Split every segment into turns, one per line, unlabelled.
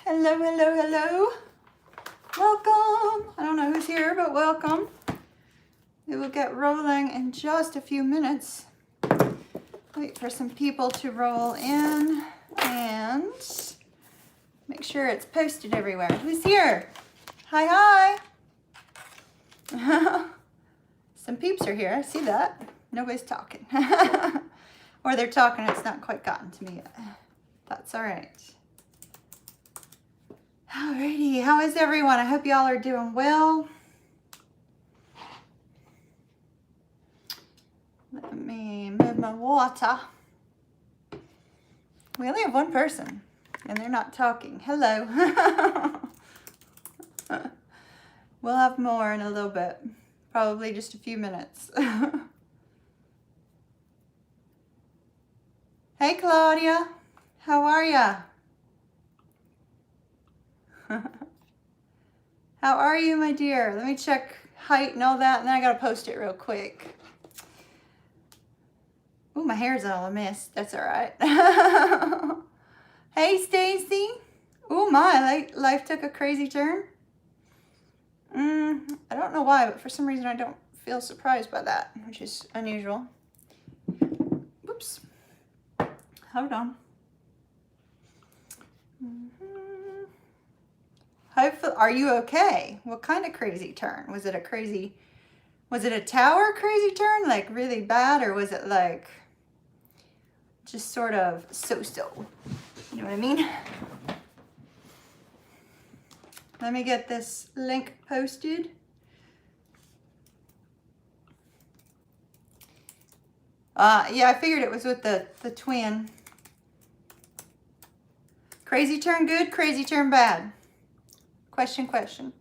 Hello, hello, hello. Welcome. I don't know who's here, but welcome. We will get rolling in just a few minutes. Wait for some people to roll in and make sure it's posted everywhere. Who's here? Hi, hi. Some peeps are here. I see that. Nobody's talking. Or they're talking, it's not quite gotten to me yet. That's all right. Alrighty, how is everyone? I hope y'all are doing well. Let me move my water. We only have one person and they're not talking. Hello. We'll have more in a little bit, probably just a few minutes. Hey Claudia, how are ya? How are you, my dear? Let me check height and all that, and then I gotta post it real quick. Ooh, my hair's all a mess. That's all right. Hey, Stacy. Ooh, my life took a crazy turn. I don't know why, but for some reason I don't feel surprised by that, which is unusual. Whoops. Hold on. Hopefully, are you okay? What kind of crazy turn? Was it a tower crazy turn, like really bad, or was it like just sort of so-so? You know what I mean? Let me get this link posted. Yeah, I figured it was with the twin. Crazy turn good, crazy turn bad. Question.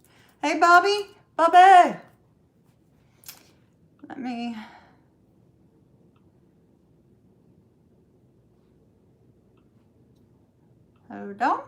Hey, Bobby. Bobby. Let me... Hold on.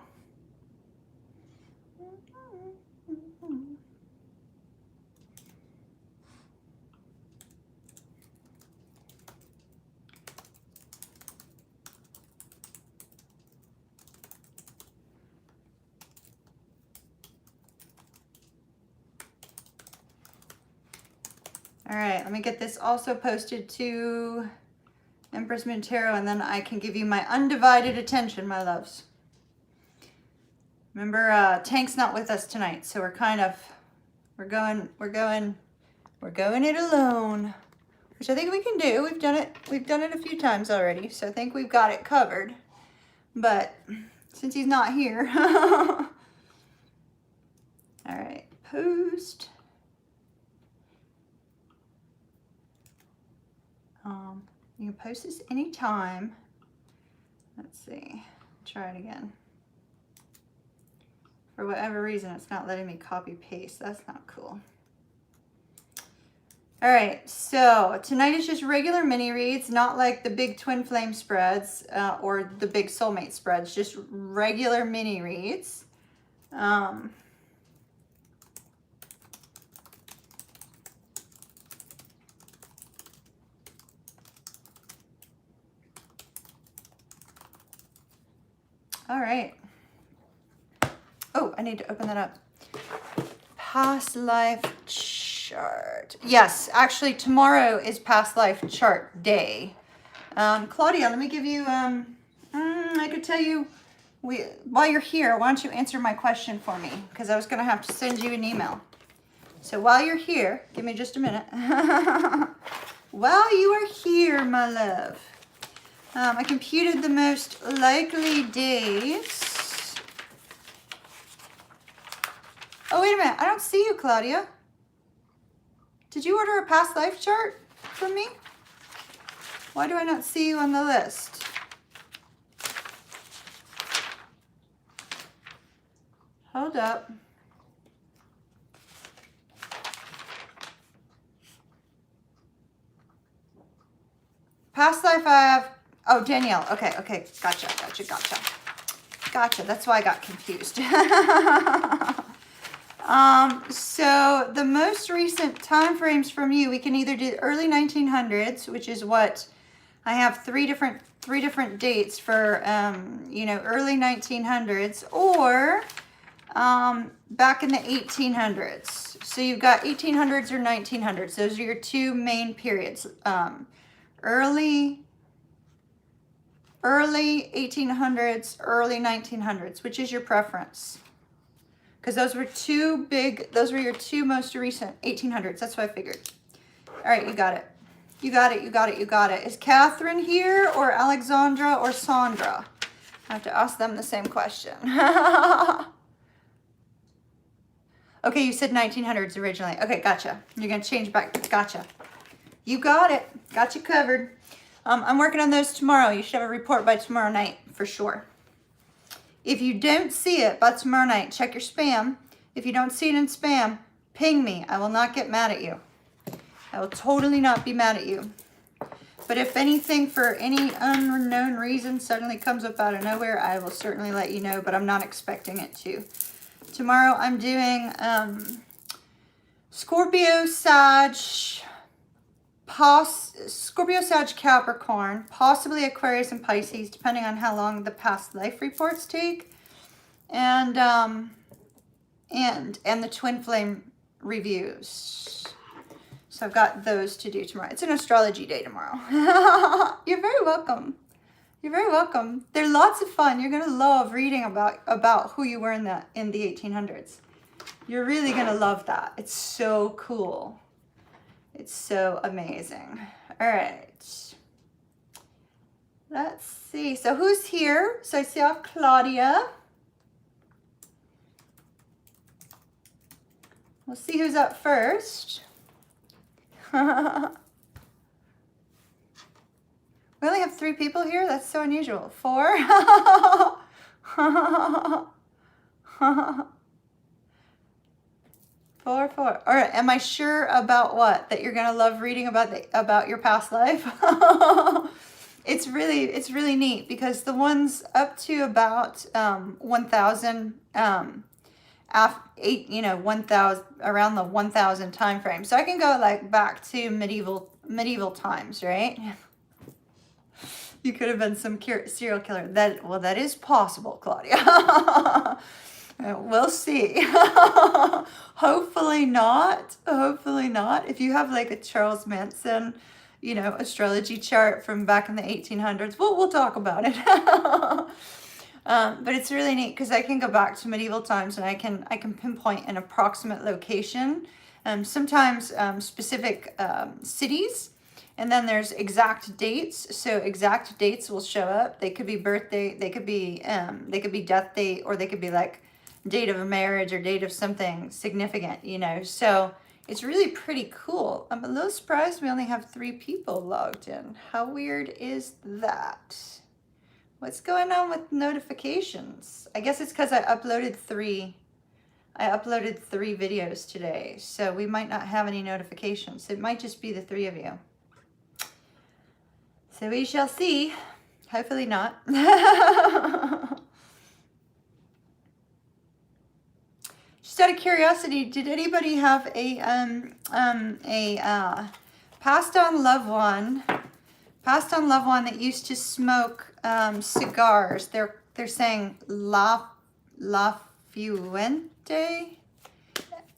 All right, let me get this also posted to Empress Moon Tarot, and then I can give you my undivided attention, my loves. Remember, Tank's not with us tonight, so we're going it alone, which I think we can do. We've done it a few times already, so I think we've got it covered. But since he's not here, all right, post. You can post this anytime. Let's see, try it again. For whatever reason, it's not letting me copy paste. That's not cool. All right, so tonight is just regular mini reads, not like the big twin flame spreads or the big soulmate spreads, just regular mini reads. All right. Oh, I need to open that up. Past life chart. Yes, actually tomorrow is past life chart day. Claudia, let me give you, I could tell you, while you're here, why don't you answer my question for me? Because I was going to have to send you an email. So while you're here, give me just a minute. While you are here, my love, I computed the most likely days. Oh, wait a minute. I don't see you, Claudia. Did you order a past life chart from me? Why do I not see you on the list? Hold up. Past life I have... Oh, Danielle. Okay. Gotcha. That's why I got confused. So the most recent time frames from you, we can either do early 1900s, which is what I have 3 different three different dates for, you know, early 1900s or back in the 1800s. So you've got 1800s or 1900s. Those are your two main periods. Early 1800s, early 1900s. Which is your preference? Because those were your two most recent 1800s. That's what I figured. All right, you got it. You got it, you got it, you got it. Is Catherine here or Alexandra or Sandra? I have to ask them the same question. Okay, you said 1900s originally. Okay, gotcha. You're going to change back. Gotcha. You got it. Got you covered. I'm working on those tomorrow. You should have a report by tomorrow night for sure. If you don't see it by tomorrow night, check your spam. If you don't see it in spam, ping me. I will not get mad at you. I will totally not be mad at you. But if anything, for any unknown reason, suddenly comes up out of nowhere, I will certainly let you know, but I'm not expecting it to. Tomorrow I'm doing Scorpio, Sag, Capricorn, possibly Aquarius and Pisces, depending on how long the past life reports take, and the twin flame reviews. So I've got those to do tomorrow. It's an astrology day tomorrow. You're very welcome. You're very welcome. They're lots of fun. You're gonna love reading about who you were in the 1800s. You're really gonna love that. It's so cool. It's so amazing. All right. Let's see. So who's here? So I see off Claudia. We'll see who's up first. We only have 3 people here? That's so unusual. 4? 4. All right. Am I sure about what? That you're gonna love reading about your past life? It's really neat because the ones up to about 1000 1000 around the 1000 time frame. So I can go like back to medieval times, right? You could have been some serial killer. That is possible, Claudia. We'll see. Hopefully not. Hopefully not. If you have like a Charles Manson, astrology chart from back in the 1800s, we'll talk about it. But it's really neat because I can go back to medieval times and I can pinpoint an approximate location. Sometimes specific cities. And then there's exact dates. So exact dates will show up. They could be birthday, they could be death date, or they could be like date of a marriage or date of something significant, So it's really pretty cool. I'm a little surprised we only have 3 people logged in. How weird is that? What's going on with notifications? I guess it's because I uploaded 3 videos today. So we might not have any notifications. It might just be the 3 of you. So we shall see. Hopefully not. Just out of curiosity, did anybody have a passed on loved one that used to smoke cigars? They're saying La Fuente,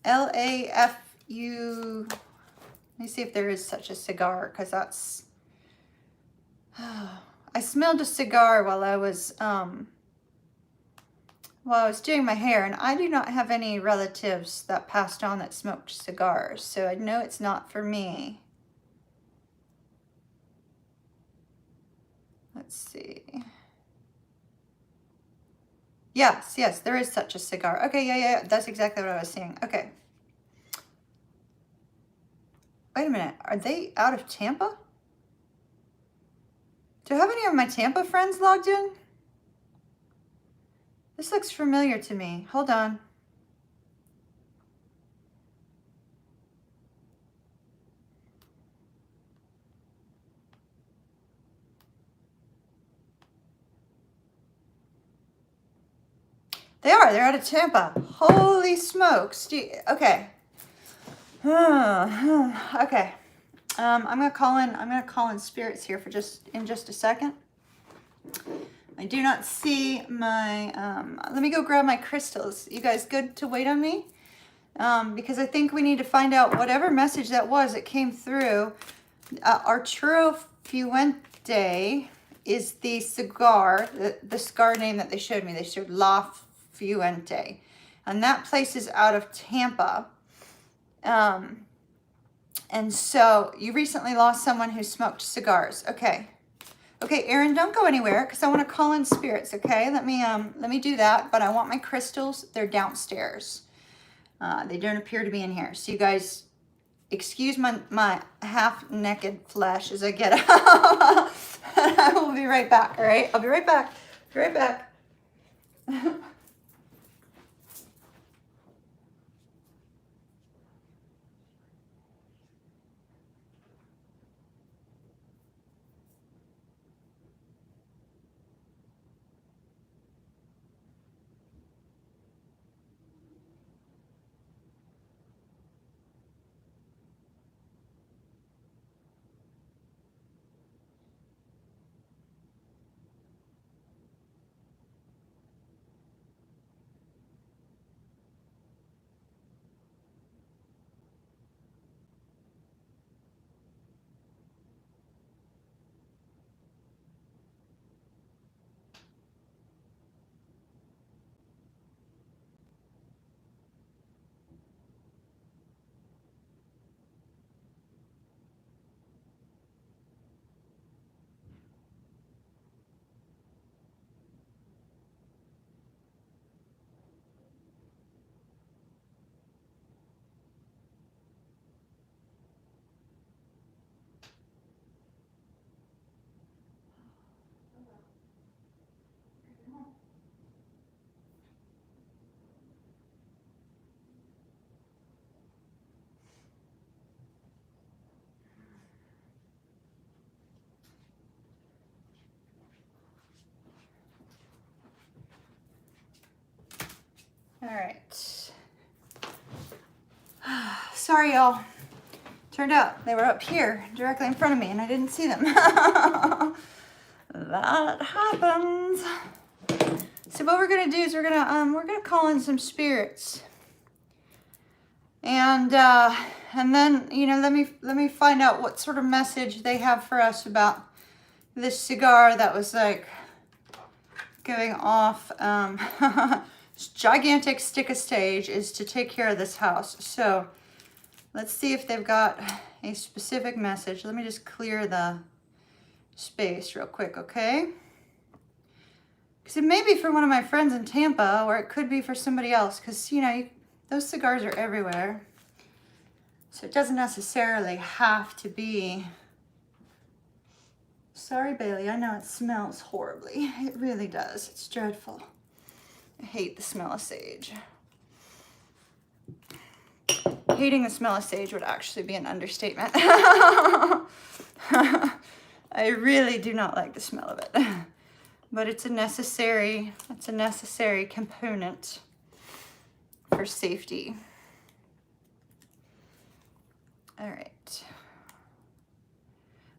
LAFU. Let me see if there is such a cigar, because that's. I smelled a cigar while I was doing my hair, and I do not have any relatives that passed on that smoked cigars, so I know it's not for me. Let's see. Yes, there is such a cigar. Okay, yeah, that's exactly what I was seeing. Okay. Wait a minute, are they out of Tampa? Do I have any of my Tampa friends logged in? This looks familiar to me. Hold on. They are. They're out of Tampa. Holy smokes. Okay. Okay. I'm gonna call in spirits here in just a second. I do not see my, let me go grab my crystals. You guys good to wait on me? Because I think we need to find out whatever message that was that came through. Arturo Fuente is the cigar, the cigar name that they showed me. They showed La Fuente. And that place is out of Tampa. And so you recently lost someone who smoked cigars. Okay. Okay, Aaron, don't go anywhere because I want to call in spirits, okay? Let me do that, but I want my crystals. They're downstairs. They don't appear to be in here. So you guys excuse my half-naked flesh as I get up. I will be right back, all right? I'll be right back. Be right back. All right. Sorry, y'all. Turned out they were up here directly in front of me and I didn't see them. That happens. So what we're gonna do is we're gonna call in some spirits. And then, you know, let me find out what sort of message they have for us about this cigar that was like going off. This gigantic stick of sage is to take care of this house. So let's see if they've got a specific message. Let me just clear the space real quick, okay? Because it may be for one of my friends in Tampa, or it could be for somebody else, because, you know, those cigars are everywhere. So it doesn't necessarily have to be. Sorry, Bailey, I know it smells horribly. It really does. It's dreadful. I hate the smell of sage. Hating the smell of sage would actually be an understatement. I really do not like the smell of it. But it's a necessary component for safety. All right.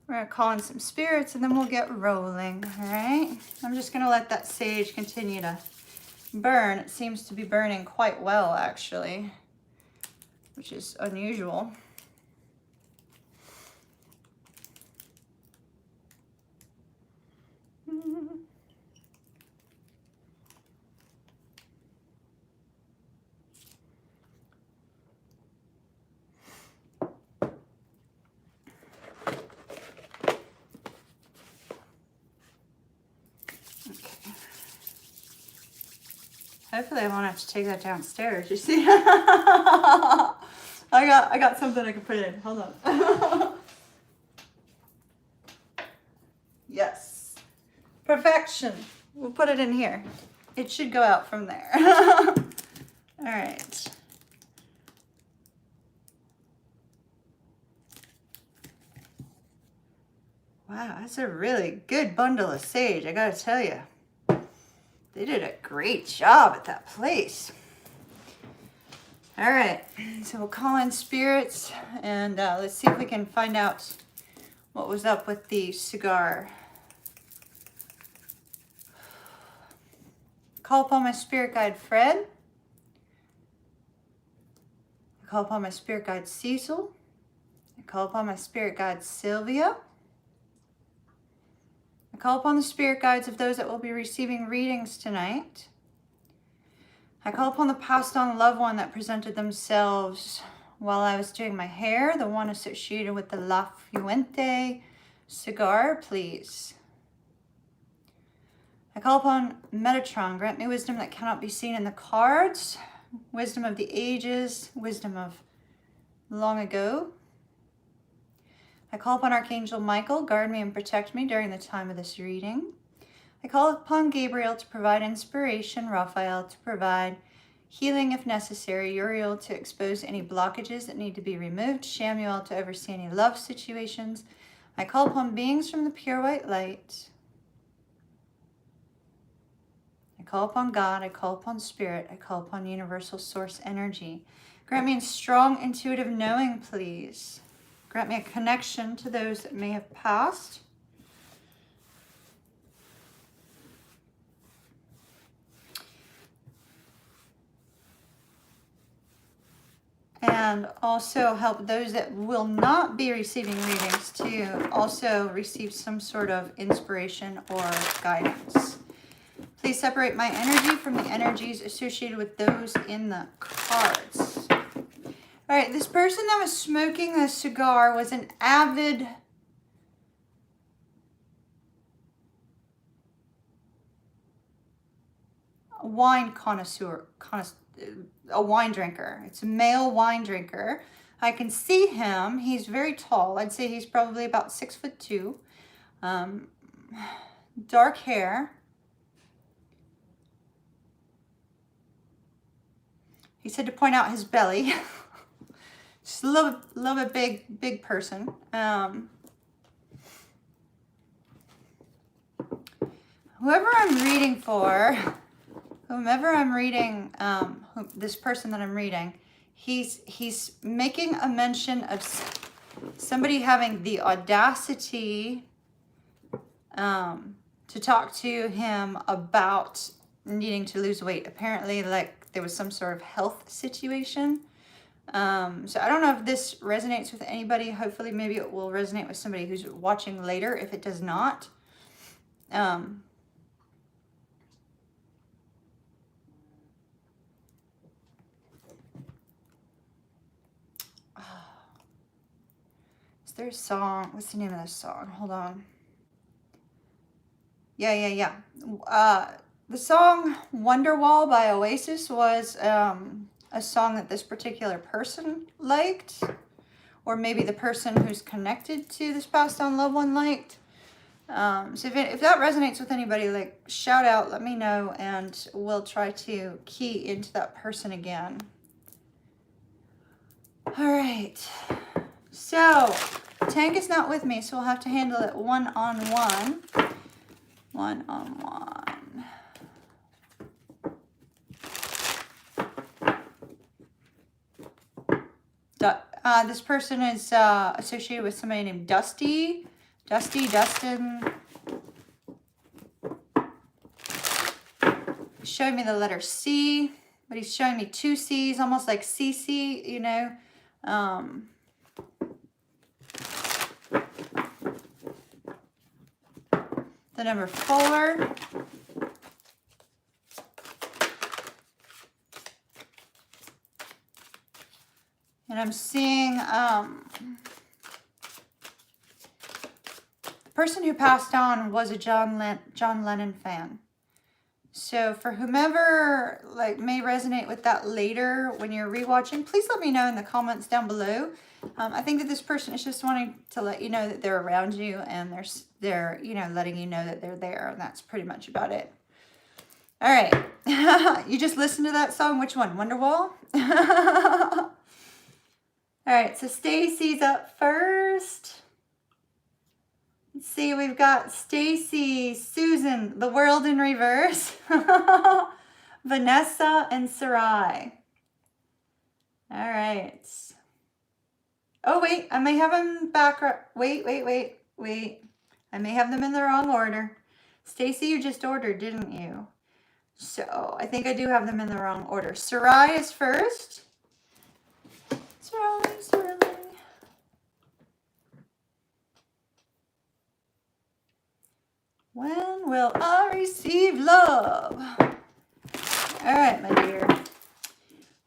We're gonna call in some spirits and then we'll get rolling, all right? I'm just gonna let that sage continue to burn. It seems to be burning quite well, actually, which is unusual. Hopefully I won't have to take that downstairs, you see? I got something I can put in. Hold on. Yes. Perfection. We'll put it in here. It should go out from there. All right. Wow, that's a really good bundle of sage, I gotta tell you. They did a great job at that place. All right, so we'll call in spirits and let's see if we can find out what was up with the cigar. call upon my spirit guide, Fred. I call upon my spirit guide, Cecil. I call upon my spirit guide, Sylvia. I call upon the spirit guides of those that will be receiving readings tonight. I call upon the passed on loved one that presented themselves while I was doing my hair, the one associated with the La Fuente cigar, please. I call upon Metatron, grant me wisdom that cannot be seen in the cards, wisdom of the ages, wisdom of long ago. I call upon Archangel Michael, guard me and protect me during the time of this reading. I call upon Gabriel to provide inspiration, Raphael to provide healing if necessary, Uriel to expose any blockages that need to be removed, Shamuel to oversee any love situations. I call upon beings from the pure white light. I call upon God, I call upon Spirit, I call upon universal source energy. Grant me a strong intuitive knowing, please. Grant me a connection to those that may have passed. And also help those that will not be receiving readings to also receive some sort of inspiration or guidance. Please separate my energy from the energies associated with those in the cards. All right, this person that was smoking a cigar was an avid wine connoisseur, a wine drinker. It's a male wine drinker. I can see him. He's very tall. I'd say he's probably about 6'2". Dark hair. He said to point out his belly. Just a little bit big person. Whoever I'm reading for, whomever I'm reading, this person that I'm reading, he's making a mention of somebody having the audacity to talk to him about needing to lose weight. Apparently, like there was some sort of health situation. So I don't know if this resonates with anybody. Hopefully, maybe it will resonate with somebody who's watching later. If it does not, is there a song? What's the name of this song? Hold on. Yeah. The song Wonderwall by Oasis was a song that this particular person liked, or maybe the person who's connected to this passed on loved one liked. So if that resonates with anybody, like shout out, let me know, and we'll try to key into that person again. All right. So Tank is not with me, so we'll have to handle it one-on-one. One-on-one. This person is associated with somebody named Dustin. He's showing me the letter C, but he's showing me two C's, almost like CC, you know. The number 4. And I'm seeing the person who passed on was a John Lennon fan. So for whomever like may resonate with that later when you're rewatching, please let me know in the comments down below. I think that this person is just wanting to let you know that they're around you, and they're you know, letting you know that they're there, and that's pretty much about it. All right. You just listened to that song. Which one? Wonderwall? All right, so Stacy's up first. Let's see, we've got Stacy, Susan, the world in reverse, Vanessa, and Sarai. All right. Oh, wait, I may have them back. Wait. I may have them in the wrong order. Stacy, you just ordered, didn't you? So I think I do have them in the wrong order. Sarai is first. Sarai. When will I receive love? All right, my dear.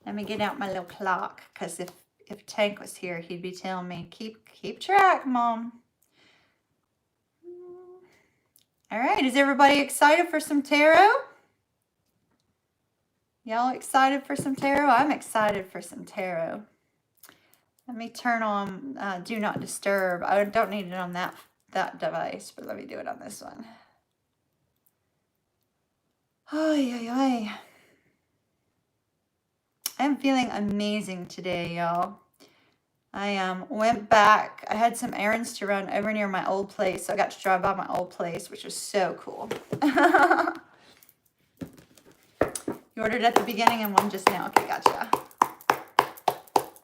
Let me get out my little clock, because if Tank was here, he'd be telling me, keep track, Mom. All right, is everybody excited for some tarot? Y'all excited for some tarot? I'm excited for some tarot. Let me turn on Do Not Disturb. I don't need it on that device, but let me do it on this one. I am feeling amazing today, y'all. I went back. I had some errands to run over near my old place. So I got to drive by my old place, which was so cool. You ordered at the beginning and one just now. Okay, gotcha.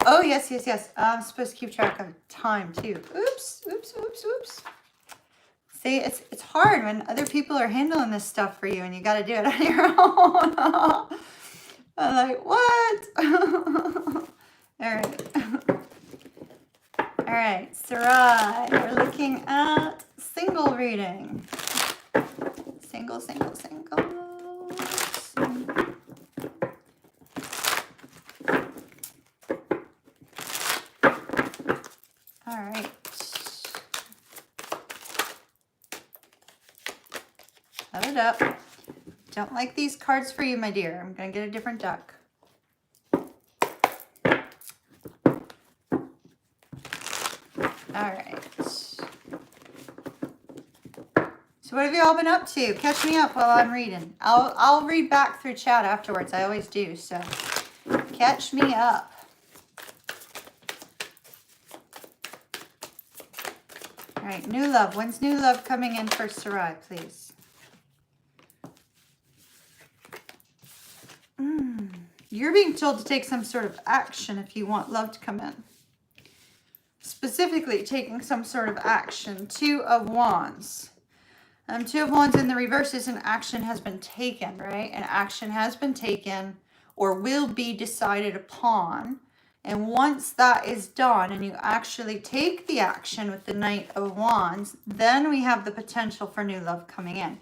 Oh, yes. I'm supposed to keep track of time, too. Oops. See, it's hard when other people are handling this stuff for you and you got to do it on your own. I'm like, what? All right, Sarai, we're looking at single reading. Single. All right. Set it up. Don't like these cards for you, my dear. I'm going to get a different deck. All right. So what have you all been up to? Catch me up while I'm reading. I'll read back through chat afterwards. I always do. So catch me up. All right. New love. When's new love coming in for Sarai, please? You're being told to take some sort of action if you want love to come in. Specifically, taking some sort of action. Two of Wands. Two of Wands in the reverse is an action has been taken, right? An action has been taken or will be decided upon. And once that is done and you actually take the action with the Knight of Wands, then we have the potential for new love coming in.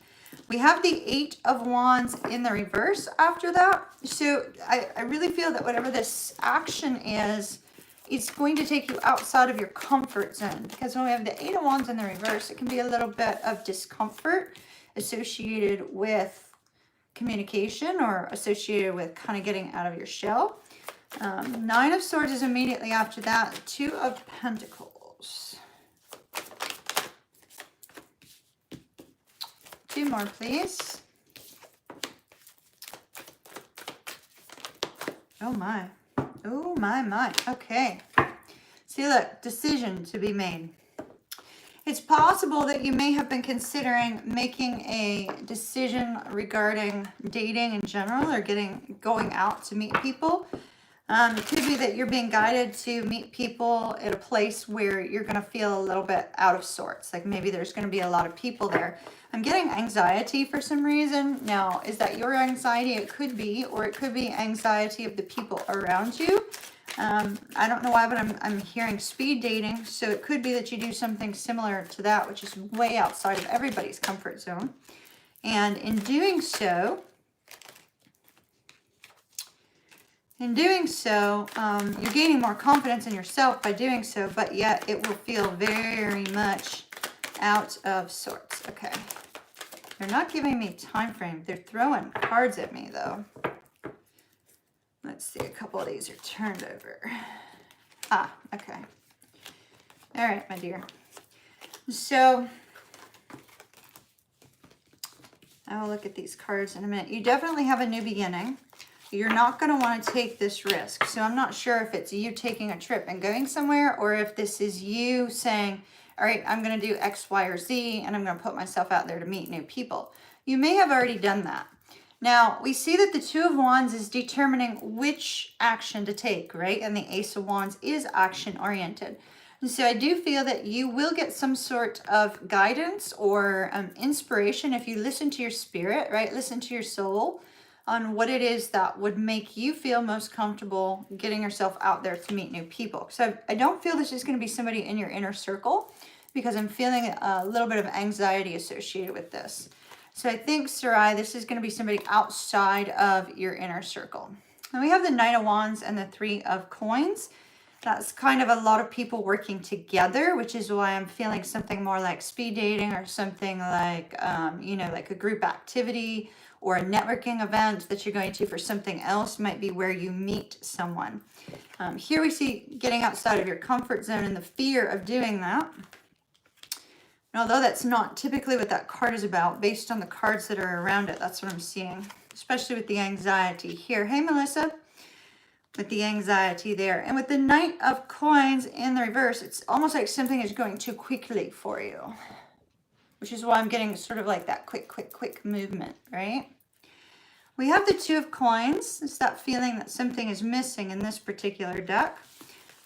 We have the Eight of Wands in the reverse after that. So I really feel that whatever this action is, it's going to take you outside of your comfort zone. Because when we have the Eight of Wands in the reverse, it can be a little bit of discomfort associated with communication or associated with kind of getting out of your shell. Nine of Swords is immediately after that. Two of Pentacles. Two more, please. Oh my. Oh my. Okay. See, look, decision to be made. It's possible that you may have been considering making a decision regarding dating in general or going out to meet people. It could be that you're being guided to meet people at a place where you're going to feel a little bit out of sorts. Like maybe there's going to be a lot of people there. I'm getting anxiety for some reason. Now, is that your anxiety? It could be, or it could be anxiety of the people around you. I don't know why, but I'm hearing speed dating. So it could be that you do something similar to that, which is way outside of everybody's comfort zone. And in doing so, you're gaining more confidence in yourself by doing so, but yet it will feel very much out of sorts. Okay. They're not giving me time frame. They're throwing cards at me, though. Let's see. A couple of these are turned over. Ah, okay. All right, my dear. So I will look at these cards in a minute. You definitely have a new beginning. You're not going to want to take this risk. So I'm not sure if it's you taking a trip and going somewhere, or if this is you saying, all right, I'm going to do X, Y, or Z, and I'm going to put myself out there to meet new people. You may have already done that. Now, we see that the Two of Wands is determining which action to take, right? And the Ace of Wands is action-oriented. And so I do feel that you will get some sort of guidance or inspiration if you listen to your spirit, right? Listen to your soul. on what it is that would make you feel most comfortable getting yourself out there to meet new people. So I don't feel this is going to be somebody in your inner circle, because I'm feeling a little bit of anxiety associated with this. So I think, Sarai, this is going to be somebody outside of your inner circle. And we have the Knight of Wands and the Three of Coins. That's kind of a lot of people working together, which is why I'm feeling something more like speed dating, or something like, like a group activity or a networking event that you're going to for something else might be where you meet someone. Here we see getting outside of your comfort zone and the fear of doing that. And although that's not typically what that card is about, based on the cards that are around it, that's what I'm seeing, especially with the anxiety here. Hey, Melissa. With the anxiety there. And with the Knight of Coins in the reverse, it's almost like something is going too quickly for you, which is why I'm getting sort of like that quick movement, right? We have the Two of Coins. It's that feeling that something is missing in this particular deck.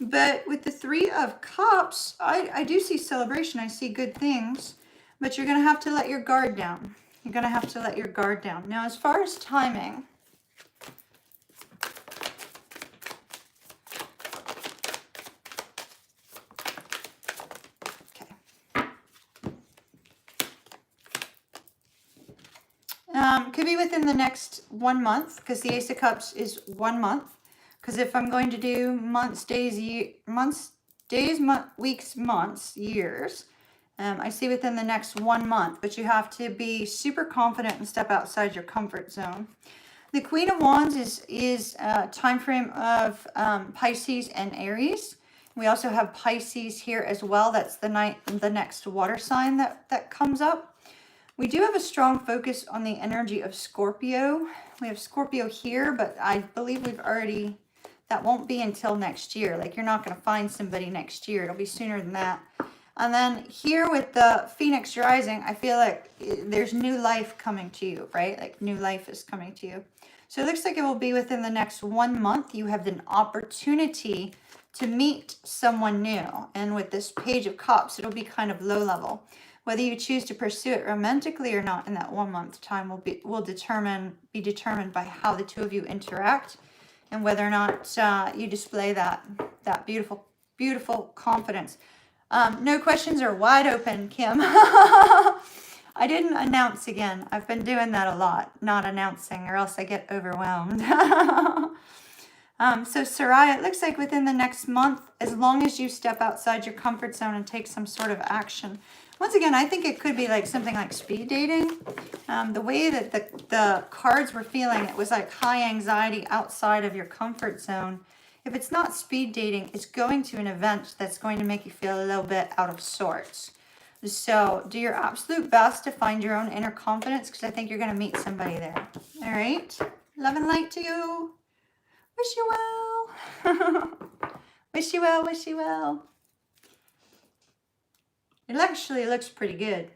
But with the Three of Cups, I do see celebration. I see good things, but you're going to have to let your guard down. You're going to have to let your guard down. Now, as far as timing, could be within the next 1 month, because the Ace of Cups is 1 month. Because if I'm going to do months, days, weeks, months, years, I see within the next 1 month. But you have to be super confident and step outside your comfort zone. The Queen of Wands is a time frame of Pisces and Aries. We also have Pisces here as well. That's the next water sign that comes up. We do have a strong focus on the energy of Scorpio. We have Scorpio here, but I believe that won't be until next year. Like, you're not going to find somebody next year. It'll be sooner than that. And then here with the Phoenix Rising, I feel like there's new life coming to you, right? Like, new life is coming to you. So it looks like it will be within the next 1 month. You have an opportunity to meet someone new. And with this Page of Cups, it'll be kind of low level. Whether you choose to pursue it romantically or not in that 1 month time will be determined by how the two of you interact, and whether or not you display that beautiful confidence. No questions are wide open, Kim. I didn't announce again. I've been doing that a lot, not announcing, or else I get overwhelmed. So Sarai, it looks like within the next month, as long as you step outside your comfort zone and take some sort of action. Once again, I think it could be like something like speed dating. The way that the cards were feeling, it was like high anxiety outside of your comfort zone. If it's not speed dating, it's going to an event that's going to make you feel a little bit out of sorts. So do your absolute best to find your own inner confidence, because I think you're going to meet somebody there. All right? Love and light to you. Wish you well. Wish you well, wish you well. It actually looks pretty good.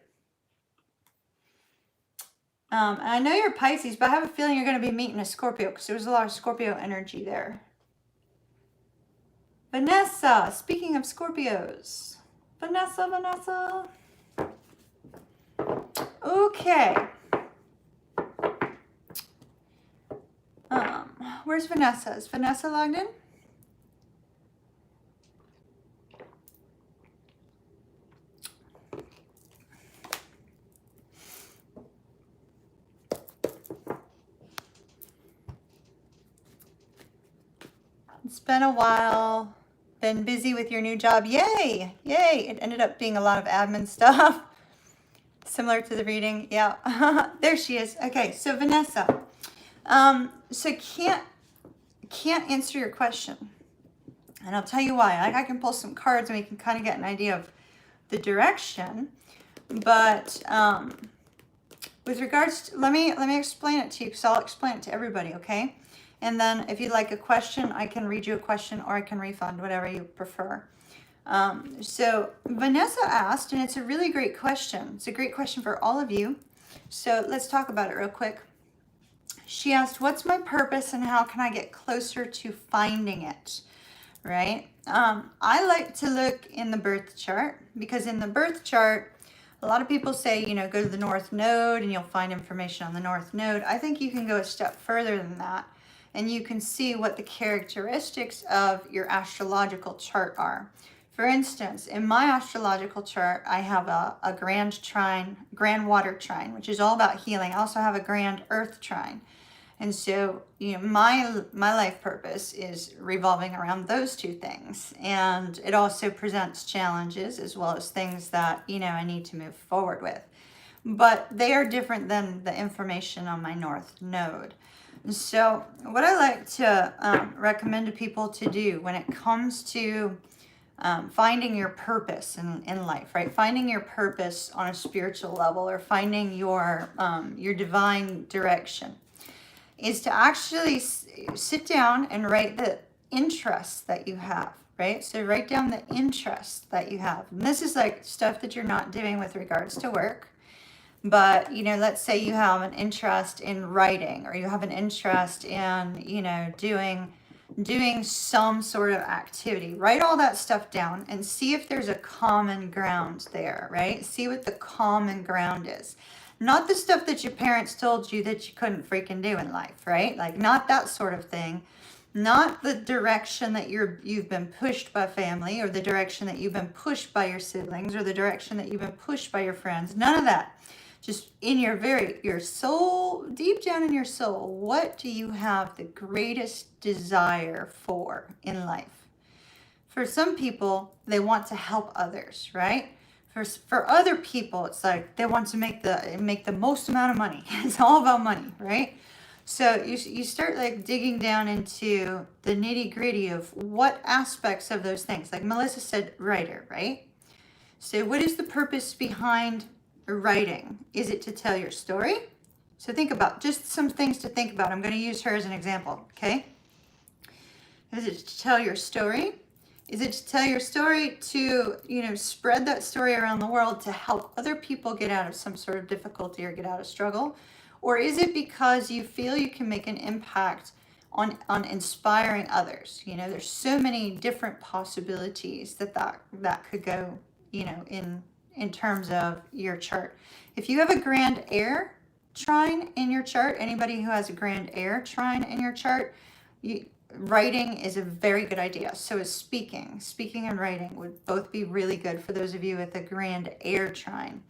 And I know you're Pisces, but I have a feeling you're going to be meeting a Scorpio, because there was a lot of Scorpio energy there. Vanessa, speaking of Scorpios. Vanessa. Okay. Where's Vanessa? Is Vanessa logged in? It's been a while. Been busy with your new job. Yay! It ended up being a lot of admin stuff. Similar to the reading. Yeah. There she is. Okay, so Vanessa. So can't answer your question. And I'll tell you why. I can pull some cards and we can kind of get an idea of the direction. But with regards to, let me explain it to you, because I'll explain it to everybody, okay? And then if you'd like a question, I can read you a question, or I can refund, whatever you prefer. So Vanessa asked, and it's a really great question. It's a great question for all of you. So let's talk about it real quick. She asked, what's my purpose and how can I get closer to finding it? Right? I like to look in the birth chart, because in the birth chart, A lot of people say, go to the North Node and you'll find information on the North Node. I think you can go a step further than that, and you can see what the characteristics of your astrological chart are. For instance, in my astrological chart, I have a grand trine, grand water trine, which is all about healing. I also have a grand earth trine. And so, my life purpose is revolving around those two things. And it also presents challenges as well as things that, I need to move forward with. But they are different than the information on my North Node. So what I like to recommend to people to do when it comes to finding your purpose in life, right? Finding your purpose on a spiritual level, or finding your divine direction, is to actually sit down and write the interests that you have, right? So write down the interests that you have. And this is like stuff that you're not doing with regards to work. But, let's say you have an interest in writing, or you have an interest in, doing some sort of activity. Write all that stuff down and see if there's a common ground there, right? See what the common ground is. Not the stuff that your parents told you that you couldn't freaking do in life, right? Like, not that sort of thing. Not the direction that you've been pushed by family, or the direction that you've been pushed by your siblings, or the direction that you've been pushed by your friends. None of that. Just in your soul, deep down in your soul, what do you have the greatest desire for in life? For some people, they want to help others, right? For other people, it's like they want to make the most amount of money. It's all about money, right? So you start like digging down into the nitty gritty of what aspects of those things. Like Melissa said, writer, right? So what is the purpose behind writing? Is it to tell your story? So think about just some things to think about. I'm going to use her as an example, okay? Is it to tell your story? Is it to tell your story to, spread that story around the world to help other people get out of some sort of difficulty or get out of struggle? Or is it because you feel you can make an impact on inspiring others? There's so many different possibilities that could go, in terms of your chart. If you have a grand air trine in your chart, anybody who has a grand air trine in your chart, writing is a very good idea. So is speaking. Speaking and writing would both be really good for those of you with a grand air trine.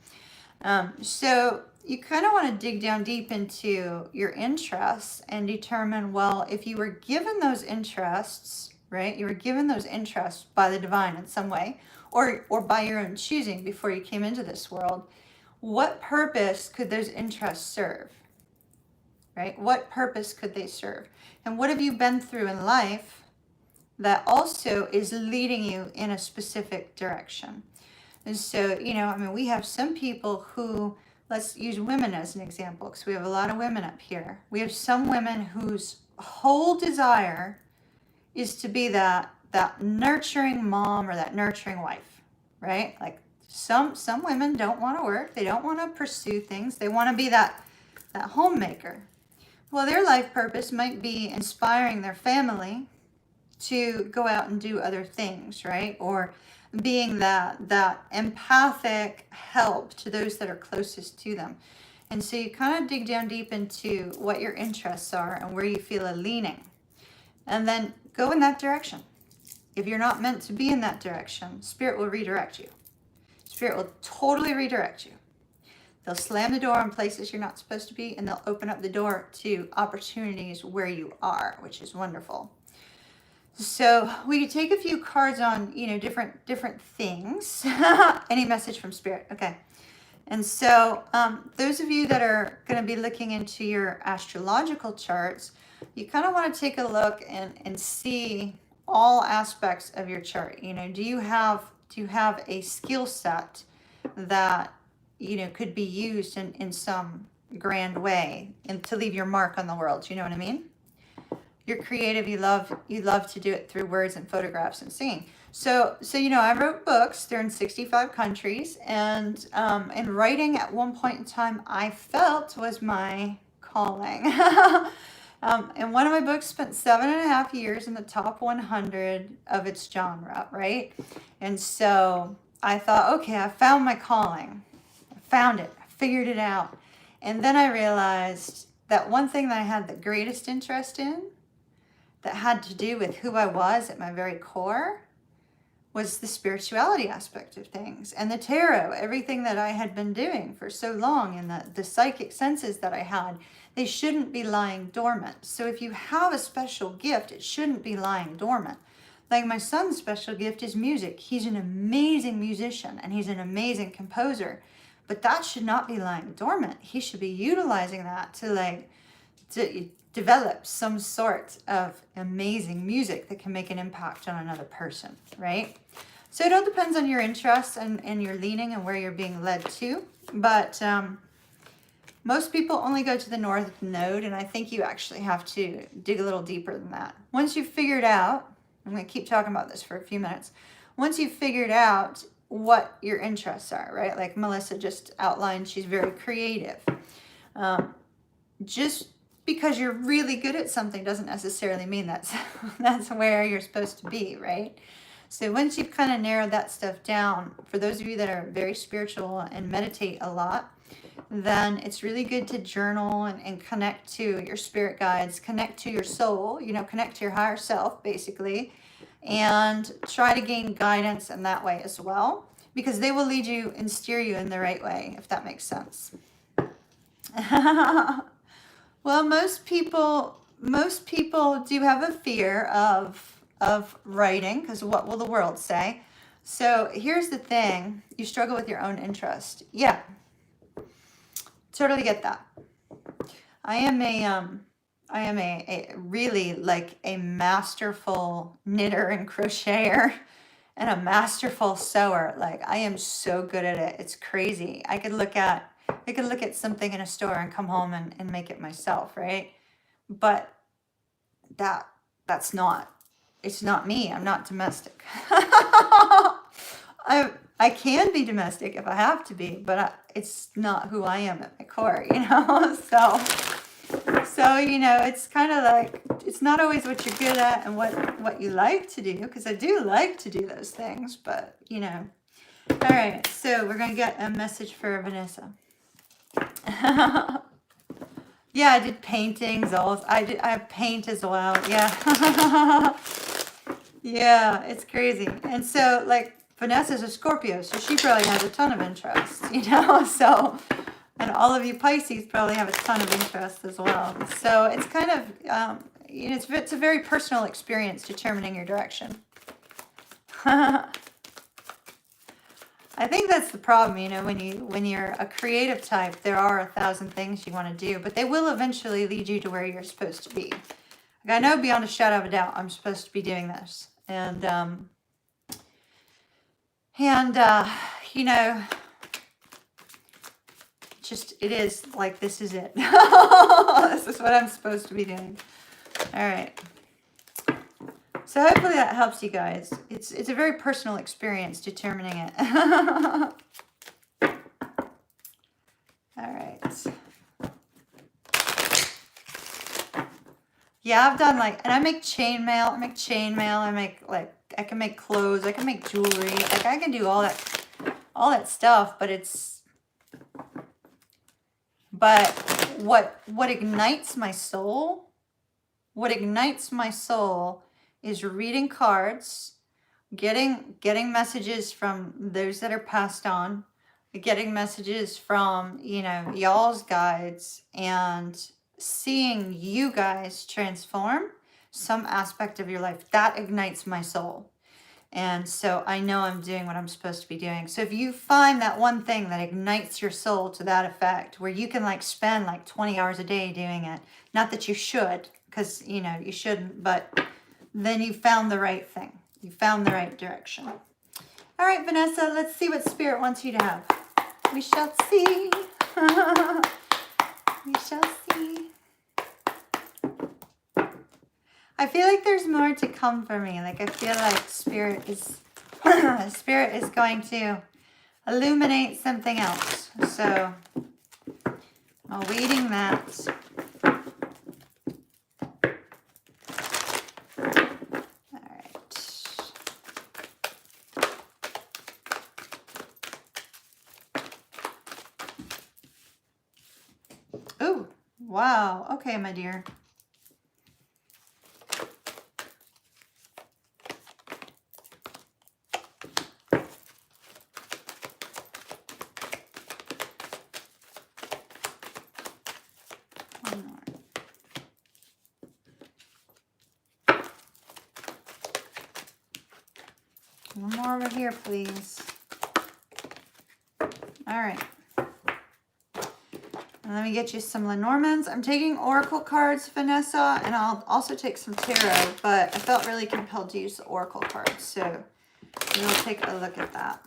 So you kind of want to dig down deep into your interests and determine, well, if you were given those interests, right? You were given those interests by the divine in some way, or by your own choosing before you came into this world. What purpose could those interests serve? Right? What purpose could they serve? And what have you been through in life that also is leading you in a specific direction? And so, we have some people who, let's use women as an example, because we have a lot of women up here. We have some women whose whole desire is to be that nurturing mom or that nurturing wife, right? Like some women don't want to work. They don't want to pursue things. They want to be that homemaker. Well, their life purpose might be inspiring their family to go out and do other things, right? Or being that empathic help to those that are closest to them. And so you kind of dig down deep into what your interests are and where you feel a leaning. And then go in that direction. If you're not meant to be in that direction, Spirit will redirect you. Spirit will totally redirect you. They'll slam the door in places you're not supposed to be, and they'll open up the door to opportunities where you are, which is wonderful. So we could take a few cards on, different things. Any message from Spirit? Okay. And so those of you that are going to be looking into your astrological charts, you kind of want to take a look and see all aspects of your chart. Do you have a skill set that could be used in some grand way and to leave your mark on the world? You know what I mean? You're creative. You love to do it through words and photographs and singing. So I wrote books. They're in 65 countries, and writing at one point in time I felt was my calling. And one of my books spent 7.5 years in the top 100 of its genre, right? And so I thought, okay, I found my calling. found it, I figured it out. And then I realized that one thing that I had the greatest interest in that had to do with who I was at my very core was the spirituality aspect of things and the tarot, everything that I had been doing for so long, and the psychic senses that I had, they shouldn't be lying dormant. So if you have a special gift, it shouldn't be lying dormant. Like my son's special gift is music. He's an amazing musician and he's an amazing composer, but that should not be lying dormant. He should be utilizing that to develop some sort of amazing music that can make an impact on another person, right? So it all depends on your interests and your leaning and where you're being led to. But most people only go to the North Node, and I think you actually have to dig a little deeper than that. Once you've figured out, I'm going to keep talking about this for a few minutes. Once you've figured out what your interests are, right? Like Melissa just outlined, she's very creative. Just because you're really good at something doesn't necessarily mean that's where you're supposed to be, right? So once you've kind of narrowed that stuff down, for those of you that are very spiritual and meditate a lot, then it's really good to journal and connect to your spirit guides, connect to your soul, connect to your higher self, basically, and try to gain guidance in that way as well, because they will lead you and steer you in the right way, if that makes sense. Well, most people do have a fear of writing, because what will the world say? So here's the thing: you struggle with your own interest. Yeah, totally get that. I am a really like a masterful knitter and crocheter, and a masterful sewer. Like I am so good at it. It's crazy. I could look at something in a store and come home and make it myself, right? But it's not me. I'm not domestic. I can be domestic if I have to be, but it's not who I am at my core, So, it's kind of like, it's not always what you're good at and what you like to do, because I do like to do those things, but, All right, so we're going to get a message for Vanessa. Yeah, I did paintings. I paint as well. Yeah. Yeah, it's crazy. And so, like, Vanessa's a Scorpio, so she probably has a ton of interest, So, and all of you Pisces probably have a ton of interest as well. So it's kind of, it's a very personal experience determining your direction. I think that's the problem, when you're a creative type, there are 1,000 things you want to do, but they will eventually lead you to where you're supposed to be. Like, I know beyond a shadow of a doubt I'm supposed to be doing this. And it is like, this is it. This is what I'm supposed to be doing. All right. So hopefully that helps you guys. It's a very personal experience determining it. All right. Yeah, I've done and I make chainmail. I can make clothes. I can make jewelry. Like, I can do all that stuff, but what ignites my soul? What ignites my soul is reading cards, getting messages from those that are passed on, getting messages from, y'all's guides, and seeing you guys transform some aspect of your life. That ignites my soul. And so I know I'm doing what I'm supposed to be doing. So if you find that one thing that ignites your soul to that effect, where you can spend 20 hours a day doing it, not that you should, because, you shouldn't, but then you found the right thing. You found the right direction. All right, Vanessa, let's see what Spirit wants you to have. We shall see. We shall see. I feel like there's more to come for me. I feel like Spirit is going to illuminate something else. So, awaiting that. Wow. Okay, my dear. One more. One more over here, please. All right. And let me get you some Lenormands. I'm taking Oracle cards, Vanessa, and I'll also take some Tarot, but I felt really compelled to use the Oracle cards, so we'll take a look at that.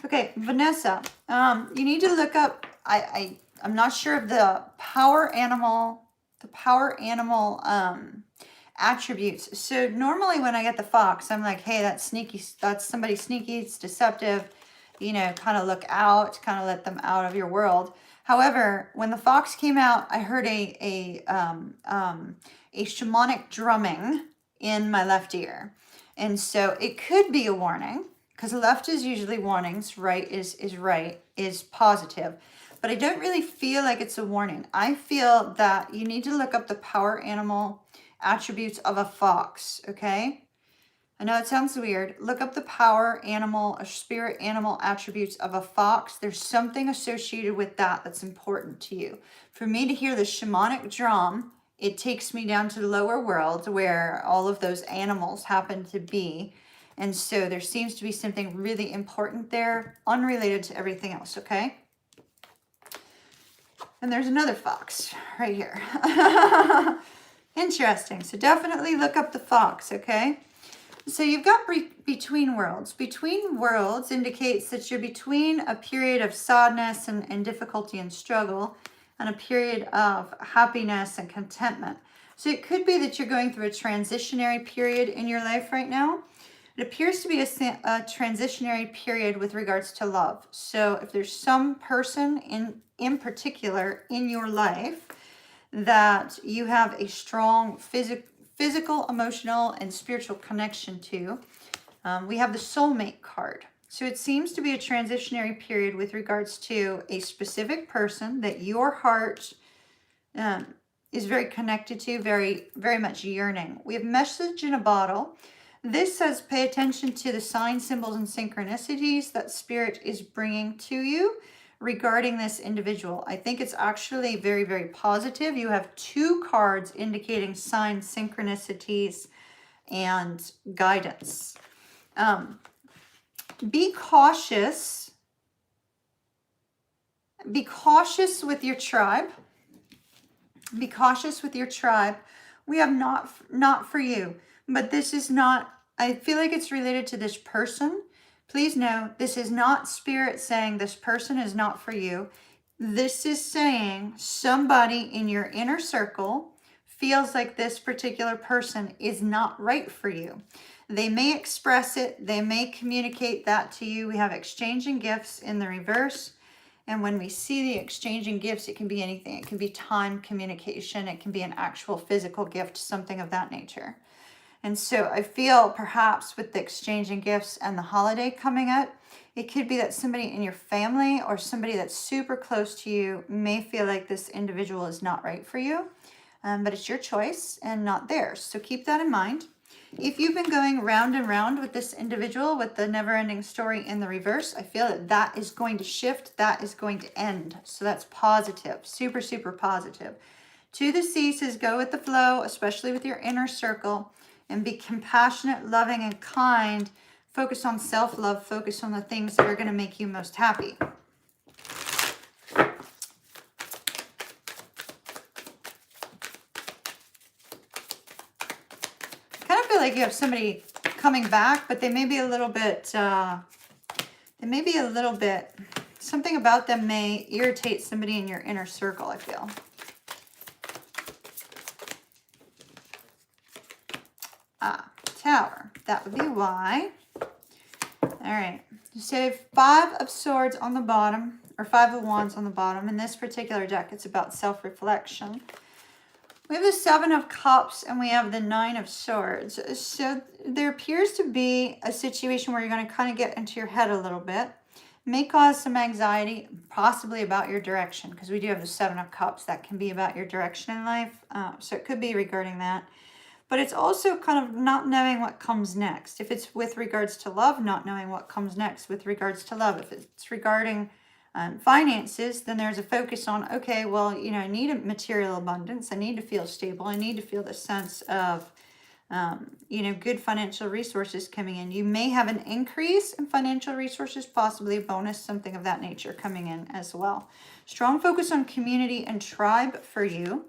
Okay, Vanessa, you need to look up, I'm not sure of the power animal attributes. So normally when I get the fox, I'm like, hey, that's sneaky, that's somebody sneaky, it's deceptive, you know, kind of look out, kind of let them out of your world. However, when the fox came out, I heard a shamanic drumming in my left ear. And so it could be a warning, because left is usually warnings, right is positive. But I don't really feel like it's a warning. I feel that you need to look up the power animal attributes of a fox, okay? I know it sounds weird. Look up the power animal or spirit animal attributes of a fox. There's something associated with that that's important to you. For me to hear the shamanic drum, it takes me down to the lower world where all of those animals happen to be. And so there seems to be something really important there, unrelated to everything else, okay? And there's another fox right here. Interesting. So definitely look up the fox, okay? So you've got between worlds. Between worlds indicates that you're between a period of sadness and difficulty and struggle and a period of happiness and contentment. So it could be that you're going through a transitionary period in your life right now. It appears to be a transitionary period with regards to love. So if there's some person in particular in your life that you have a strong physical, emotional, and spiritual connection to, we have the soulmate card. So it seems to be a transitionary period with regards to a specific person that your heart is very connected to, very, very much yearning. We have message in a bottle. This says pay attention to the signs, symbols, and synchronicities that Spirit is bringing to you regarding this individual. I think it's actually very, very positive. You have 2 cards indicating signs, synchronicities, and guidance. Be cautious. Be cautious with your tribe. Be cautious with your tribe. We have not for you. But this is not, I feel like it's related to this person. Please know, this is not Spirit saying this person is not for you. This is saying somebody in your inner circle feels like this particular person is not right for you. They may express it. They may communicate that to you. We have exchanging gifts in the reverse. And when we see the exchanging gifts, it can be anything. It can be time, communication. It can be an actual physical gift, something of that nature. And so I feel perhaps with the exchanging gifts and the holiday coming up, it could be that somebody in your family or somebody that's super close to you may feel like this individual is not right for you, but it's your choice and not theirs. So keep that in mind. If you've been going round and round with this individual with the never-ending story in the reverse, I feel that that is going to shift, that is going to end. So that's positive, super, super positive. To the sea says go with the flow, especially with your inner circle. And be compassionate, loving, and kind. Focus on self-love. Focus on the things that are going to make you most happy. I kind of feel like you have somebody coming back, but they may be a little bit, something about them may irritate somebody in your inner circle, I feel. Tower. That would be why. All right. So you have 5 of Swords on the bottom, or 5 of Wands on the bottom. In this particular deck, it's about self-reflection. We have the Seven of Cups and we have the Nine of Swords. So there appears to be a situation where you're going to kind of get into your head a little bit. May cause some anxiety, possibly about your direction, because we do have the Seven of Cups. That can be about your direction in life. So it could be regarding that. But it's also kind of not knowing what comes next. If it's with regards to love, not knowing what comes next with regards to love. If it's regarding finances, then there's a focus on, okay, well, you know, I need a material abundance. I need to feel stable. I need to feel the sense of, you know, good financial resources coming in. You may have an increase in financial resources, possibly a bonus, something of that nature coming in as well. Strong focus on community and tribe for you.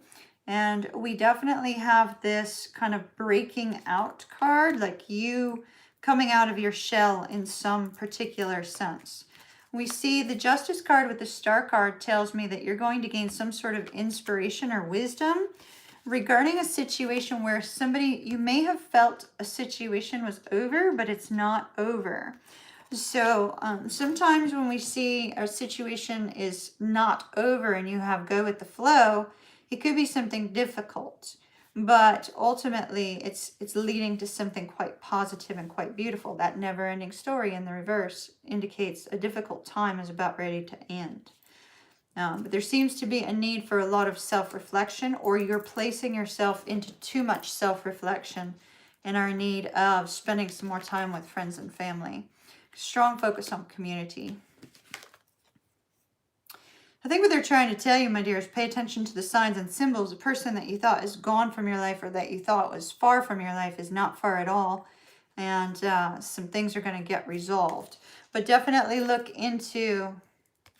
And we definitely have this kind of breaking out card, like you coming out of your shell in some particular sense. We see the Justice card with the Star card tells me that you're going to gain some sort of inspiration or wisdom regarding a situation where somebody, you may have felt a situation was over, but it's not over. So sometimes when we see a situation is not over and you have go with the flow, it could be something difficult, but ultimately it's leading to something quite positive and quite beautiful. That never-ending story in the reverse indicates a difficult time is about ready to end. But there seems to be a need for a lot of self-reflection, or you're placing yourself into too much self-reflection and are in need of spending some more time with friends and family. Strong focus on community. I think what they're trying to tell you, my dear, is pay attention to the signs and symbols. A person that you thought is gone from your life or that you thought was far from your life is not far at all. And some things are going to get resolved. But definitely look into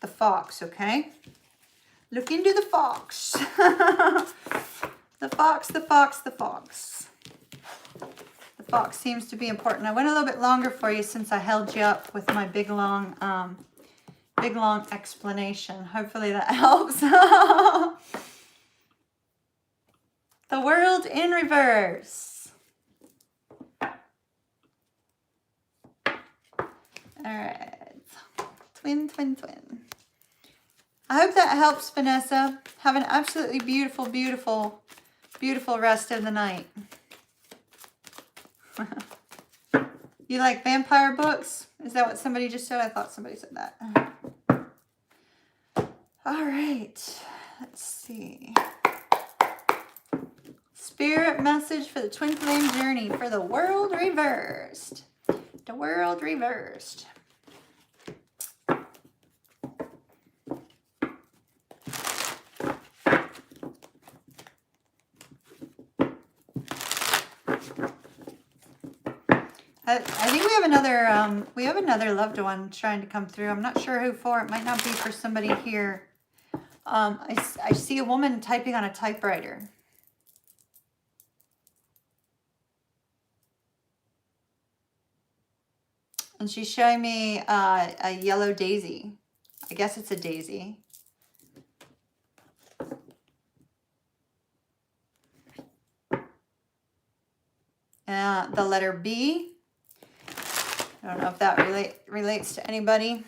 the fox, okay? Look into the fox. The fox, the fox, the fox. The fox seems to be important. I went a little bit longer for you since I held you up with my big long explanation. Hopefully that helps. The world in reverse. All right. Twin, twin, twin. I hope that helps, Vanessa. Have an absolutely beautiful, beautiful, beautiful rest of the night. You like vampire books? Is that what somebody just said? I thought somebody said that. All right, let's see. Spirit message for the twin flame journey for the world reversed. The world reversed. I think we have another loved one trying to come through. I'm not sure who for. It might not be for somebody here. I see a woman typing on a typewriter. And she's showing me a yellow daisy. I guess it's a daisy. The letter B. I don't know if that relates to anybody.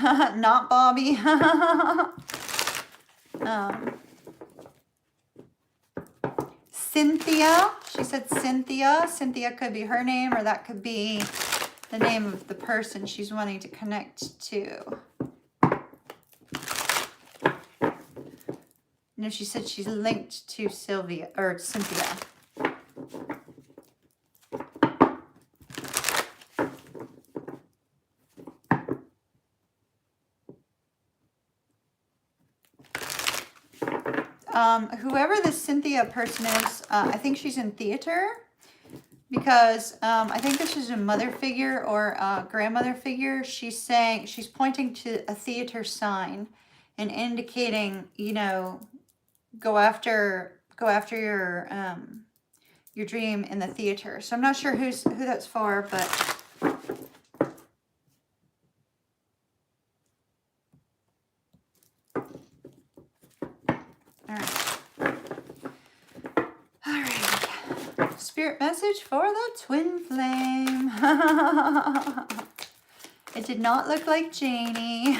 Not Bobby. Cynthia. She said Cynthia. Cynthia could be her name, or that could be the name of the person she's wanting to connect to. No, she said she's linked to Sylvia or Cynthia. Whoever this Cynthia person is, I think she's in theater, because I think this is a mother figure or a grandmother figure. She's pointing to a theater sign and indicating, you know, go after your dream in the theater. So I'm not sure who that's for, but Spirit message for the twin flame. It did not look like Janie.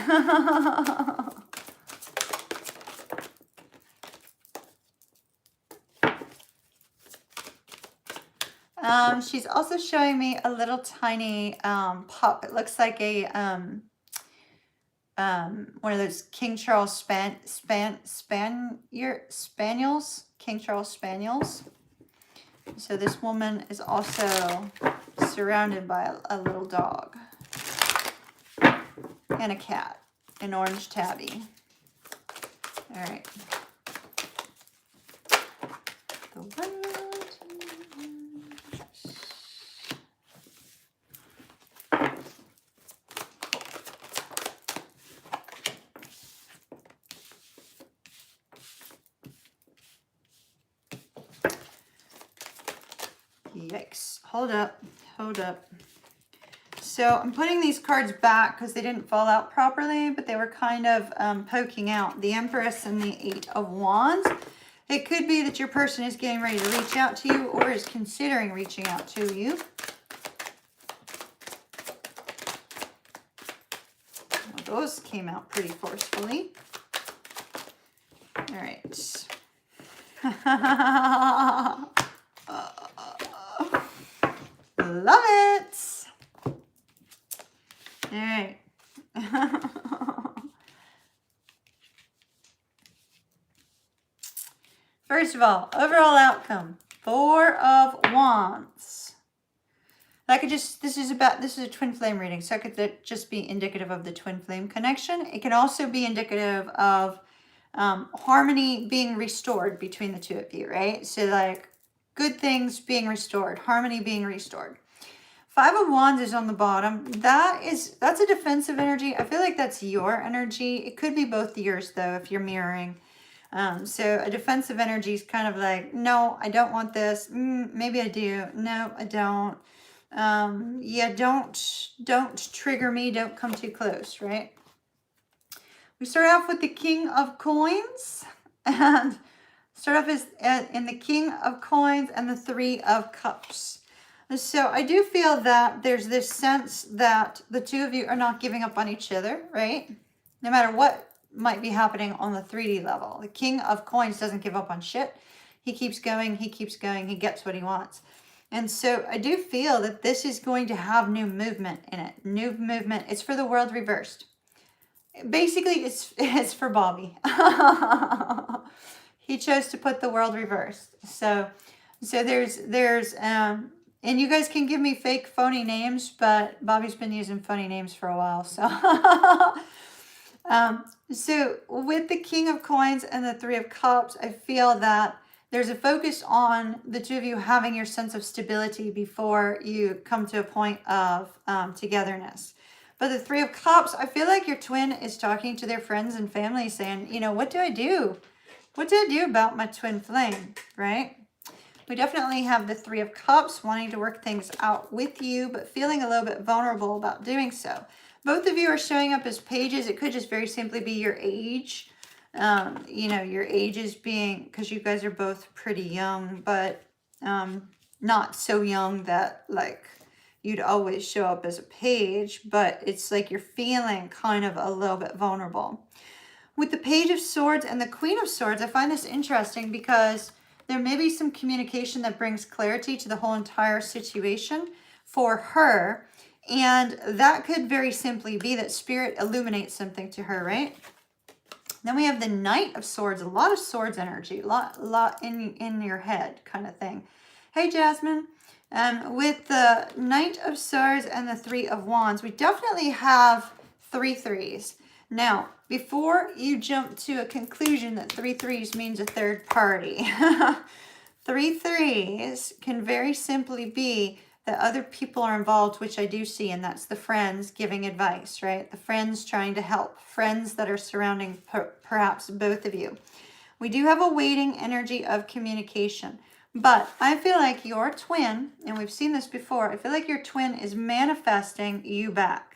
She's also showing me a little tiny pup. It looks like a one of those King Charles Spaniels. King Charles Spaniels. So this woman is also surrounded by a little dog and a cat, an orange tabby. All right. The one. Yikes. Hold up. Hold up. So I'm putting these cards back because they didn't fall out properly, but they were kind of poking out. The Empress and the Eight of Wands. It could be that your person is getting ready to reach out to you or is considering reaching out to you. Well, those came out pretty forcefully. All right. Love it. All right. First of all, overall outcome, Four of Wands. That could just, this is a twin flame reading, so it could just be indicative of the twin flame connection. It can also be indicative of harmony being restored between the two of you, right? So like good things being restored, harmony being restored. Five of Wands is on the bottom. That's a defensive energy. I feel like that's your energy. It could be both yours though, if you're mirroring. So a defensive energy is kind of like, no, I don't want this. Maybe I do. No, I don't. Yeah, don't trigger me. Don't come too close, right? We start off with the King of Coins and start off in the King of Coins and the Three of Cups. So I do feel that there's this sense that the two of you are not giving up on each other, right? No matter what might be happening on the 3D level. The King of Coins doesn't give up on shit. He keeps going, he keeps going, he gets what he wants. And so I do feel that this is going to have new movement in it. New movement. It's for the world reversed. Basically, it's for Bobby. He chose to put the world reversed. So there's and you guys can give me fake phony names, but Bobby's been using funny names for a while. So so with the King of Coins and the Three of Cups, I feel that there's a focus on the two of you having your sense of stability before you come to a point of togetherness. But the Three of Cups, I feel like your twin is talking to their friends and family saying, you know, what do I do? What do I do about my twin flame, right? We definitely have the Three of Cups wanting to work things out with you, but feeling a little bit vulnerable about doing so. Both of you are showing up as pages. It could just very simply be your age. You know, your ages being, because you guys are both pretty young, but not so young that like you'd always show up as a page, but it's like you're feeling kind of a little bit vulnerable. With the Page of Swords and the Queen of Swords, I find this interesting because there may be some communication that brings clarity to the whole entire situation for her. And that could very simply be that Spirit illuminates something to her, right? Then we have the Knight of Swords, a lot of swords energy, a lot in your head kind of thing. Hey, Jasmine. With the Knight of Swords and the Three of Wands, we definitely have 3 threes. Now, before you jump to a conclusion that 3 threes means a third party, 3 threes can very simply be that other people are involved, which I do see, and that's the friends giving advice, right? The friends trying to help, friends that are surrounding perhaps both of you. We do have a waiting energy of communication, but I feel like your twin, and we've seen this before, I feel like your twin is manifesting you back.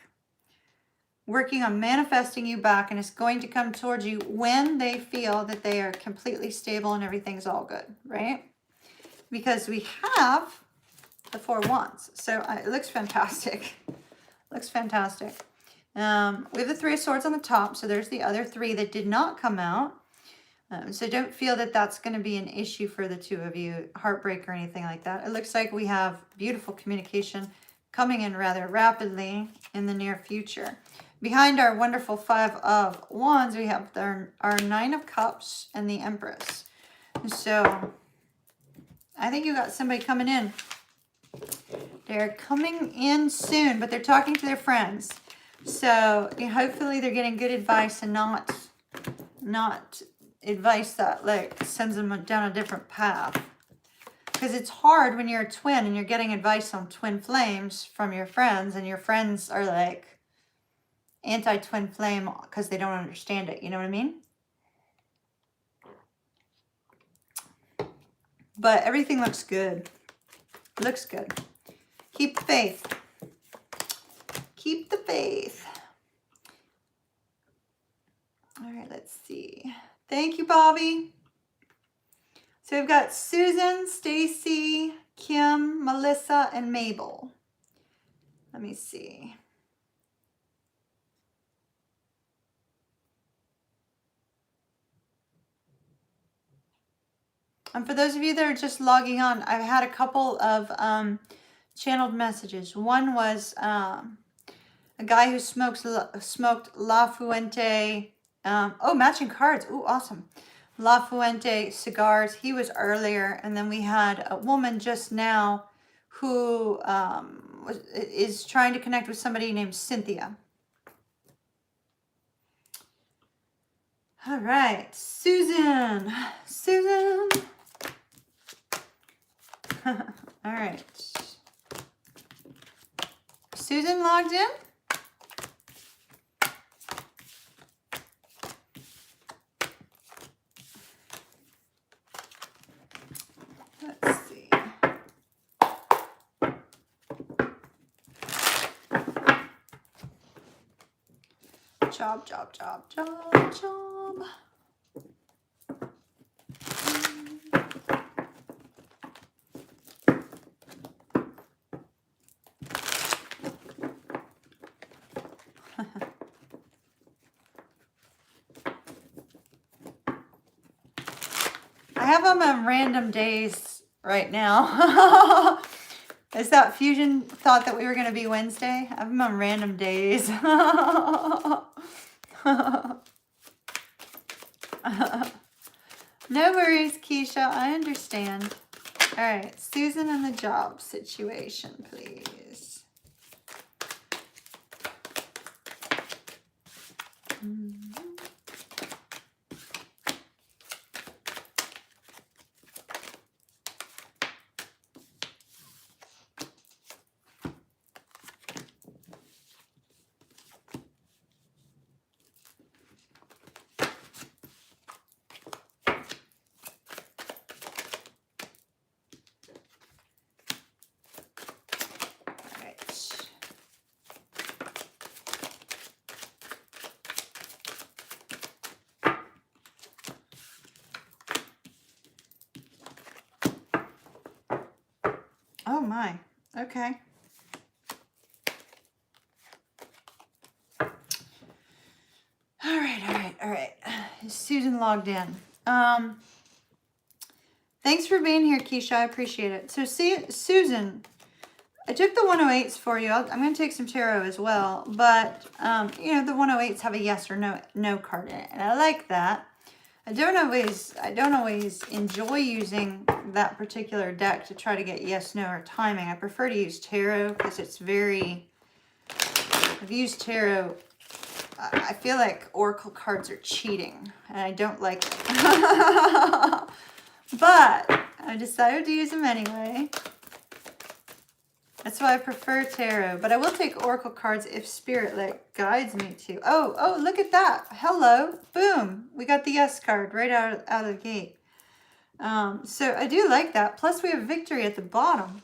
Working on manifesting you back, and it's going to come towards you when they feel that they are completely stable and everything's all good, right? Because we have the 4 of Wands. So it looks fantastic. Looks fantastic. We have the 3 of Swords on the top. So there's the other 3 that did not come out. So don't feel that that's going to be an issue for the two of you, heartbreak or anything like that. It looks like we have beautiful communication coming in rather rapidly in the near future. Behind our wonderful Five of Wands, we have our Nine of Cups and the Empress. So I think you got somebody coming in. They're coming in soon, but they're talking to their friends. So hopefully they're getting good advice and not advice that like sends them down a different path. Because it's hard when you're a twin and you're getting advice on twin flames from your friends, and your friends are like anti-twin flame because they don't understand it. You know what I mean? But everything looks good. Looks good. Keep the faith. Keep the faith. All right, let's see. Thank you, Bobby. So we've got Susan, Stacy, Kim, Melissa, and Mabel. Let me see. And for those of you that are just logging on, I've had a couple of channeled messages. One was a guy who smoked La Fuente. Matching cards. Ooh, awesome. La Fuente cigars. He was earlier. And then we had a woman just now who is trying to connect with somebody named Cynthia. All right, Susan. Susan. All right. Susan logged in? Let's see. Job. I have them on random days right now. Is that Fusion thought that we were going to be Wednesday? I have them on random days. No worries, Keisha. I understand. All right, Susan and the job situation, please. Oh my, okay. All right. Susan logged in. Thanks for being here, Keisha. I appreciate it. So see, Susan, I took the 108s for you. I'm going to take some tarot as well, but the 108s have a yes or no card in it, and I like that. I don't always enjoy using that particular deck to try to get yes, no, or timing. I prefer to use tarot because it's I've used tarot. I feel like oracle cards are cheating, and I don't like it. But I decided to use them anyway. That's why I prefer tarot. But I will take oracle cards if Spirit guides me to. Oh, look at that. Hello. Boom. We got the yes card right out of the gate. So I do like that. Plus we have victory at the bottom.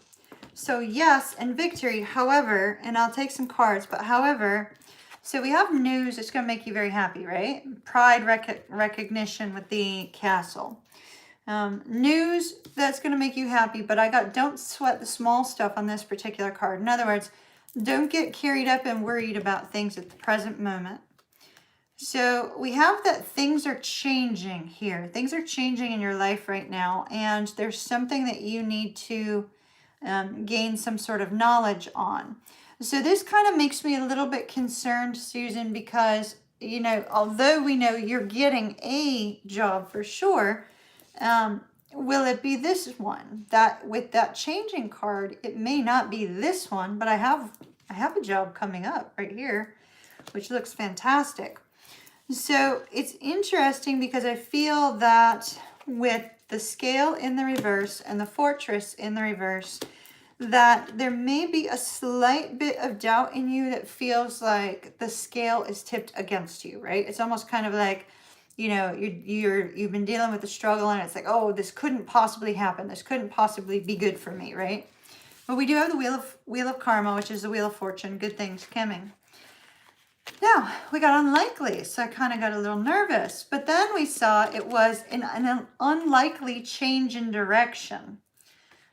So yes and victory. However, and I'll take some cards, but however, so we have news that's going to make you very happy, right? Pride, recognition with the castle. News that's going to make you happy, but I got don't sweat the small stuff on this particular card. In other words, don't get carried up and worried about things at the present moment. So we have that things are changing here. Things are changing in your life right now, and there's something that you need to gain some sort of knowledge on. So this kind of makes me a little bit concerned, Susan, because, you know, although we know you're getting a job for sure, will it be this one? That with that changing card, it may not be this one, but I have a job coming up right here, which looks fantastic. So it's interesting because I feel that with the scale in the reverse and the fortress in the reverse, that there may be a slight bit of doubt in you that feels like the scale is tipped against you, right? It's almost kind of like, you know, you've been dealing with the struggle and it's like, oh, this couldn't possibly happen. This couldn't possibly be good for me, right? But we do have the wheel of karma, which is the wheel of fortune, good things coming. Now, we got unlikely, so I kind of got a little nervous. But then we saw it was an unlikely change in direction.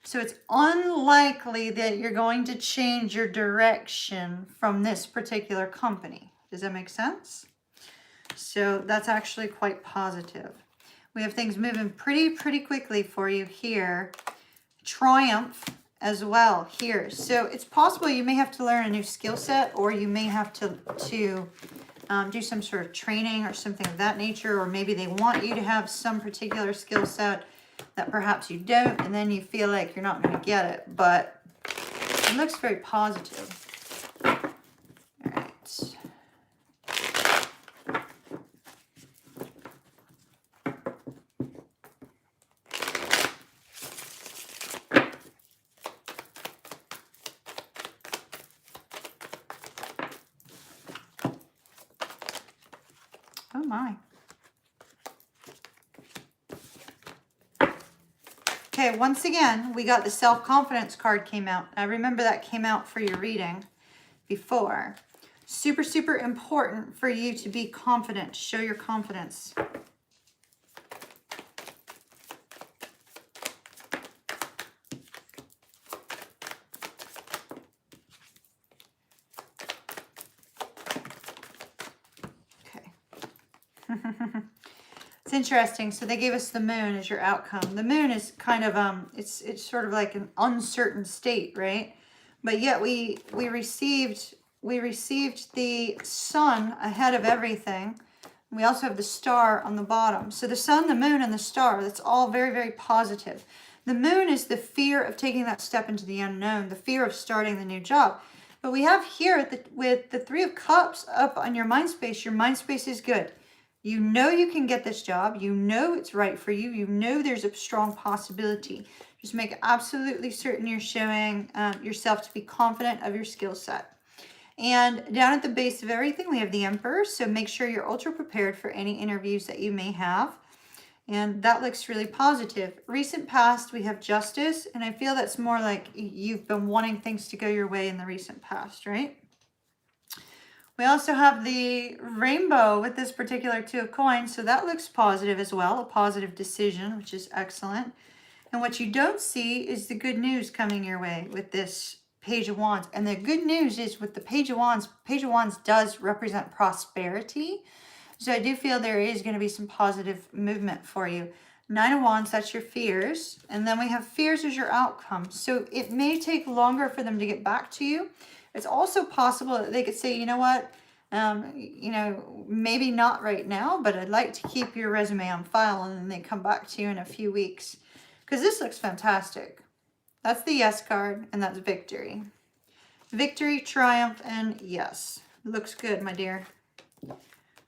So it's unlikely that you're going to change your direction from this particular company. Does that make sense? So that's actually quite positive. We have things moving pretty quickly for you here. Triumph as well here. So it's possible you may have to learn a new skill set, or you may have to do some sort of training or something of that nature, or maybe they want you to have some particular skill set that perhaps you don't, and then you feel like you're not going to get it, but it looks very positive. All right. Oh my. Okay, once again, we got the self-confidence card came out. I remember that came out for your reading before. Super important for you to be confident. Show your confidence. Okay. It's interesting. So they gave us the moon as your outcome. The moon is kind of it's sort of like an uncertain state, right? But yet we received the sun ahead of everything. We also have the star on the bottom. So the sun, the moon, and the star, that's all very positive. The moon is the fear of taking that step into the unknown, the fear of starting the new job. But we have here with the Three of Cups up on your mind space. Your mind space is good. You know you can get this job. You know it's right for you. You know there's a strong possibility. Just make absolutely certain you're showing yourself to be confident of your skill set. And down at the base of everything, we have the Emperor. So make sure you're ultra prepared for any interviews that you may have. And that looks really positive. Recent past, we have Justice. And I feel that's more like you've been wanting things to go your way in the recent past, right? We also have the rainbow with this particular Two of Coins, so that looks positive as well, a positive decision, which is excellent. And what you don't see is the good news coming your way with this Page of Wands. And the good news is with the Page of Wands does represent prosperity. So I do feel there is going to be some positive movement for you. Nine of Wands, that's your fears. And then we have fears as your outcome. So it may take longer for them to get back to you. It's also possible that they could say, you know what, you know, maybe not right now, but I'd like to keep your resume on file, and then they come back to you in a few weeks. Because this looks fantastic. That's the yes card, and that's victory. Victory, triumph, and yes. Looks good, my dear.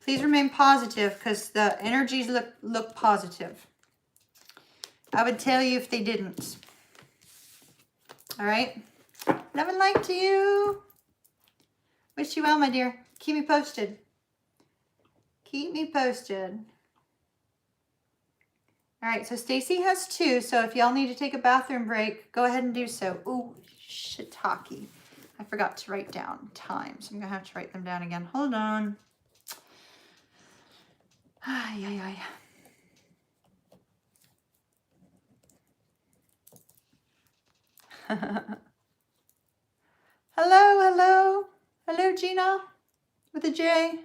Please remain positive because the energies look positive. I would tell you if they didn't. All right? Love and light to you. Wish you well, my dear. Keep me posted. Keep me posted. All right, so Stacy has 2, so if y'all need to take a bathroom break, go ahead and do so. Ooh, shiitake. I forgot to write down times. I'm going to have to write them down again. Hold on. Ay, ay, ay. Hello, hello. Hello, Gina with a J.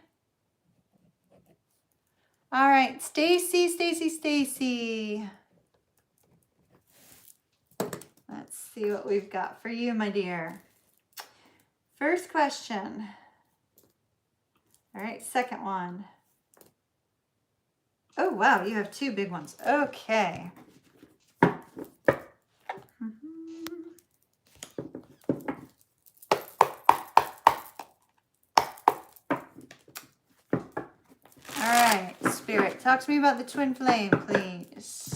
All right, Stacy, Stacy, Stacy. Let's see what we've got for you, my dear. First question. All right, second one. Oh, wow, you have two big ones. Okay. All right, Spirit, talk to me about the twin flame, please.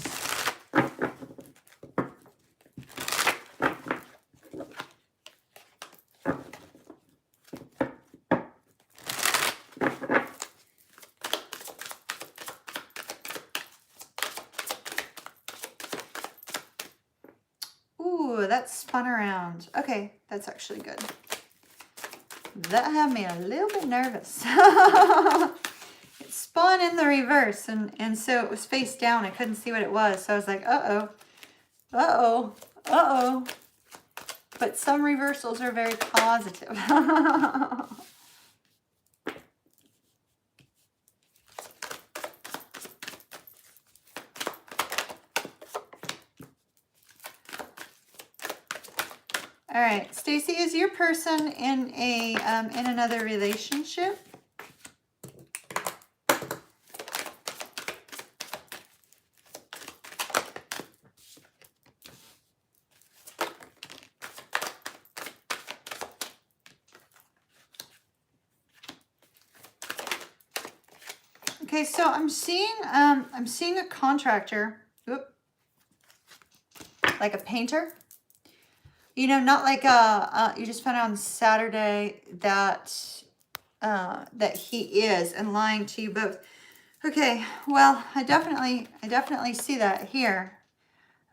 Ooh, that spun around. Okay, that's actually good. That had me a little bit nervous. It spun in the reverse, and so it was face down. I couldn't see what it was, so I was like, uh-oh, uh-oh, uh-oh. But some reversals are very positive. All right, Stacy, is your person in in another relationship? Okay, so I'm seeing a contractor, like a painter. You know, not like you just found out on Saturday that that he is, and lying to you both. Okay, well, I definitely see that here,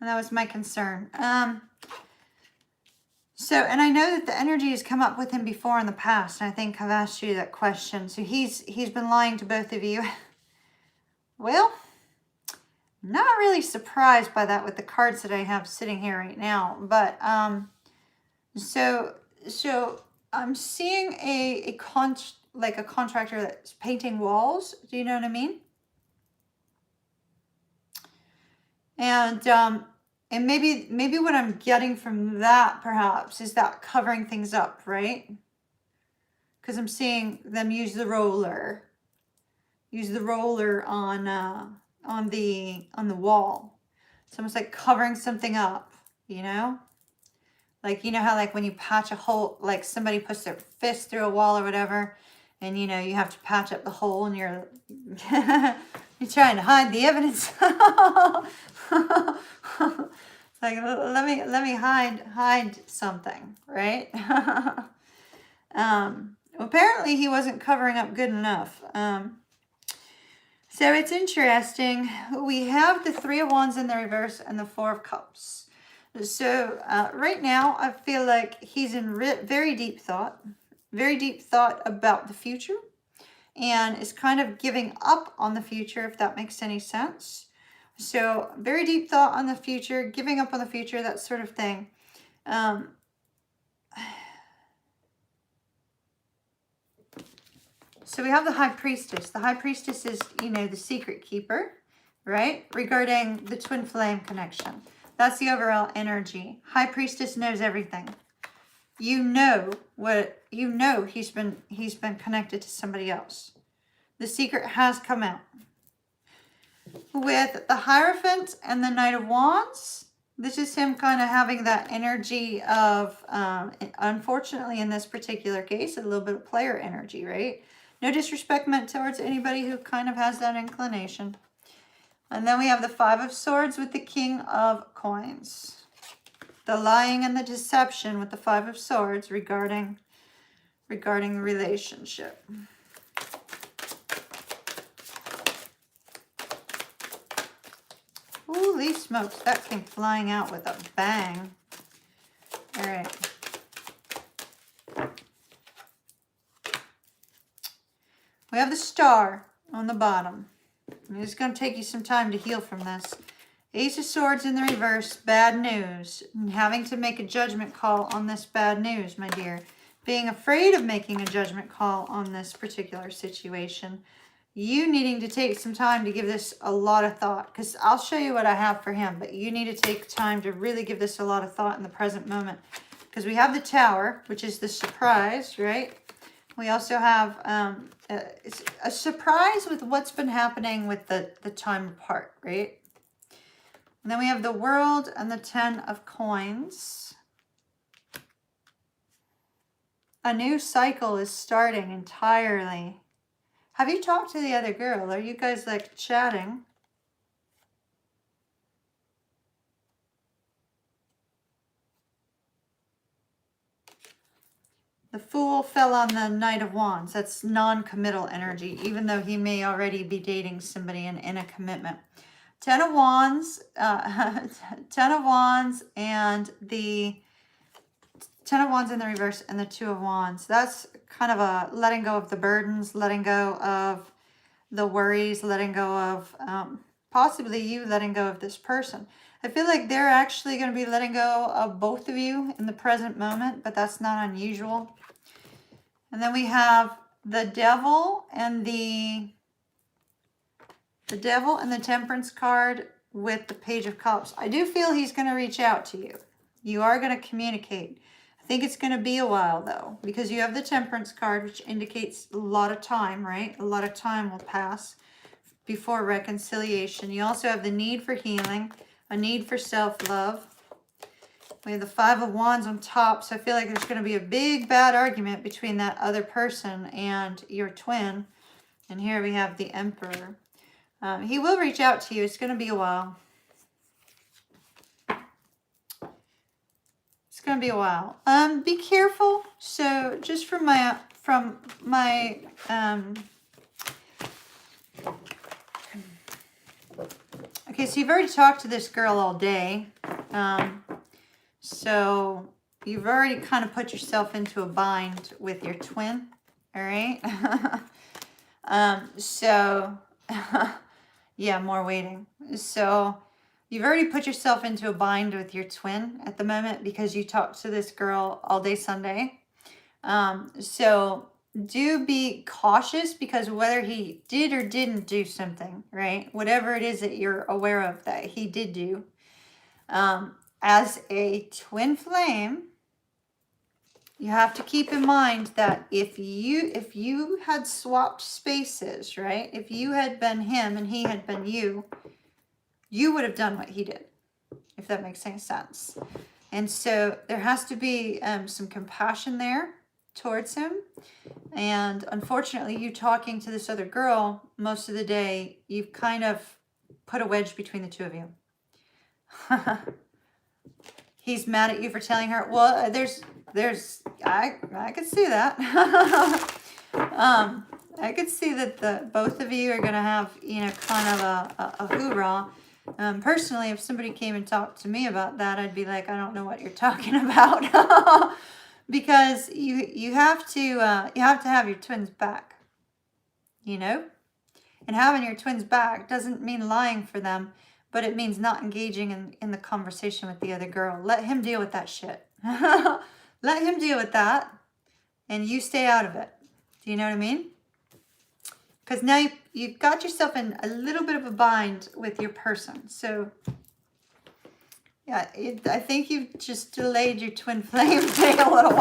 and that was my concern. So, and I know that the energy has come up with him before in the past, and I think I've asked you that question. So he's been lying to both of you. Well, not really surprised by that with the cards that I have sitting here right now, but so I'm seeing a contractor that's painting walls. Do you know what I mean? And maybe what I'm getting from that perhaps is that covering things up, right? Because I'm seeing them use the roller on the wall. It's almost like covering something up, you know? Like, you know how like when you patch a hole, like somebody puts their fist through a wall or whatever, and you know, you have to patch up the hole and you're you're trying to hide the evidence. Like, let me hide something, right? Apparently he wasn't covering up good enough. So it's interesting. We have the Three of Wands in the reverse and the Four of Cups. So right now I feel like he's in very deep thought about the future, and is kind of giving up on the future, if that makes any sense. So very deep thought on the future, giving up on the future, that sort of thing. So we have the High Priestess. The High Priestess is, you know, the secret keeper, right? Regarding the twin flame connection. That's the overall energy. High Priestess knows everything. You know he's been connected to somebody else. The secret has come out. With the Hierophant and the Knight of Wands, this is him kind of having that energy of, unfortunately in this particular case, a little bit of player energy, right? No disrespect meant towards anybody who kind of has that inclination. And then we have the Five of Swords with the King of Coins. The lying and the deception with the Five of Swords regarding the relationship. Holy smokes, that came flying out with a bang. All right. We have the Star on the bottom. It's going to take you some time to heal from this. Ace of Swords in the reverse, bad news. And having to make a judgment call on this bad news, my dear. Being afraid of making a judgment call on this particular situation. you needing to take some time to give this a lot of thought, because I'll show you what I have for him, but you need to take time to really give this a lot of thought in the present moment, because we have the Tower, which is the surprise, right? We also have a surprise with what's been happening with the time apart, right? And then we have the World and the 10 of Coins. A new cycle is starting entirely. Have you talked to the other girl? Are you guys like chatting? The Fool fell on the Knight of Wands. That's non-committal energy, even though he may already be dating somebody and in a commitment. 10 of Wands, 10 of Wands, and the 10 of Wands in the reverse, and the 2 of Wands. That's kind of a letting go of the burdens, letting go of the worries, letting go of possibly you letting go of this person. I feel like they're actually going to be letting go of both of you in the present moment, but that's not unusual. And then we have the Devil and the Temperance card with the Page of Cups. I do feel he's going to reach out to you. You are going to communicate. I think it's going to be a while, though, because you have the Temperance card, which indicates a lot of time, right? A lot of time will pass before reconciliation. You also have the need for healing, a need for self-love. We have the 5 of Wands on top, so I feel like there's going to be a big, bad argument between that other person and your twin. And here we have the Emperor. He will reach out to you. It's going to be a while. Going to be a while. Be careful. So just from my okay, so you've already talked to this girl all day. So you've already kind of put yourself into a bind with your twin. All right. So yeah, more waiting. So you've already put yourself into a bind with your twin at the moment because you talked to this girl all day Sunday. So do be cautious, because whether he did or didn't do something, right? Whatever it is that you're aware of that he did do, as a twin flame, you have to keep in mind that if you had swapped spaces, right? If you had been him and he had been you, you would have done what he did, if that makes any sense. And so there has to be some compassion there towards him. And unfortunately, you talking to this other girl most of the day, you've kind of put a wedge between the two of you. He's mad at you for telling her. Well, I could see that. I could see that the both of you are going to have, kind of a hoorah. Personally, if somebody came and talked to me about that, I'd be like, I don't know what you're talking about. Because you have to have your twins back, and having your twins back doesn't mean lying for them, but it means not engaging in the conversation with the other girl. Let him deal with that shit. Let him deal with that, and you stay out of it. Do you know what I mean? Because now you've got yourself in a little bit of a bind with your person. So, yeah, I think you've just delayed your twin flame day a little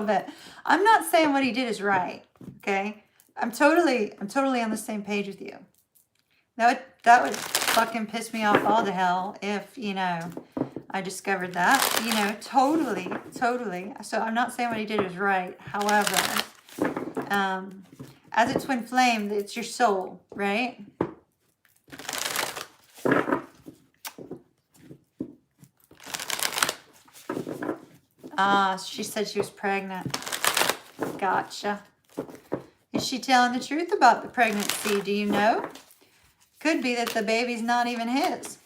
bit. I'm not saying what he did is right, okay? I'm totally on the same page with you. That would fucking piss me off all to hell if, I discovered that, totally. So I'm not saying what he did was right. However, as a twin flame, it's your soul, right? She said she was pregnant. Gotcha. Is she telling the truth about the pregnancy? Do you know? Could be that the baby's not even his.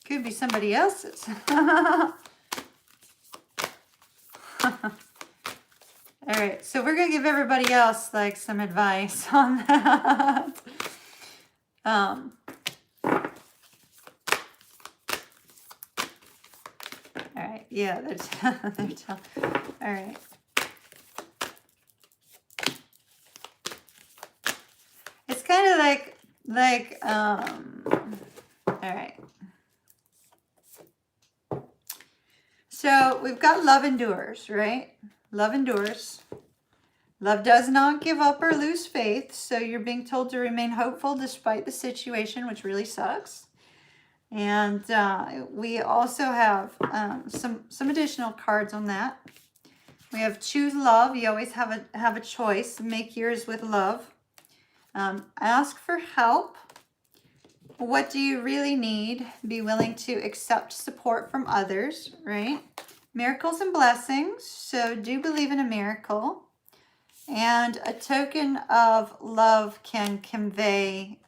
Could be somebody else's. All right, so we're going to give everybody else, some advice on that. All right, yeah, all right. It's kind of all right. So we've got love endures, right? Love endures. Love does not give up or lose faith. So you're being told to remain hopeful despite the situation, which really sucks. And we also have some additional cards on that. We have choose love. You always have a choice. Make yours with love. Ask for help. What do you really need? Be willing to accept support from others, right? Miracles and blessings. So do believe in a miracle. And a token of love can convey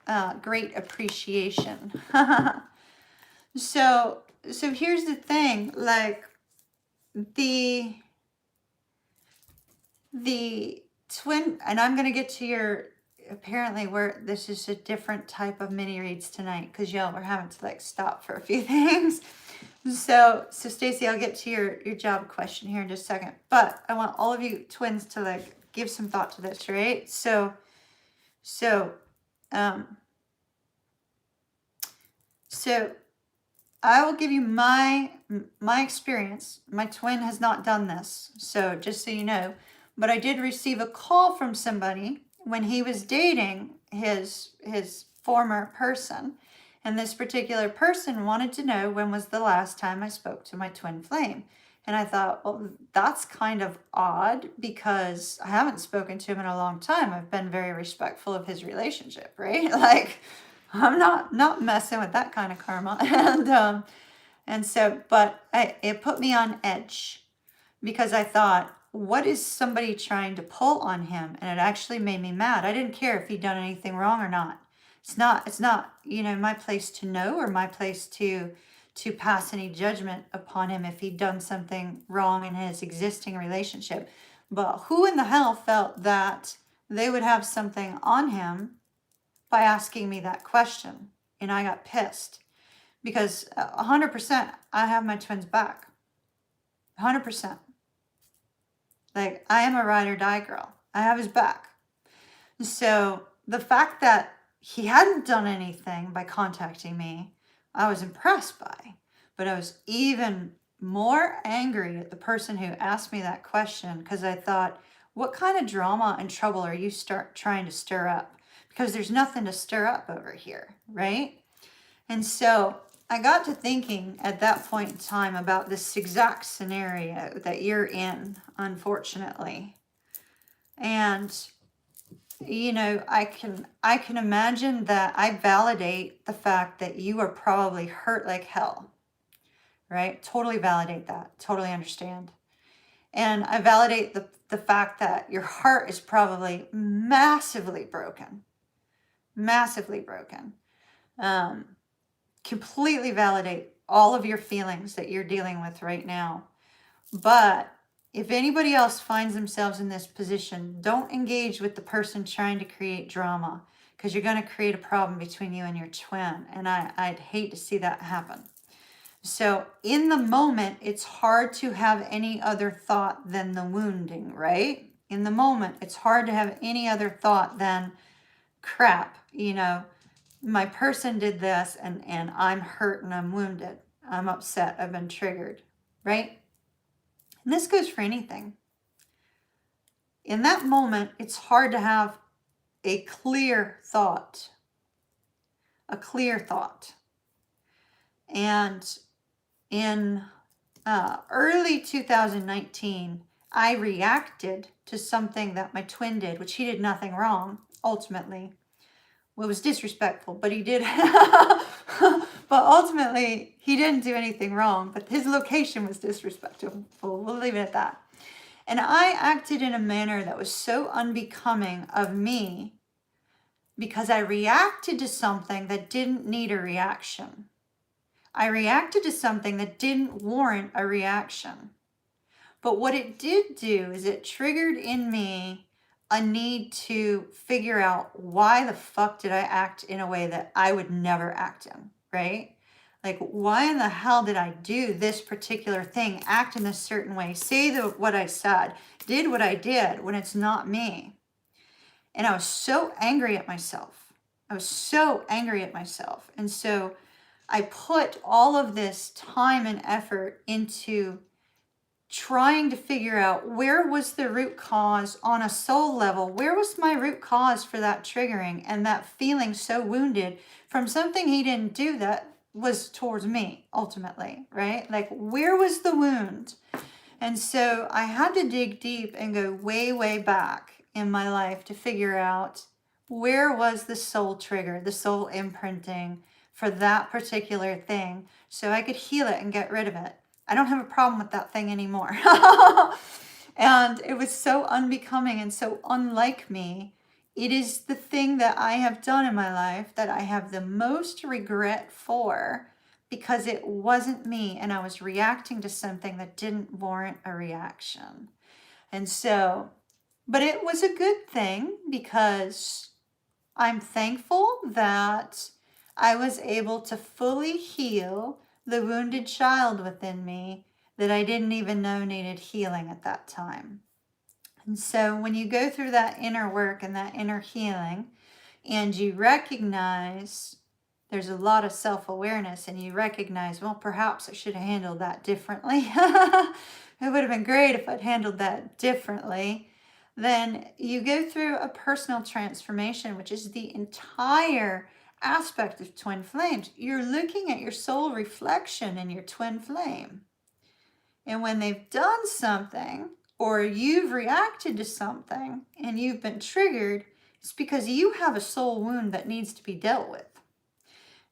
great appreciation. So here's the thing, like the twin, and I'm going to get to your, apparently this is a different type of mini reads tonight because y'all were having to like stop for a few things. So Stacey, I'll get to your job question here in just a second, but I want all of you twins to like give some thought to this, right? So I will give you my experience. My twin has not done this, so just so you know. But I did receive a call from somebody when he was dating his former person. And this particular person wanted to know when was the last time I spoke to my twin flame. And I thought, well, that's kind of odd because I haven't spoken to him in a long time. I've been very respectful of his relationship, right? Like, I'm not messing with that kind of karma. And so, but it put me on edge because I thought, what is somebody trying to pull on him? And it actually made me mad. I didn't care if he'd done anything wrong or not. It's not, my place to know or my place to pass any judgment upon him if he'd done something wrong in his existing relationship. But who in the hell felt that they would have something on him by asking me that question? And I got pissed because 100% I have my twin's back. 100%. Like, I am a ride or die girl. I have his back. So the fact that he hadn't done anything by contacting me, I was impressed by. But I was even more angry at the person who asked me that question because I thought, what kind of drama and trouble are you trying to stir up? Because there's nothing to stir up over here, right? And so I got to thinking at that point in time about this exact scenario that you're in, unfortunately. And, I can imagine that I validate the fact that you are probably hurt like hell, right? Totally validate that. Totally understand. And I validate the fact that your heart is probably massively broken. Massively broken. Completely validate all of your feelings that you're dealing with right now. But if anybody else finds themselves in this position, don't engage with the person trying to create drama because you're going to create a problem between you and your twin. And I'd hate to see that happen. So in the moment, it's hard to have any other thought than the wounding, right? In the moment, it's hard to have any other thought than, crap, my person did this and I'm hurt and I'm wounded. I'm upset. I've been triggered, right? And this goes for anything. In that moment, it's hard to have a clear thought. A clear thought. And in early 2019, I reacted to something that my twin did, which he did nothing wrong, ultimately. Well, it was disrespectful, but he did. But ultimately, he didn't do anything wrong, but his location was disrespectful. We'll leave it at that. And I acted in a manner that was so unbecoming of me because I reacted to something that didn't need a reaction. I reacted to something that didn't warrant a reaction. But what it did do is it triggered in me a need to figure out why the fuck did I act in a way that I would never act in, right? Like, why in the hell did I do this particular thing, act in this certain way, say what I said, did what I did when it's not me? And I was so angry at myself. I was so angry at myself. And so I put all of this time and effort into trying to figure out where was the root cause on a soul level. Where was my root cause for that triggering and that feeling so wounded from something he didn't do that was towards me ultimately, right? Like, where was the wound? And so I had to dig deep and go way, way back in my life to figure out where was the soul trigger, the soul imprinting for that particular thing, so I could heal it and get rid of it. I don't have a problem with that thing anymore. And it was so unbecoming and so unlike me. It is the thing that I have done in my life that I have the most regret for, because it wasn't me and I was reacting to something that didn't warrant a reaction. And so, but it was a good thing because I'm thankful that I was able to fully heal the wounded child within me that I didn't even know needed healing at that time. And so when you go through that inner work and that inner healing, and you recognize there's a lot of self-awareness, and you recognize, well, perhaps I should have handled that differently. It would have been great if I'd handled that differently. Then you go through a personal transformation, which is the entire aspect of twin flames. You're looking at your soul reflection in your twin flame. And when they've done something, or you've reacted to something and you've been triggered, it's because you have a soul wound that needs to be dealt with.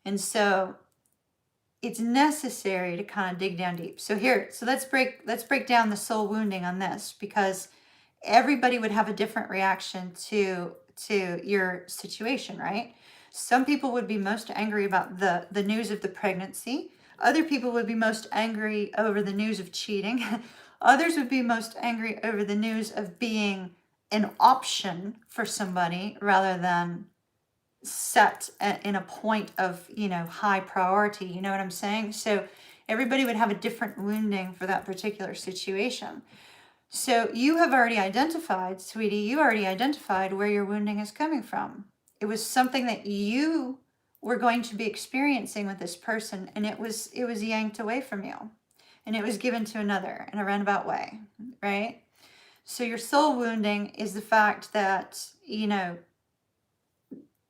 And so it's necessary to kind of dig down deep. So let's break down the soul wounding on this, because everybody would have a different reaction to your situation, right? Some people would be most angry about the news of the pregnancy. Other people would be most angry over the news of cheating. Others would be most angry over the news of being an option for somebody rather than set in a point of, high priority. You know what I'm saying? So everybody would have a different wounding for that particular situation. So you have already identified, sweetie, you already identified where your wounding is coming from. It was something that you were going to be experiencing with this person, and it was yanked away from you, and it was given to another in a roundabout way, right? So your soul wounding is the fact that,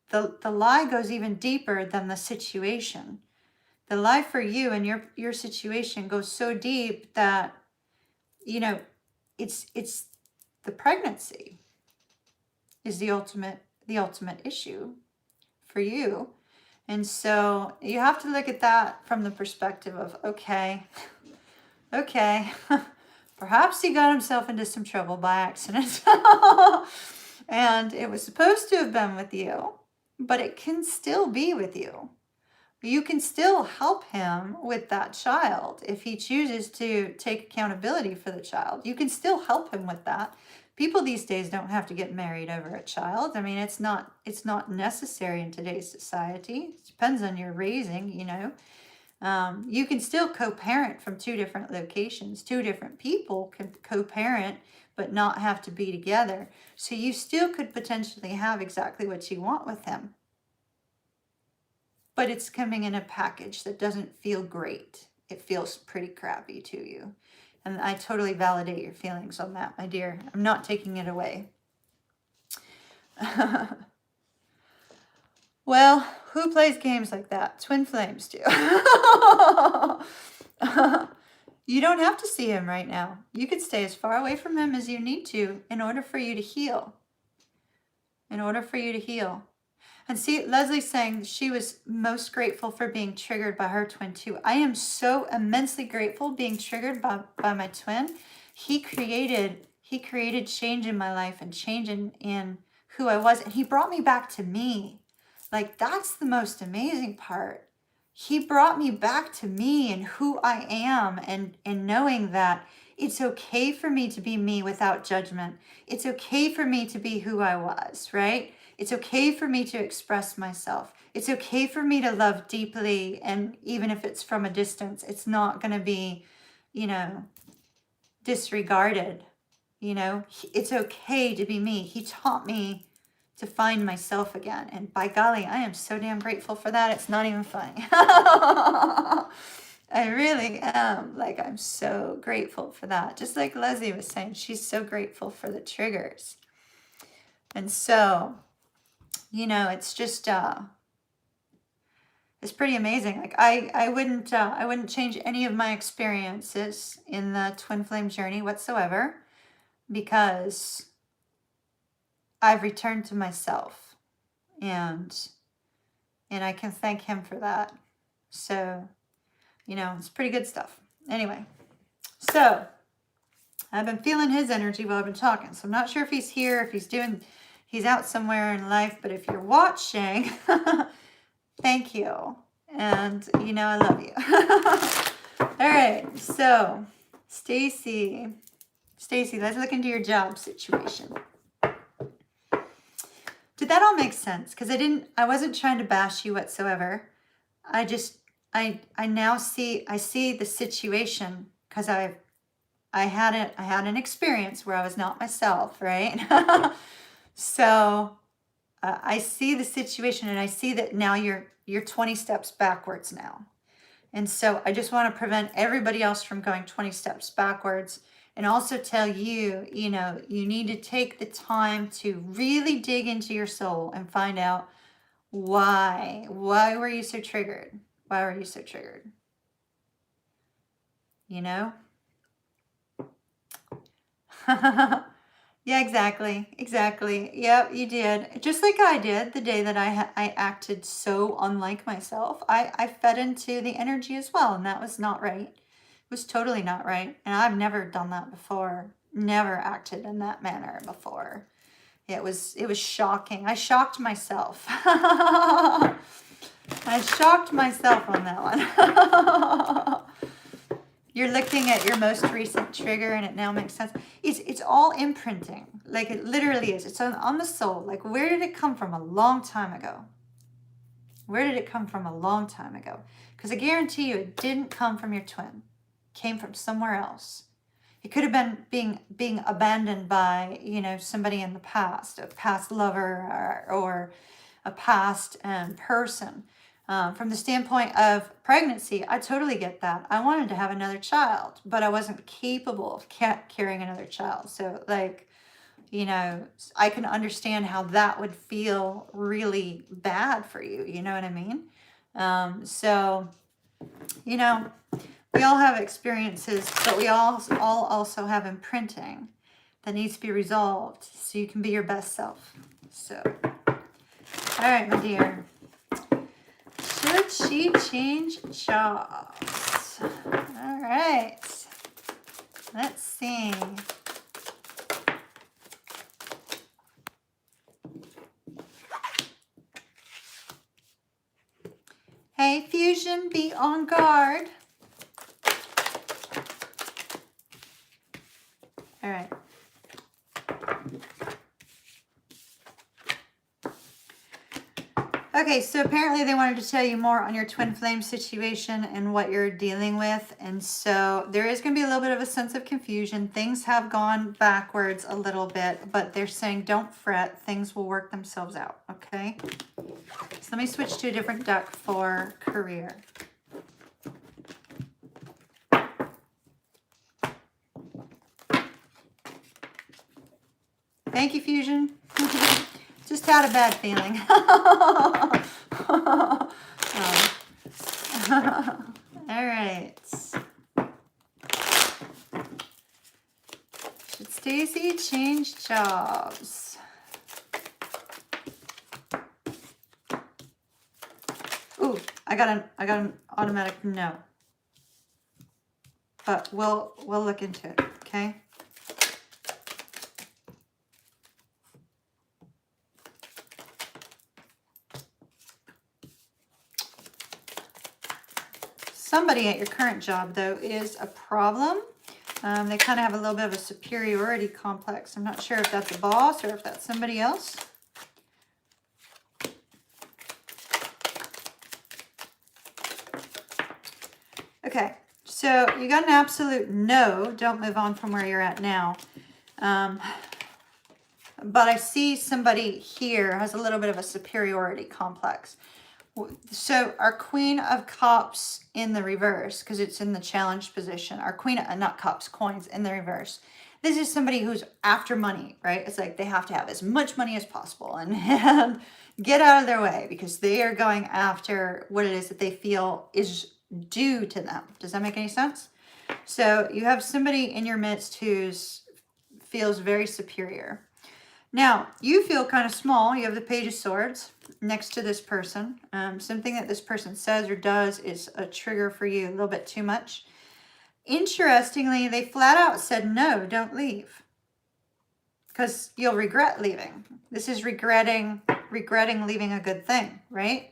the lie goes even deeper than the situation. The lie for you and your situation goes so deep that, it's the pregnancy is the ultimate issue for you. And so you have to look at that from the perspective of, okay, perhaps he got himself into some trouble by accident. And it was supposed to have been with you, but it can still be with you. You can still help him with that child if he chooses to take accountability for the child. You can still help him with that. People these days don't have to get married over a child. I mean, it's not necessary in today's society. It depends on your raising, You can still co-parent from two different locations. Two different people can co-parent but not have to be together. So you still could potentially have exactly what you want with him. But it's coming in a package that doesn't feel great. It feels pretty crappy to you. And I totally validate your feelings on that, my dear. I'm not taking it away. Well, who plays games like that? Twin flames do. You don't have to see him right now. You could stay as far away from him as you need to in order for you to heal. And see, Leslie's saying she was most grateful for being triggered by her twin too. I am so immensely grateful being triggered by my twin. He created change in my life and change in who I was. And he brought me back to me. Like, that's the most amazing part. He brought me back to me and who I am, and knowing that it's okay for me to be me without judgment. It's okay for me to be who I was, right? It's okay for me to express myself. It's okay for me to love deeply, and even if it's from a distance, it's not going to be, disregarded. It's okay to be me. He taught me to find myself again. And by golly, I am so damn grateful for that. It's not even funny. I really am. Like, I'm so grateful for that. Just like Leslie was saying, she's so grateful for the triggers. And so, you know, it's just, it's pretty amazing. Like, I wouldn't change any of my experiences in the twin flame journey whatsoever, because I've returned to myself, and I can thank him for that. So, you know, it's pretty good stuff. Anyway, so I've been feeling his energy while I've been talking. So I'm not sure if he's here, if he's out somewhere in life, but if you're watching, thank you. And you know, I love you. All right. So Stacy, let's look into your job situation. Did that all make sense? Because I wasn't trying to bash you whatsoever. I now see the situation, because I had an experience where I was not myself, right? So I see the situation, and I see that now you're 20 steps backwards now. And so I just want to prevent everybody else from going 20 steps backwards, and also tell you, you know, you need to take the time to really dig into your soul and find out why were you so triggered? Why were you so triggered? You know? Yeah, exactly. Yep, you did. Just like I did the day that I acted so unlike myself. I fed into the energy as well, and that was not right. It was totally not right. And I've never done that before. Never acted in that manner before. It was shocking. I shocked myself. I shocked myself on that one. You're looking at your most recent trigger, and it now makes sense. It's all imprinting. Like, it literally is. It's on the soul. Like, where did it come from a long time ago? Where did it come from a long time ago? Because I guarantee you it didn't come from your twin. It came from somewhere else. It could have been being abandoned by, you know, somebody in the past, a past lover, or a past person. From the standpoint of pregnancy, I totally get that. I wanted to have another child, but I wasn't capable of carrying another child. So, like, you know, I can understand how that would feel really bad for you. You know what I mean? So, you know, we all have experiences, but we all also have imprinting that needs to be resolved so you can be your best self. So, all right, my dear. Should she change jobs? All right. Let's see. Hey, Fusion, be on guard. All right. Okay, so apparently they wanted to tell you more on your twin flame situation and what you're dealing with. And so there is going to be a little bit of a sense of confusion. Things have gone backwards a little bit, but they're saying don't fret. Things will work themselves out, okay? So let me switch to a different deck for career. Thank you, Fusion. Just had a bad feeling. All right. Should Stacy change jobs? Ooh, I got an automatic no. But we'll look into it, okay? Somebody at your current job, though, is a problem. They kind of have a little bit of a superiority complex. I'm not sure if that's a boss or if that's somebody else. Okay, so you got an absolute no. Don't move on from where you're at now. but I see somebody here has a little bit of a superiority complex. So our Queen of Cups in the reverse, because it's in the challenged position, our Queen, not Cups, coins in the reverse. This is somebody who's after money, right? It's like they have to have as much money as possible and get out of their way because they are going after what it is that they feel is due to them. Does that make any sense? So you have somebody in your midst who's feels very superior. Now, you feel kind of small. You have the Page of Swords next to this person. Something that this person says or does is a trigger for you, a little bit too much. Interestingly, they flat out said, no, don't leave. Because you'll regret leaving. This is regretting leaving a good thing, right?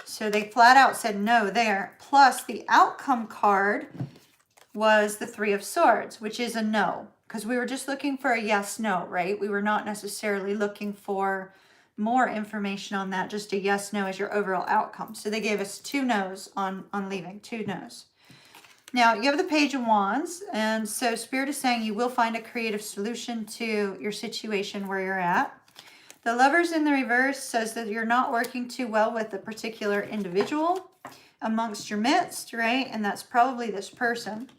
So they flat out said no there. Plus, the outcome card was the Three of Swords, which is a no. Because we were just looking for a yes, no, right? We were not necessarily looking for more information on that. Just a yes, no as your overall outcome. So they gave us 2 no's on leaving, 2 no's. Now, you have the Page of Wands. And so Spirit is saying you will find a creative solution to your situation where you're at. The Lovers in the reverse says that you're not working too well with a particular individual amongst your midst, right? And that's probably this person.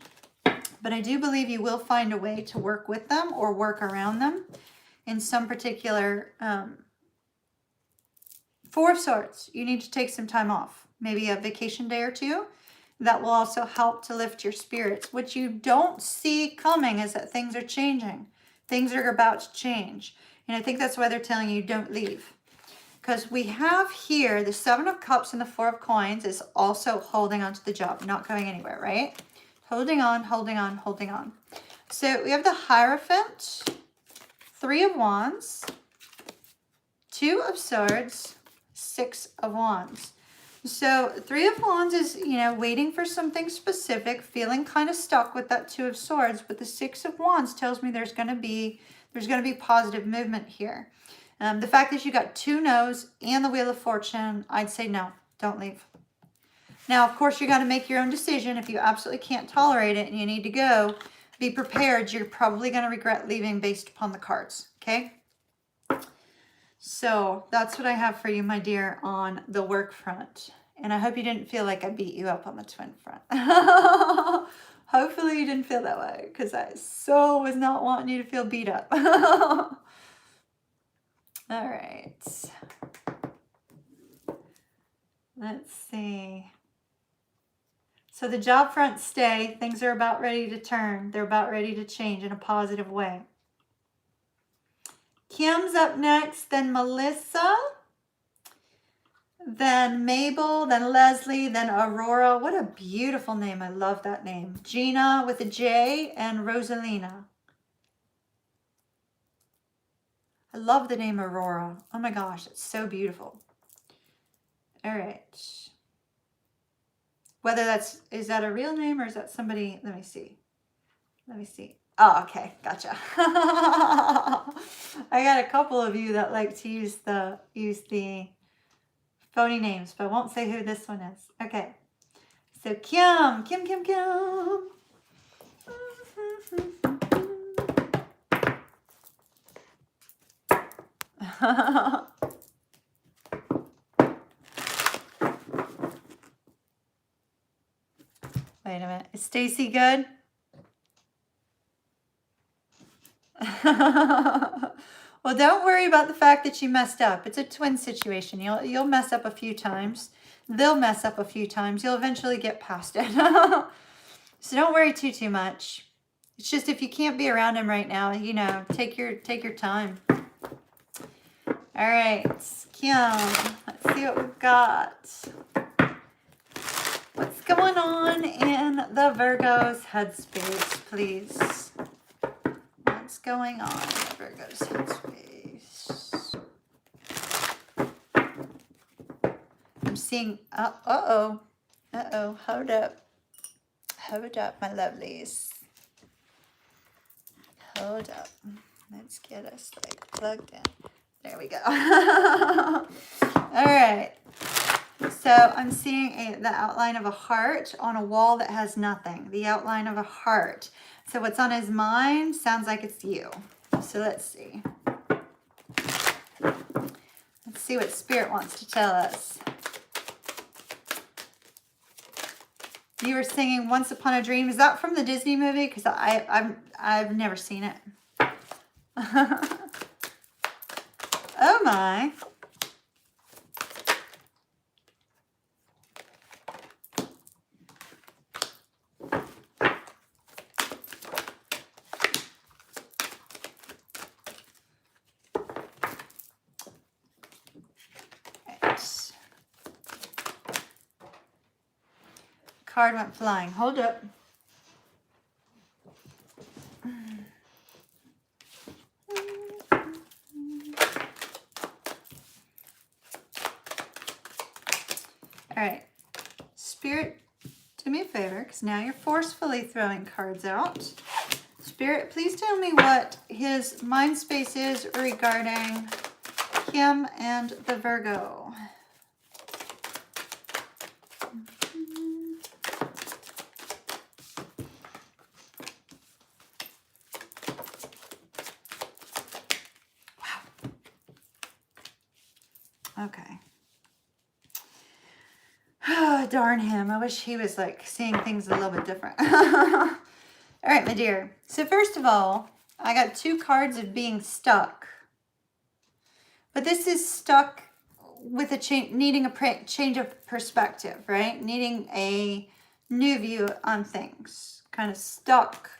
But I do believe you will find a way to work with them or work around them in some particular 4 of Swords. You need to take some time off, maybe a vacation day or 2. That will also help to lift your spirits. What you don't see coming is that things are changing. Things are about to change. And I think that's why they're telling you don't leave. Because we have here the 7 of Cups and the 4 of Coins is also holding on to the job, not going anywhere, right? Holding on, holding on, holding on. So we have the Hierophant, 3 of Wands, 2 of Swords, 6 of Wands. So 3 of Wands is, waiting for something specific, feeling kind of stuck with that 2 of Swords. But the 6 of Wands tells me there's going to be positive movement here. The fact that you got 2 no's and the Wheel of Fortune, I'd say no, don't leave. Now, of course, you got to make your own decision. If you absolutely can't tolerate it and you need to go, be prepared. You're probably going to regret leaving based upon the cards, okay? So that's what I have for you, my dear, on the work front. And I hope you didn't feel like I beat you up on the twin front. Hopefully you didn't feel that way because I so was not wanting you to feel beat up. All right. Let's see. So the job front stay. Things are about ready to turn. They're about ready to change in a positive way. Kim's up next, then Melissa, then Mabel, then Leslie, then Aurora. What a beautiful name. I love that name. Gina with a J and Rosalina. I love the name Aurora. Oh my gosh, it's so beautiful. All right. Is that a real name or is that somebody? Let me see. Oh, okay, gotcha. I got a couple of you that like to use the phony names, but I won't say who this one is. Okay. So Kim. Wait a minute. Is Stacy good? Well, don't worry about the fact that you messed up. It's a twin situation. You'll mess up a few times. They'll mess up a few times. You'll eventually get past it. So don't worry too much. It's just if you can't be around him right now, take your time. All right, Kim. Let's see what we've got. What's going on in the Virgo's headspace, please? What's going on in the Virgo's headspace? I'm seeing, uh-oh, hold up, my lovelies. Hold up. Let's get us plugged in. There we go. All right. So I'm seeing the outline of a heart on a wall that has nothing. The outline of a heart. So what's on his mind sounds like it's you. So let's see. see what Spirit wants to tell us. You were singing Once Upon a Dream. Is that from the Disney movie? Because I've never seen it. Oh my. Card went flying. Hold up. All right. Spirit, do me a favor, because now you're forcefully throwing cards out. Spirit, please tell me what his mind space is regarding Kim and the Virgo. Okay. Oh, darn him. I wish he was like seeing things a little bit different. All right, my dear. So first of all, I got 2 cards of being stuck. But this is stuck with a needing a change of perspective, right? Needing a new view on things. Kind of stuck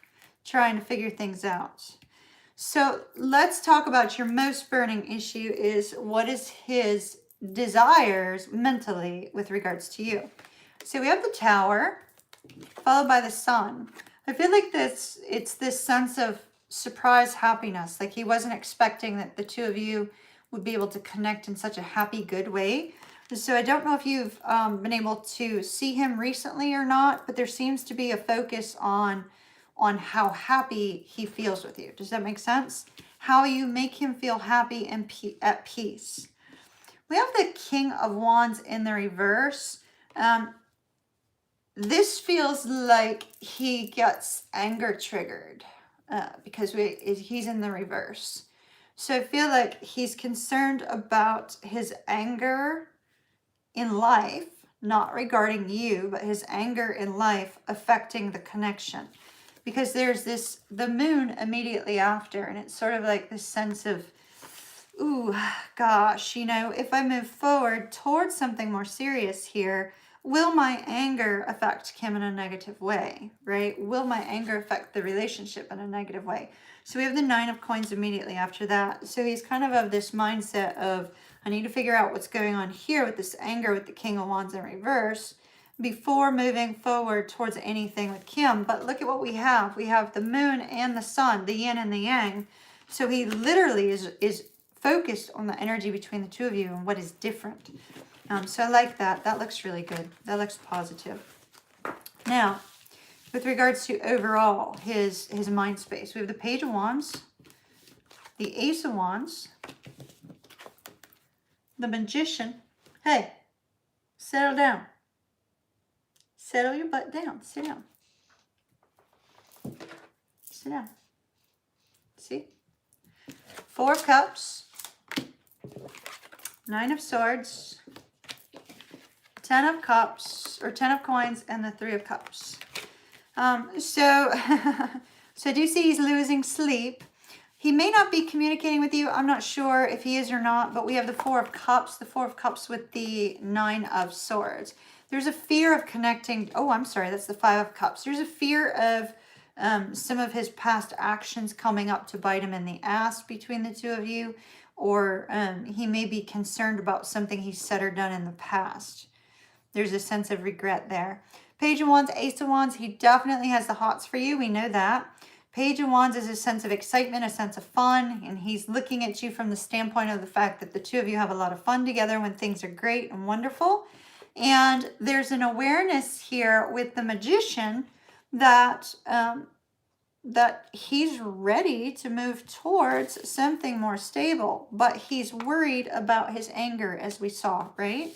trying to figure things out. So let's talk about your most burning issue is what is his desires mentally with regards to you. So we have the Tower followed by the Sun. I feel like it's this sense of surprise happiness. Like he wasn't expecting that the 2 of you would be able to connect in such a happy, good way. So I don't know if you've been able to see him recently or not, but there seems to be a focus on how happy he feels with you. Does that make sense? How you make him feel happy and at peace. We have the King of Wands in the reverse. This feels like he gets anger triggered because he's in the reverse. So I feel like he's concerned about his anger in life, not regarding you, but his anger in life affecting the connection. Because there's the moon immediately after, and it's sort of like this sense of, ooh, gosh, you know, if I move forward towards something more serious here, will my anger affect Kim in a negative way, right? Will my anger affect the relationship in a negative way? So we have the 9 of Coins immediately after that. So he's kind of this mindset of, I need to figure out what's going on here with this anger with the King of Wands in reverse before moving forward towards anything with Kim. But look at what we have. We have the moon and the sun, the yin and the yang. So he literally is focused on the energy between the 2 of you and what is different. So I like that. That looks really good. That looks positive. Now, with regards to overall his mind space, we have the Page of Wands, the Ace of Wands, the Magician. Hey, settle down. Settle your butt down. Sit down. Sit down. See? 4 of Cups, 9 of Swords, 10 of Cups, or 10 of Coins, and the 3 of Cups. So I do see he's losing sleep. He may not be communicating with you. I'm not sure if he is or not, but we have the 4 of Cups, the 4 of Cups with the 9 of Swords. There's a fear of connecting. Oh, I'm sorry. That's the 5 of Cups. There's a fear of some of his past actions coming up to bite him in the ass between the 2 of you, or he may be concerned about something he said or done in the past. There's a sense of regret there. Page of Wands, Ace of Wands, he definitely has the hots for you. We know that. Page of Wands is a sense of excitement, a sense of fun, and he's looking at you from the standpoint of the fact that the 2 of you have a lot of fun together when things are great and wonderful. And there's an awareness here with the Magician that that he's ready to move towards something more stable, but he's worried about his anger, as we saw, right?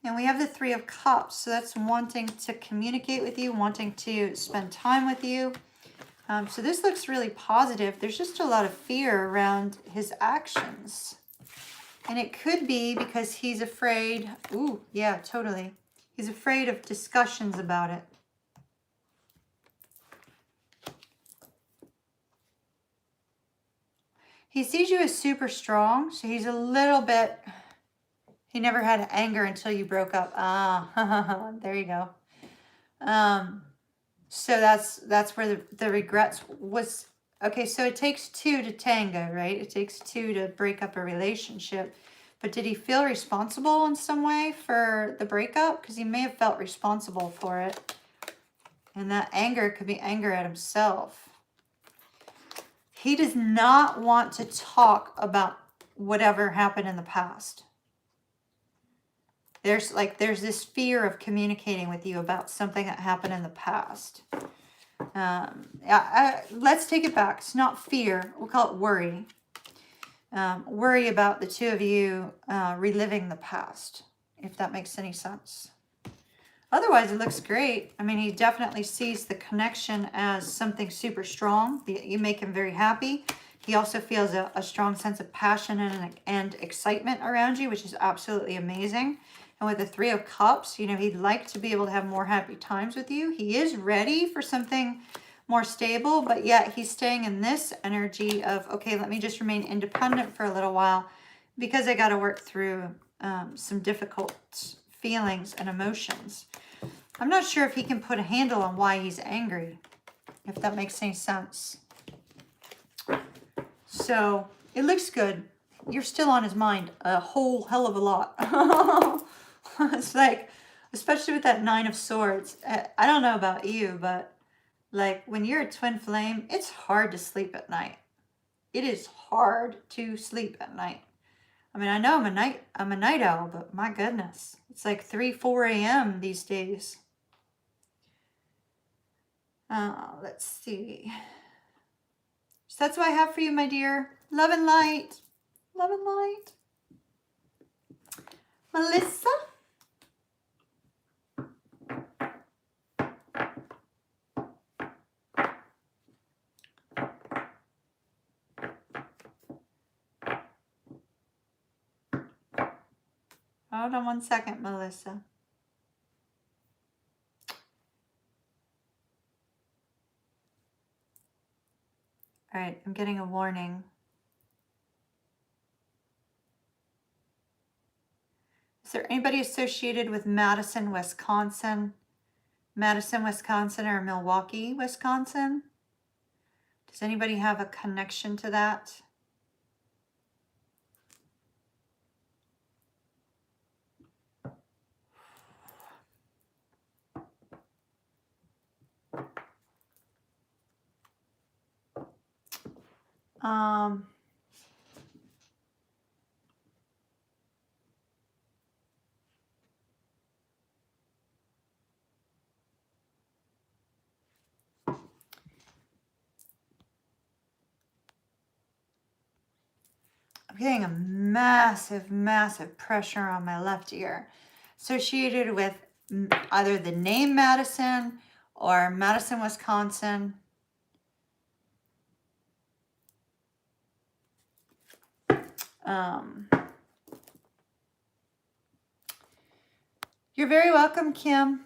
And we have the 3 of Cups, so that's wanting to communicate with you, wanting to spend time with you. So this looks really positive. There's just a lot of fear around his actions. And it could be because he's afraid. Ooh, yeah, totally. He's afraid of discussions about it. He sees you as super strong, so he's a little bit, he never had anger until you broke up. Ah, there you go. So that's where the regrets was. Okay, so it takes two to tango, right? It takes two to break up a relationship. But did he feel responsible in some way for the breakup? Because he may have felt responsible for it. And that anger could be anger at himself. He does not want to talk about whatever happened in the past. There's this fear of communicating with you about something that happened in the past. Let's take it back. It's not fear. We'll call it worry. Worry about the two of you reliving the past, if that makes any sense. Otherwise, it looks great. I mean, he definitely sees the connection as something super strong. You make him very happy. He also feels a strong sense of passion and excitement around you, which is absolutely amazing. And with the Three of Cups, you know, he'd like to be able to have more happy times with you. He is ready for something more stable, but yet he's staying in this energy of, okay, let me just remain independent for a little while because I got to work through some difficult feelings and emotions. I'm not sure if he can put a handle on why he's angry, if that makes any sense. So it looks good. You're still on his mind a whole hell of a lot. It's like, especially with that Nine of Swords. I don't know about you, but like when you're a twin flame, it's hard to sleep at night. It is hard to sleep at night. I mean, I know I'm a night owl, but my goodness, it's like 3, 4 a.m. these days. Let's see. So that's what I have for you, my dear. Love and light. Love and light. Melissa? Hold on one second, Melissa. All right, I'm getting a warning. Is there anybody associated with Madison, Wisconsin? Madison, Wisconsin, or Milwaukee, Wisconsin? Does anybody have a connection to that? I'm getting a massive, massive pressure on my left ear associated with either the name Madison or Madison, Wisconsin. You're very welcome, Kim.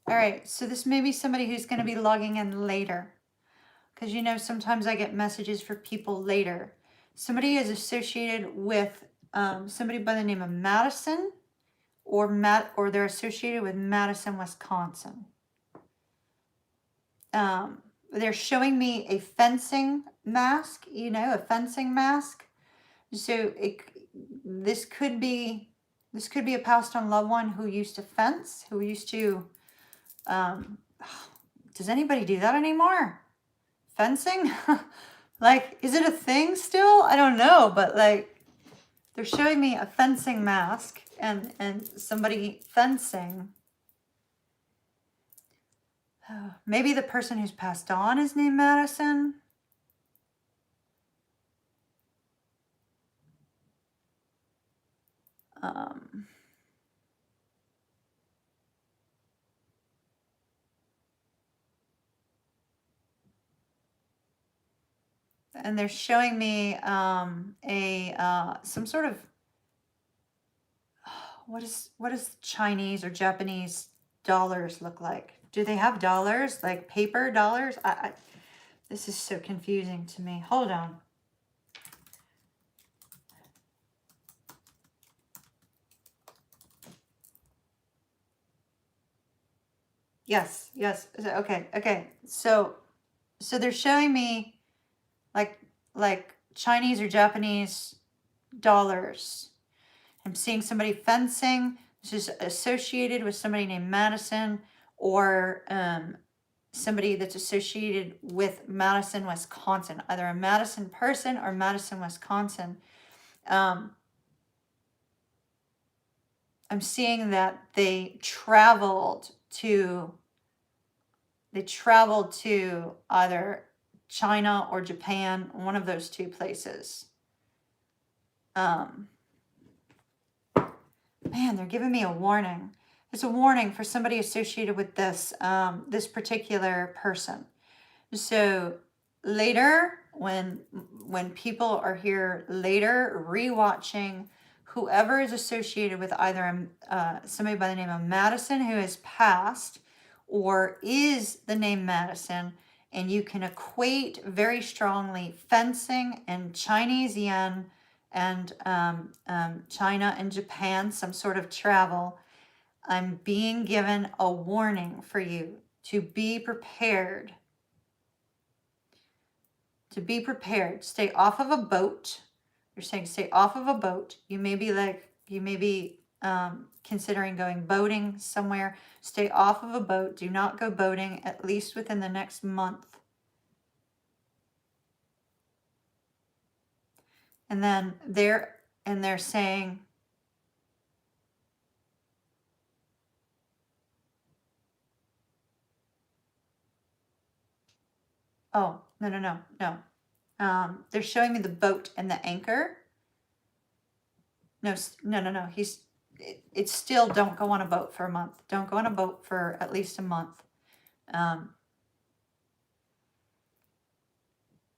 All right, so this may be somebody who's going to be logging in later. Because, you know, sometimes I get messages for people later. Somebody is associated with somebody by the name of Madison, or they're associated with Madison, Wisconsin. They're showing me a fencing mask, you know, a fencing mask. So this could be a passed on loved one who used to fence, who used to, does anybody do that anymore? Fencing? Like, is it a thing still? I don't know, but like, they're showing me a fencing mask and somebody fencing. Maybe the person who's passed on is named Madison. and they're showing me some sort of what does Chinese or Japanese dollars look like? Do they have dollars, like paper dollars? This is so confusing to me. Hold on. Yes, yes. Okay. So they're showing me like Chinese or Japanese dollars. I'm seeing somebody fencing. This is associated with somebody named Madison, or somebody that's associated with Madison, Wisconsin, either a Madison person or Madison, Wisconsin. I'm seeing that they traveled to either China or Japan, one of those two places. Man, they're giving me a warning. It's a warning for somebody associated with this this particular person. So later, when people are here later rewatching, whoever is associated with either somebody by the name of Madison who has passed, or is the name Madison, and you can equate very strongly fencing and Chinese yen and China and Japan, some sort of travel, I'm being given a warning for you to be prepared. To be prepared. Stay off of a boat. You're saying stay off of a boat. You may be considering going boating somewhere. Stay off of a boat. Do not go boating, at least within the next month. And then they're saying, oh, no. They're showing me the boat and the anchor. No. It's still, don't go on a boat for a month. Don't go on a boat for at least a month.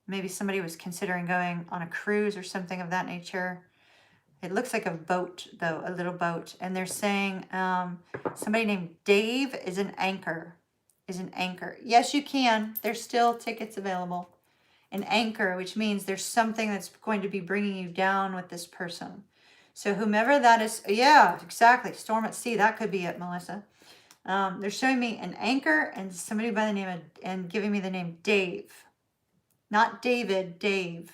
Maybe somebody was considering going on a cruise or something of that nature. It looks like a boat, though, a little boat. And they're saying somebody named Dave is an anchor. Yes, you can. There's still tickets available. An anchor, which means there's something that's going to be bringing you down with this person. So whomever that is, yeah, exactly. Storm at sea. That could be it, Melissa. They're showing me an anchor and somebody by the name of, and giving me the name Dave. Not David, Dave.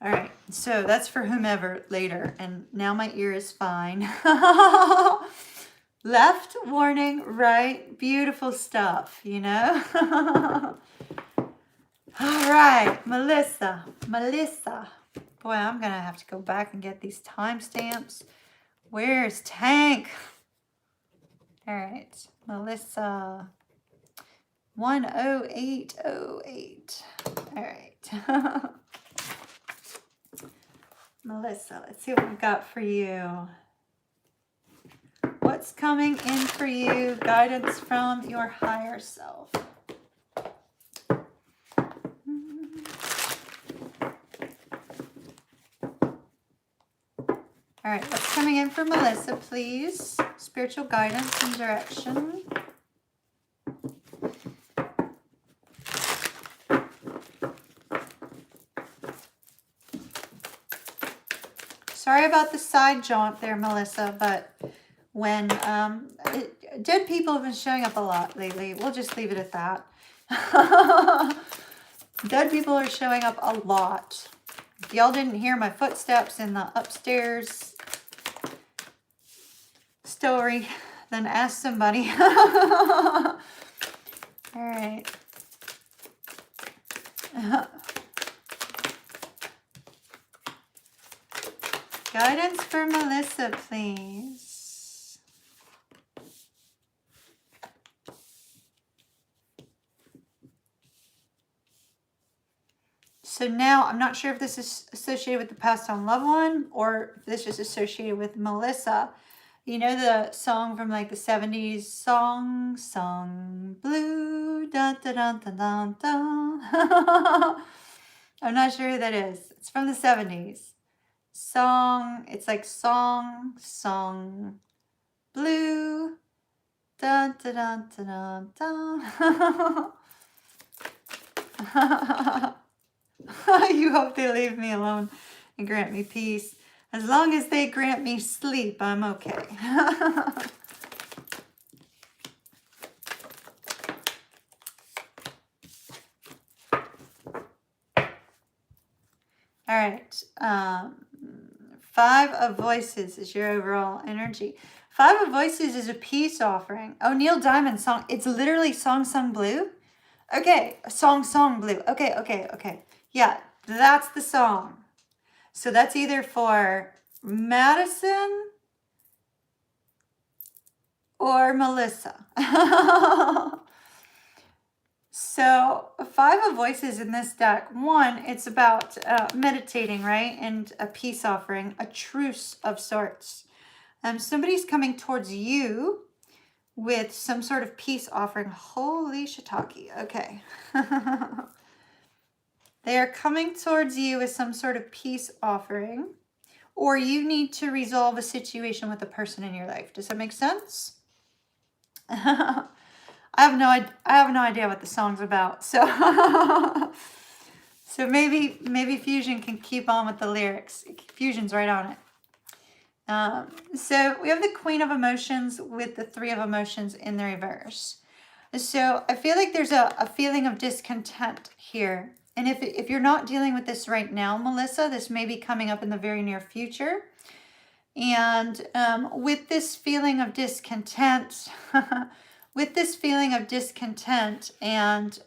All right, so that's for whomever later. And now my ear is fine. Left, warning, right, beautiful stuff, you know? All right, Melissa. Boy, I'm going to have to go back and get these timestamps. Where's Tank? All right, Melissa. 10808. All right. Melissa, let's see what we've got for you. What's coming in for you? Guidance from your higher self. All right, what's coming in for Melissa, please? Spiritual guidance and direction. Sorry about the side jaunt there, Melissa, but when dead people have been showing up a lot lately. We'll just leave it at that. Dead people are showing up a lot. If y'all didn't hear my footsteps in the upstairs story, then ask somebody. All right. Guidance for Melissa, please. So now, I'm not sure if this is associated with the passed on loved one or if this is associated with Melissa. You know the song from like the 70s? Song blue, dun dun dun dun dun dun. I'm not sure who that is. It's from the 70s. It's like song blue, dun dun dun dun dun dun. You hope they leave me alone and grant me peace. As long as they grant me sleep, I'm okay. All right. 5 of Voices is your overall energy. 5 of Voices is a peace offering. Oh, Neil Diamond song. It's literally Song Blue. Okay, Song Blue. Okay. Yeah, that's the song. So that's either for Madison or Melissa. So 5 of Voices in this deck. 1, it's about meditating, right? And a peace offering, a truce of sorts. Somebody's coming towards you with some sort of peace offering. Holy shiitake. Okay. They are coming towards you with some sort of peace offering, or you need to resolve a situation with a person in your life. Does that make sense? I have no idea what the song's about. So so maybe Fusion can keep on with the lyrics. Fusion's right on it. So we have the Queen of Emotions with the 3 of Emotions in the reverse. So I feel like there's a feeling of discontent here. And if you're not dealing with this right now, Melissa, this may be coming up in the very near future. And with this feeling of discontent, and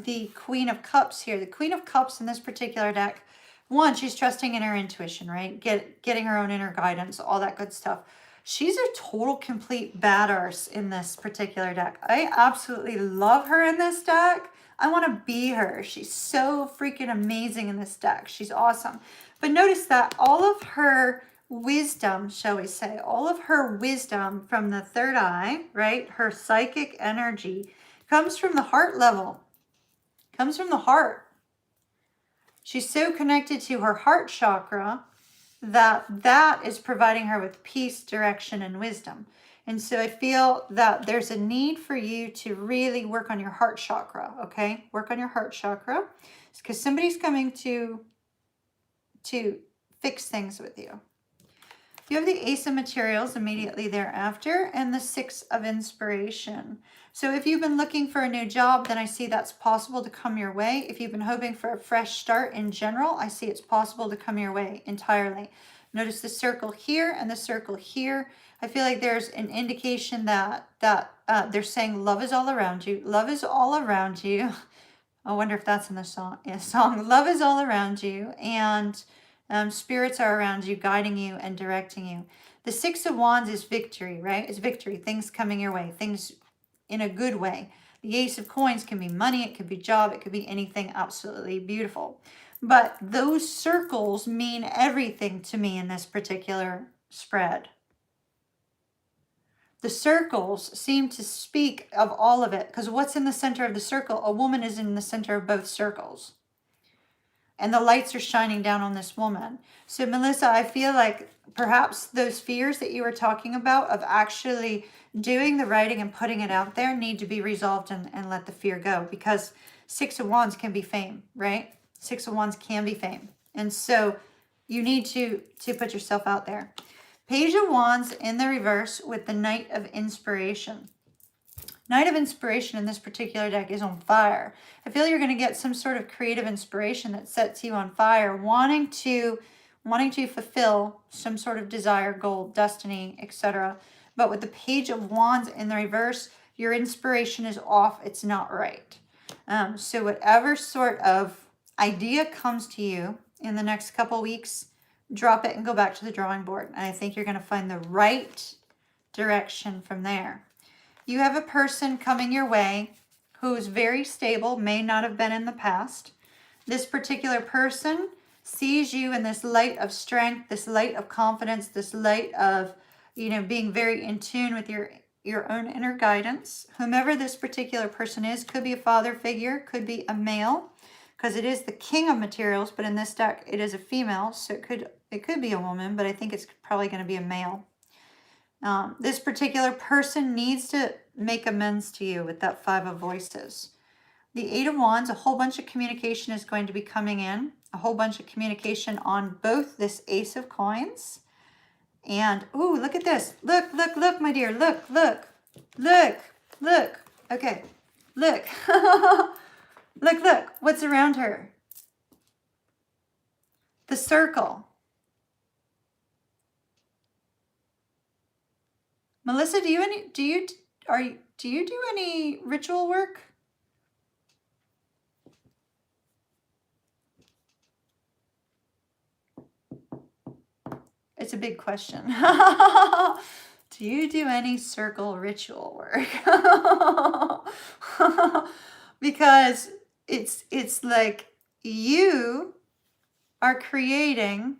the Queen of Cups here, the Queen of Cups in this particular deck, 1, she's trusting in her intuition, right? Getting her own inner guidance, all that good stuff. She's a total complete badass in this particular deck. I absolutely love her in this deck. I want to be her. She's so freaking amazing in this deck. She's awesome. But notice that all of her wisdom, shall we say, all of her wisdom from the 3rd eye, right? Her psychic energy comes from the heart level. Comes from the heart. She's so connected to her heart chakra that is providing her with peace, direction, and wisdom. And so I feel that there's a need for you to really work on your heart chakra, okay? Work on your heart chakra, because somebody's coming to fix things with you. You have the Ace of Materials immediately thereafter and the 6 of Inspiration. So if you've been looking for a new job, then I see that's possible to come your way. If you've been hoping for a fresh start in general, I see it's possible to come your way entirely. Notice the circle here and the circle here. I feel like there's an indication that they're saying love is all around you. Love is all around you. I wonder if that's in the song. Yeah, song. Love is all around you. And spirits are around you, guiding you and directing you. The 6 of Wands is victory, right? It's victory. Things coming your way. Things in a good way. The Ace of Coins can be money. It could be job. It could be anything absolutely beautiful. But those circles mean everything to me in this particular spread. The circles seem to speak of all of it, because what's in the center of the circle? A woman is in the center of both circles. And the lights are shining down on this woman. So Melissa, I feel like perhaps those fears that you were talking about of actually doing the writing and putting it out there need to be resolved and let the fear go. Because 6 of Wands can be fame, right? 6 of Wands can be fame. And so you need to put yourself out there. Page of Wands in the reverse with the Knight of Inspiration. Knight of Inspiration in this particular deck is on fire. I feel you're going to get some sort of creative inspiration that sets you on fire, wanting to fulfill some sort of desire, goal, destiny, etc. But with the Page of Wands in the reverse, your inspiration is off. It's not right. So whatever sort of idea comes to you in the next couple weeks, drop it and go back to the drawing board. And I think you're going to find the right direction from there. You have a person coming your way who is very stable, may not have been in the past. This particular person sees you in this light of strength, this light of confidence, this light of you know, being very in tune with your own inner guidance. Whomever this particular person is, could be a father figure, could be a male, because it is the king of materials, but in this deck it is a female, so it could be a woman, but I think it's probably going to be a male. This particular person needs to make amends to you with that Five of Voices. The Eight of Wands, a whole bunch of communication is going to be coming in. A whole bunch of communication on both this Ace of Coins. And, ooh, look at this. Look, look, look, my dear. Look, look, look, look. Okay, look. Look, look. What's around her? The circle. Melissa, do you do any ritual work? It's a big question. Do you do any circle ritual work? Because it's like you are creating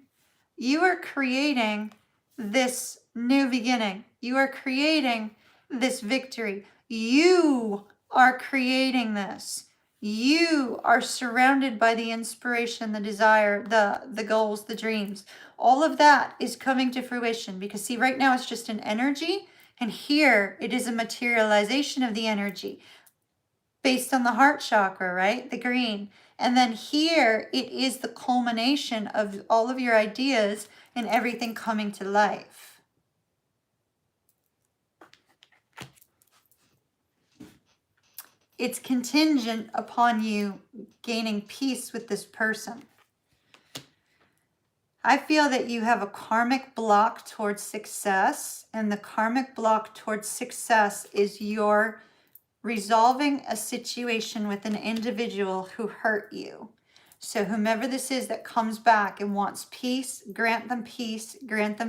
this new beginning. You are creating this victory. You are creating this. You are surrounded by the inspiration, the desire, the goals, the dreams. All of that is coming to fruition because, see, right now it's just an energy, and here it is a materialization of the energy based on the heart chakra, right? The green. And then here it is the culmination of all of your ideas and everything coming to life. It's contingent upon you gaining peace with this person. I feel that you have a karmic block towards success, and the karmic block towards success is your resolving a situation with an individual who hurt you. So whomever this is that comes back and wants peace, grant them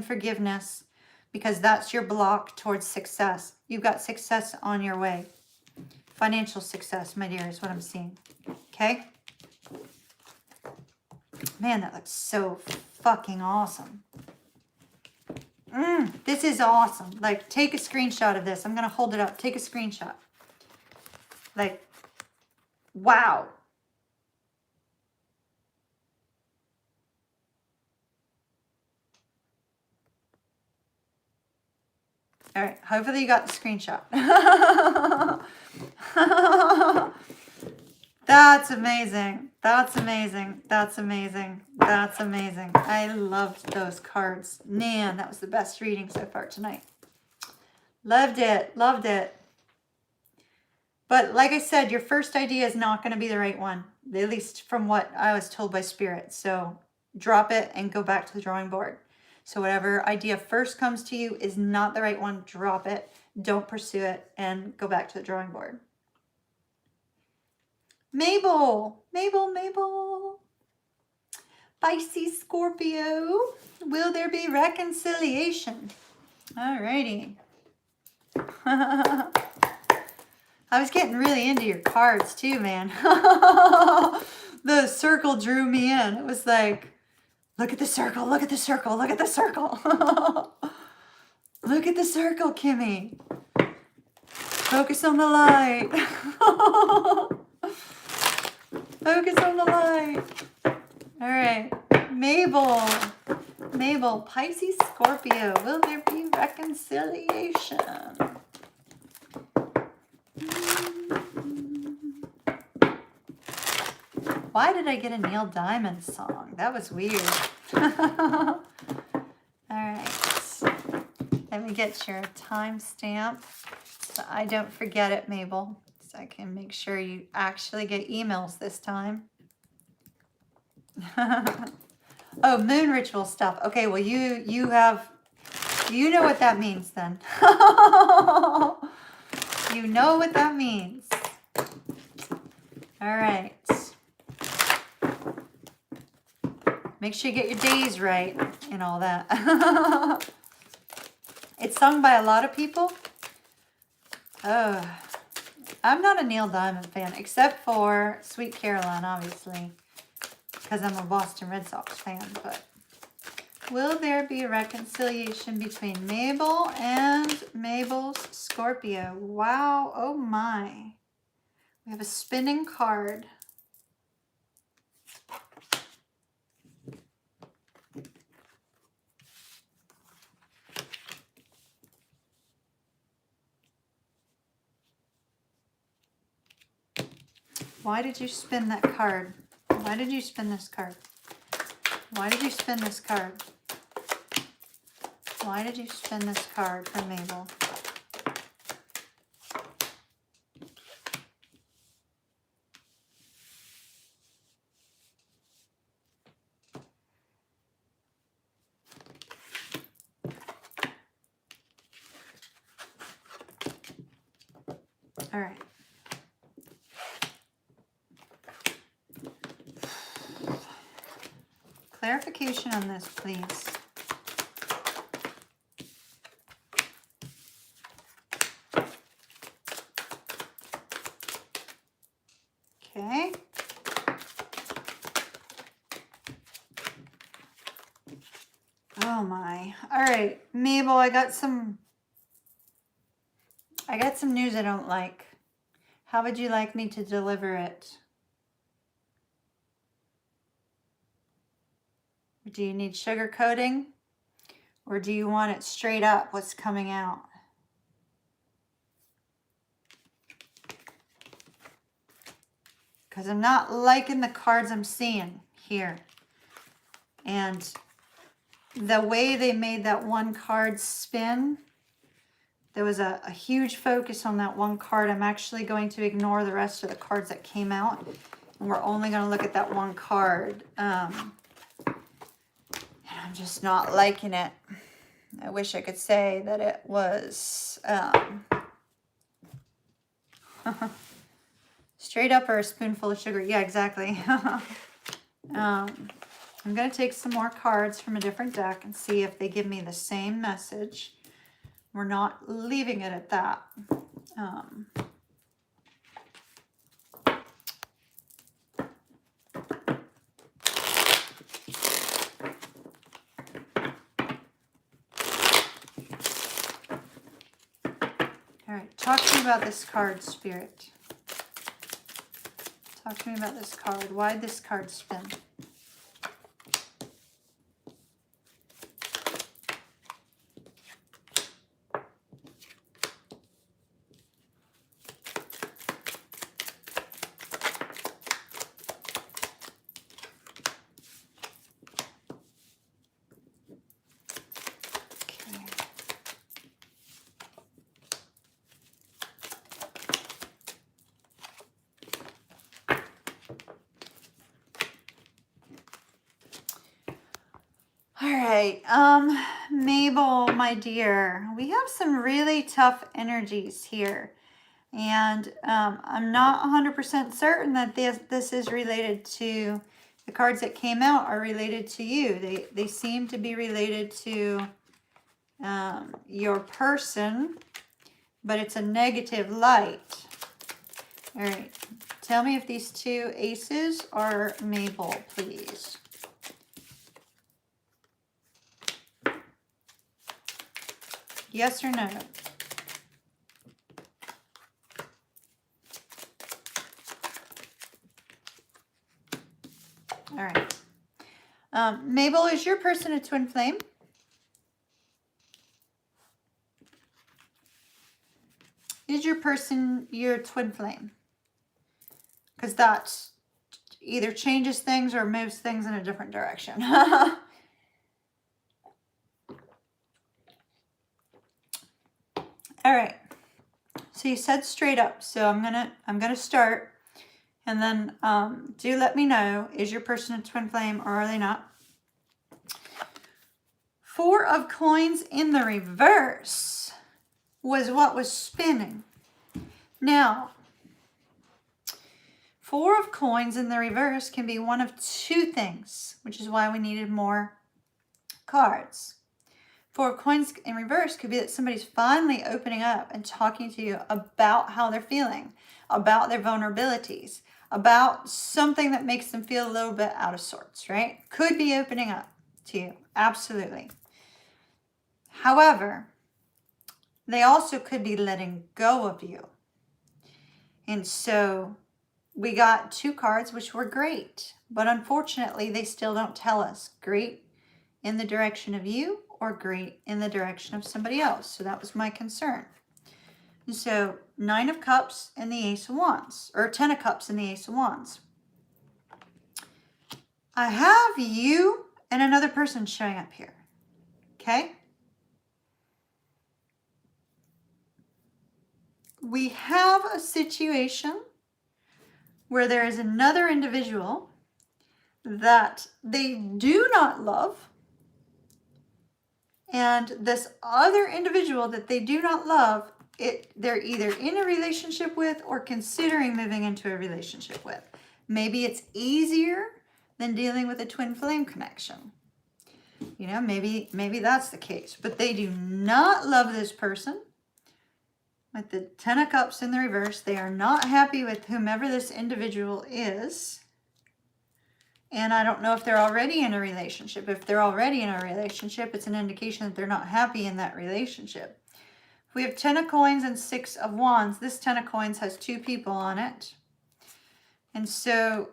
forgiveness, because that's your block towards success. You've got success on your way. Financial success, my dear, is what I'm seeing. Okay? Man, that looks so fucking awesome. This is awesome. Like, take a screenshot of this. I'm going to hold it up. Take a screenshot. Like, wow. All right, hopefully you got the screenshot. That's amazing. That's amazing. That's amazing. That's amazing. I loved those cards. Man, that was the best reading so far tonight. Loved it. Loved it. But like I said, your first idea is not going to be the right one, at least from what I was told by Spirit. So drop it and go back to the drawing board. So whatever idea first comes to you is not the right one, drop it, don't pursue it, and go back to the drawing board. Mabel, Mabel, Mabel. Pisces, Scorpio, will there be reconciliation? Alrighty. I was getting really into your cards too, man. The circle drew me in. It was like, look at the circle, look at the circle, look at the circle. Look at the circle, Kimmy. Focus on the light. Focus on the light. All right. Mabel. Mabel, Pisces, Scorpio. Will there be reconciliation? Why did I get a Neil Diamond song? That was weird. All right. Let me get your timestamp so I don't forget it, Mabel. So I can make sure you actually get emails this time. Oh, moon ritual stuff. Okay, well you know what that means then. You know what that means. All right. Make sure you get your days right and all that. It's sung by a lot of people. Oh, I'm not a Neil Diamond fan, except for Sweet Caroline, obviously, because I'm a Boston Red Sox fan. But Will there be a reconciliation between Mabel and Mabel's Scorpio? Wow, oh my. We have a spinning card. Why did you spin that card? Why did you spin this card? Why did you spin this card? Why did you spin this card for Mabel? All right. Clarification on this, please. Okay. Oh my. All right, Mabel, I got some news I don't like. How would you like me to deliver it? Do you need sugar coating? Or do you want it straight up what's coming out? Because I'm not liking the cards I'm seeing here. And the way they made that one card spin, there was a huge focus on that one card. I'm actually going to ignore the rest of the cards that came out. And we're only going to look at that one card. And I'm just not liking it. I wish I could say that it was straight up or a spoonful of sugar. Yeah, exactly. I'm going to take some more cards from a different deck and see if they give me the same message. We're not leaving it at that. All right, talk to me about this card, Spirit. Talk to me about this card. Why'd this card spin? All right, Mabel, my dear, we have some really tough energies here. And I'm not 100% certain that this is related to, the cards that came out are related to you. They seem to be related to your person, but it's a negative light. All right, tell me if these two aces are Mabel, please. Yes or no? All right. Mabel, is your person a twin flame? Is your person your twin flame? Because that either changes things or moves things in a different direction. All right. So you said straight up. So I'm gonna start, and then do let me know, is your person a twin flame or are they not? Four of coins in the reverse was what was spinning. Now, four of coins in the reverse can be one of two things, which is why we needed more cards. Four of coins in reverse could be that somebody's finally opening up and talking to you about how they're feeling, about their vulnerabilities, about something that makes them feel a little bit out of sorts, right? Could be opening up. to you. Absolutely. However, they also could be letting go of you. And so we got 2 cards, which were great, but unfortunately, they still don't tell us great in the direction of you or great in the direction of somebody else. So that was my concern. And so 9 of Cups and the Ace of Wands, or 10 of Cups and the Ace of Wands. I have you and another person showing up here. Okay? We have a situation where there is another individual that they do not love, and this other individual that they do not love, they're either in a relationship with or considering moving into a relationship with. Maybe it's easier than dealing with a twin flame connection. You know, maybe that's the case, but they do not love this person. With the 10 of Cups in the reverse, they are not happy with whomever this individual is. And I don't know if they're already in a relationship. If they're already in a relationship, it's an indication that they're not happy in that relationship. If we have 10 of Coins and 6 of Wands, this 10 of Coins has 2 people on it. And so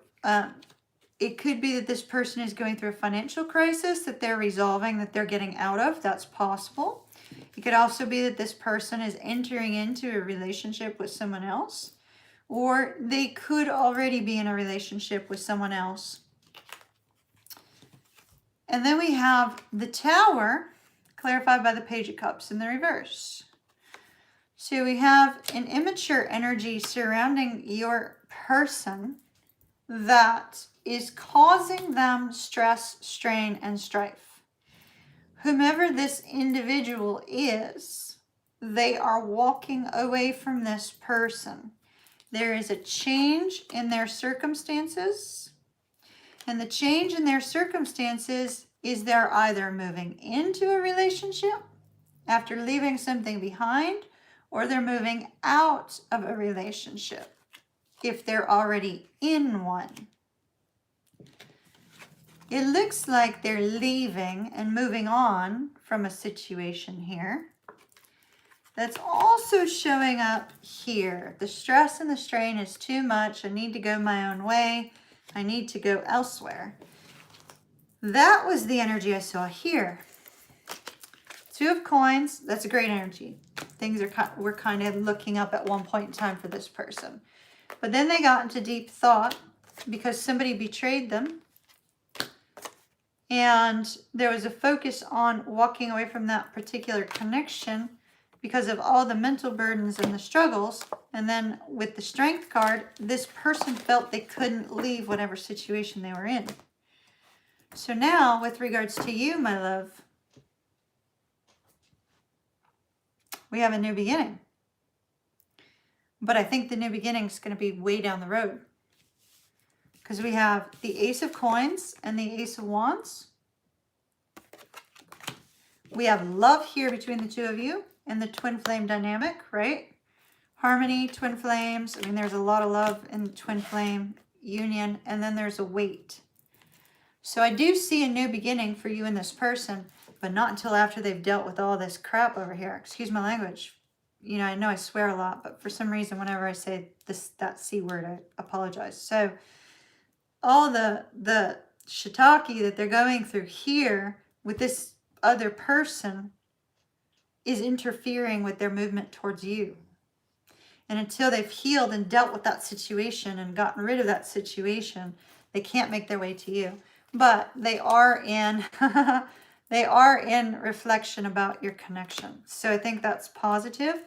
it could be that this person is going through a financial crisis that they're resolving, that they're getting out of. That's possible. It could also be that this person is entering into a relationship with someone else, or they could already be in a relationship with someone else. And then we have the Tower, clarified by the Page of Cups in the reverse. So we have an immature energy surrounding your person that is causing them stress, strain, and strife. Whomever this individual is, they are walking away from this person. There is a change in their circumstances, and the change in their circumstances is they're either moving into a relationship after leaving something behind, or they're moving out of a relationship if they're already in one. It looks like they're leaving and moving on from a situation here. That's also showing up here. The stress and the strain is too much. I need to go my own way. I need to go elsewhere. That was the energy I saw here. 2 of Coins, that's a great energy. Things were kind of looking up at one point in time for this person. But then they got into deep thought because somebody betrayed them. And there was a focus on walking away from that particular connection because of all the mental burdens and the struggles. And then with the Strength card, this person felt they couldn't leave whatever situation they were in. So now, with regards to you, my love, we have a new beginning. But I think the new beginning is going to be way down the road. Because we have the Ace of Coins and the Ace of Wands. We have love here between the 2 of you and the twin flame dynamic, right? Harmony, twin flames. I mean, there's a lot of love in the twin flame union. And then there's a weight. So I do see a new beginning for you and this person, but not until after they've dealt with all this crap over here. Excuse my language. You know I swear a lot, but for some reason, whenever I say that C word, I apologize. So all the shiitake that they're going through here with this other person is interfering with their movement towards you. And until they've healed and dealt with that situation and gotten rid of that situation, they can't make their way to you. But they are in they are in reflection about your connection. So I think that's positive.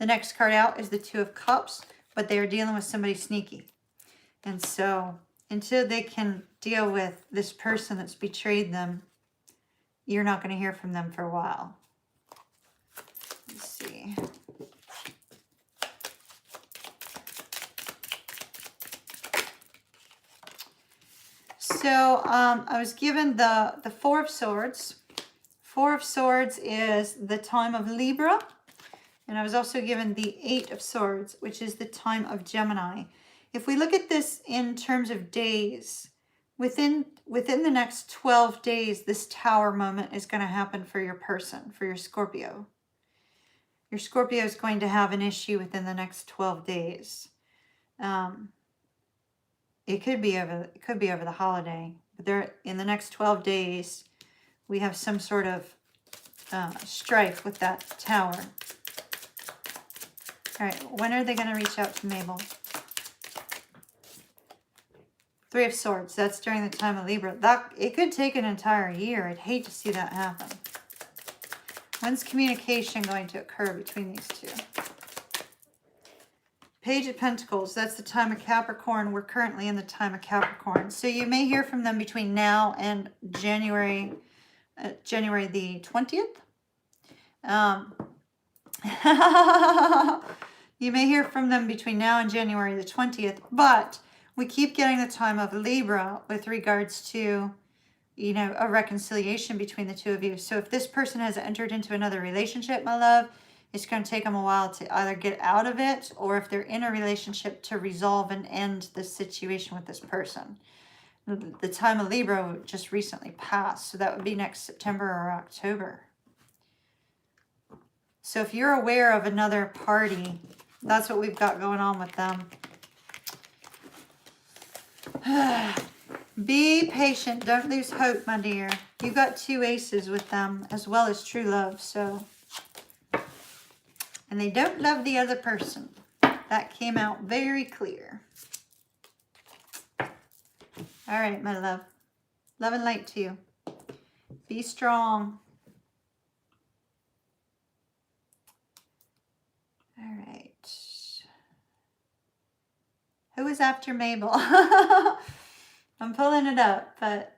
The next card out is the 2 of Cups, but they are dealing with somebody sneaky. And so until they can deal with this person that's betrayed them, you're not going to hear from them for a while. Let's see. So I was given the 4 of Swords. 4 of Swords is the time of Libra. And I was also given the 8 of Swords, which is the time of Gemini. If we look at this in terms of days, Within the next 12 days, this tower moment is going to happen for your person, for your Scorpio. Your Scorpio is going to have an issue within the next 12 days. It could be over the holiday, but there in the next 12 days, we have some sort of strife with that tower. All right, when are they going to reach out to Mabel? Three of Swords, that's during the time of Libra. It could take an entire year. I'd hate to see that happen. When's communication going to occur between these two? Page of Pentacles, that's the time of Capricorn. We're currently in the time of Capricorn. So you may hear from them between now and January the 20th. You may hear from them between now and January the 20th, but we keep getting the time of Libra with regards to, you know, a reconciliation between the two of you. So if this person has entered into another relationship, my love, it's going to take them a while to either get out of it, or if they're in a relationship, to resolve and end the situation with this person. The time of Libra just recently passed, so that would be next September or October. So if you're aware of another party, that's what we've got going on with them. Be patient. Don't lose hope, my dear. You've got two aces with them, as well as true love, so... And they don't love the other person. That came out very clear. All right, my love. Love and light to you. Be strong. All right. Who is after Mabel? I'm pulling it up, but...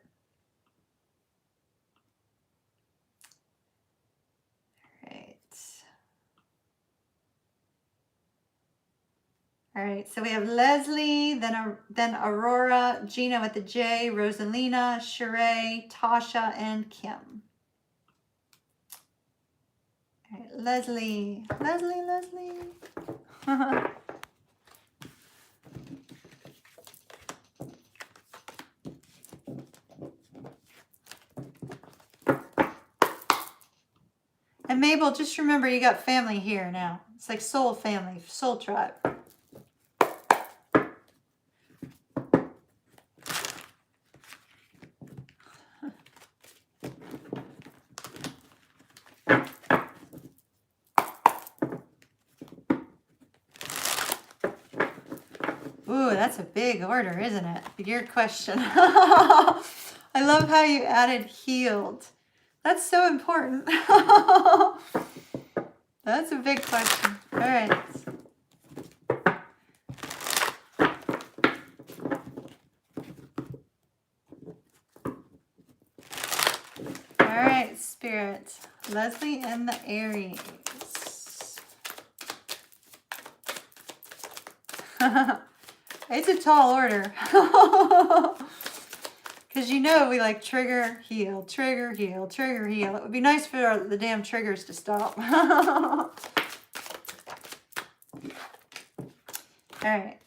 All right, so we have Leslie, then Aurora, Gina with the J, Rosalina, Sheree, Tasha, and Kim. All right, Leslie. And Mabel, just remember you got family here now. It's like soul family, soul tribe. Ooh, that's a big order, isn't it? Your question. I love how you added healed. That's so important. That's a big question. All right. All right, Spirit. Leslie and the Aries. It's a tall order. Because you know we like trigger, heal, trigger, heal, trigger, heal. It would be nice for the damn triggers to stop. All right.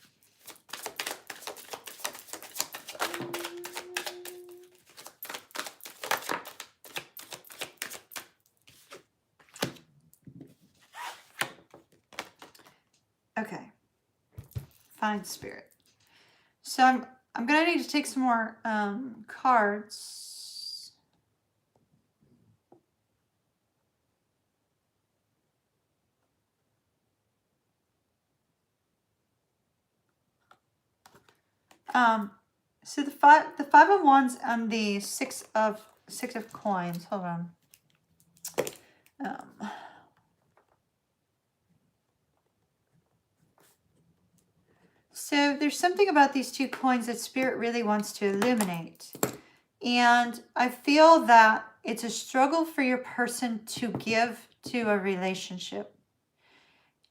Okay. Fine, Spirit. So I'm going to need to take some more cards. So the five of wands and the six of coins. Hold on. So there's something about these two coins that Spirit really wants to illuminate. And I feel that it's a struggle for your person to give to a relationship.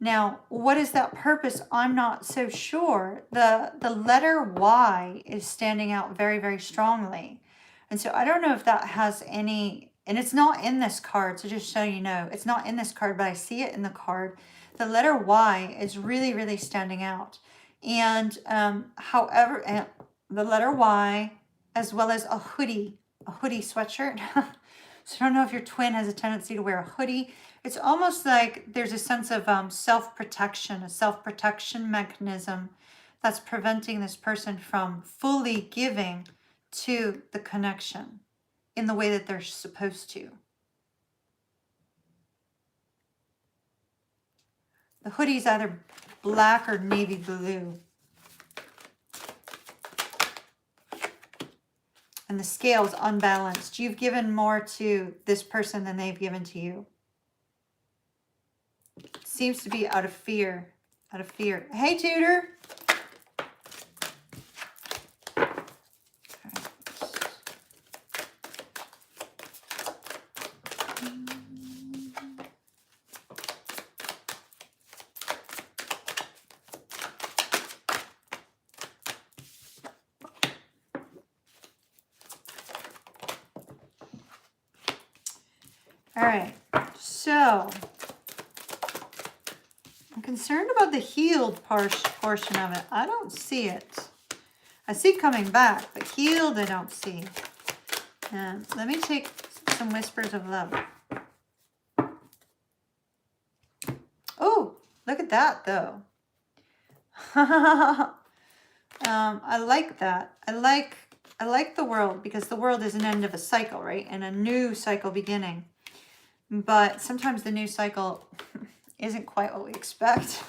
Now, what is that purpose? I'm not so sure. The letter Y is standing out very, very strongly. And so I don't know if that has any, and it's not in this card, so just so you know, it's not in this card, but I see it in the card. The letter Y is really, really standing out. And however, the letter Y, as well as a hoodie sweatshirt. So I don't know if your twin has a tendency to wear a hoodie. It's almost like there's a sense of self-protection, a self-protection mechanism that's preventing this person from fully giving to the connection in the way that they're supposed to. The hoodie's either black or navy blue. And the scale's unbalanced. You've given more to this person than they've given to you. It seems to be out of fear. Out of fear. Hey, Tutor. All right, so I'm concerned about the healed portion of it. I don't see it. I see coming back, but healed I don't see. Let me take some whispers of love. Oh, look at that though. I like that. I like the world, because the world is an end of a cycle, right? And a new cycle beginning. But sometimes the new cycle isn't quite what we expect.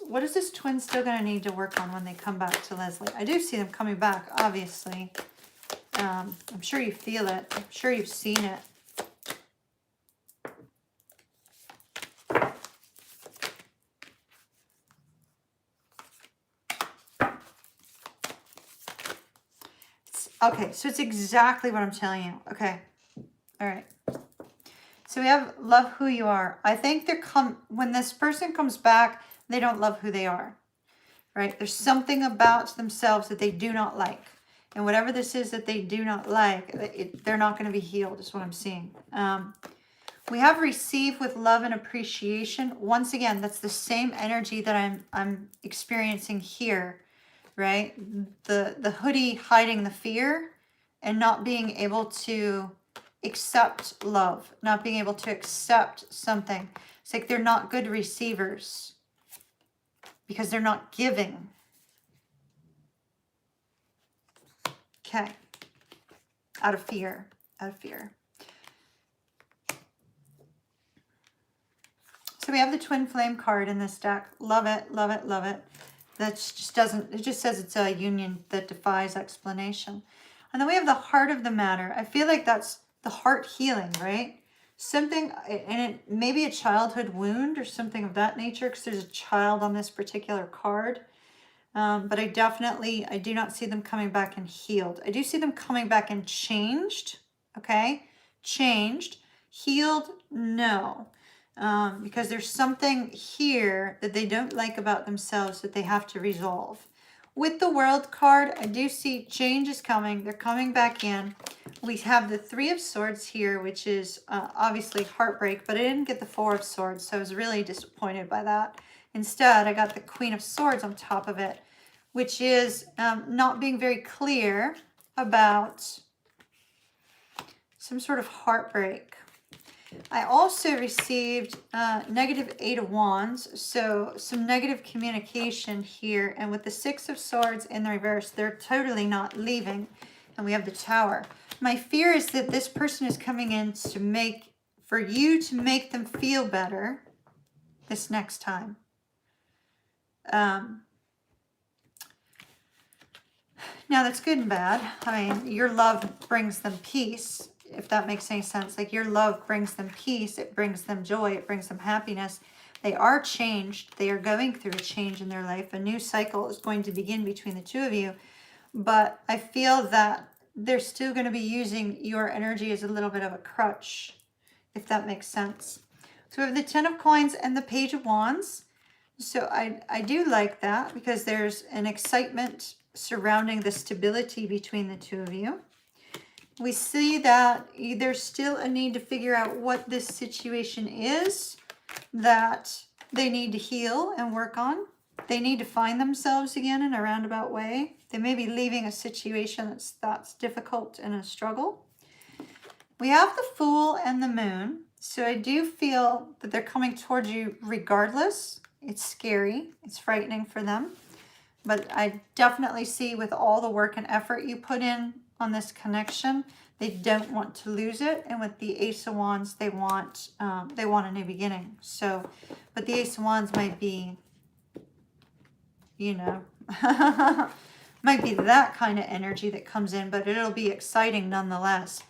What is this twin still going to need to work on when they come back to Leslie? I do see them coming back, obviously. I'm sure you feel it. I'm sure you've seen it. Okay, so it's exactly what I'm telling you. Okay. All right. So we have love who you are. I think when this person comes back, they don't love who they are. Right? There's something about themselves that they do not like. And whatever this is that they do not like, they're not going to be healed, is what I'm seeing. We have receive with love and appreciation. Once again, that's the same energy that I'm experiencing here. Right? The hoodie hiding the fear and not being able to accept love, not being able to accept something. It's like they're not good receivers because they're not giving. Okay. Out of fear. Out of fear. So we have the twin flame card in this deck. Love it, love it, love it. That just doesn't, it just says it's a union that defies explanation. And then we have the heart of the matter. I feel like that's the heart healing, right? Something, and it may be a childhood wound or something of that nature, because there's a child on this particular card. But I do not see them coming back and healed. I do see them coming back and changed, okay? Changed. Healed, no. Because there's something here that they don't like about themselves that they have to resolve. With the World card, I do see change is coming. They're coming back in. We have the Three of Swords here, which is obviously heartbreak, but I didn't get the Four of Swords, so I was really disappointed by that. Instead, I got the Queen of Swords on top of it, which is not being very clear about some sort of heartbreak. I also received negative 8 of Wands, so some negative communication here. And with the 6 of Swords in the reverse, they're totally not leaving. And we have the Tower. My fear is that this person is coming in for you to make them feel better this next time. Now that's good and bad. I mean, your love brings them peace. If that makes any sense. Like your love brings them peace, it brings them joy, it brings them happiness. They are changed. They are going through a change in their life. A new cycle is going to begin between the two of you. But I feel that they're still going to be using your energy as a little bit of a crutch, if that makes sense. So we have the 10 of Coins and the Page of Wands. So I do like that because there's an excitement surrounding the stability between the two of you. We see that there's still a need to figure out what this situation is that they need to heal and work on. They need to find themselves again in a roundabout way. They may be leaving a situation that's difficult and a struggle. We have the Fool and the Moon. So I do feel that they're coming towards you regardless. It's scary. It's frightening for them. But I definitely see with all the work and effort you put in on this connection, they don't want to lose it. And with the Ace of Wands, they want a new beginning. So, but the Ace of Wands might be, you know, might be that kind of energy that comes in, but it'll be exciting nonetheless.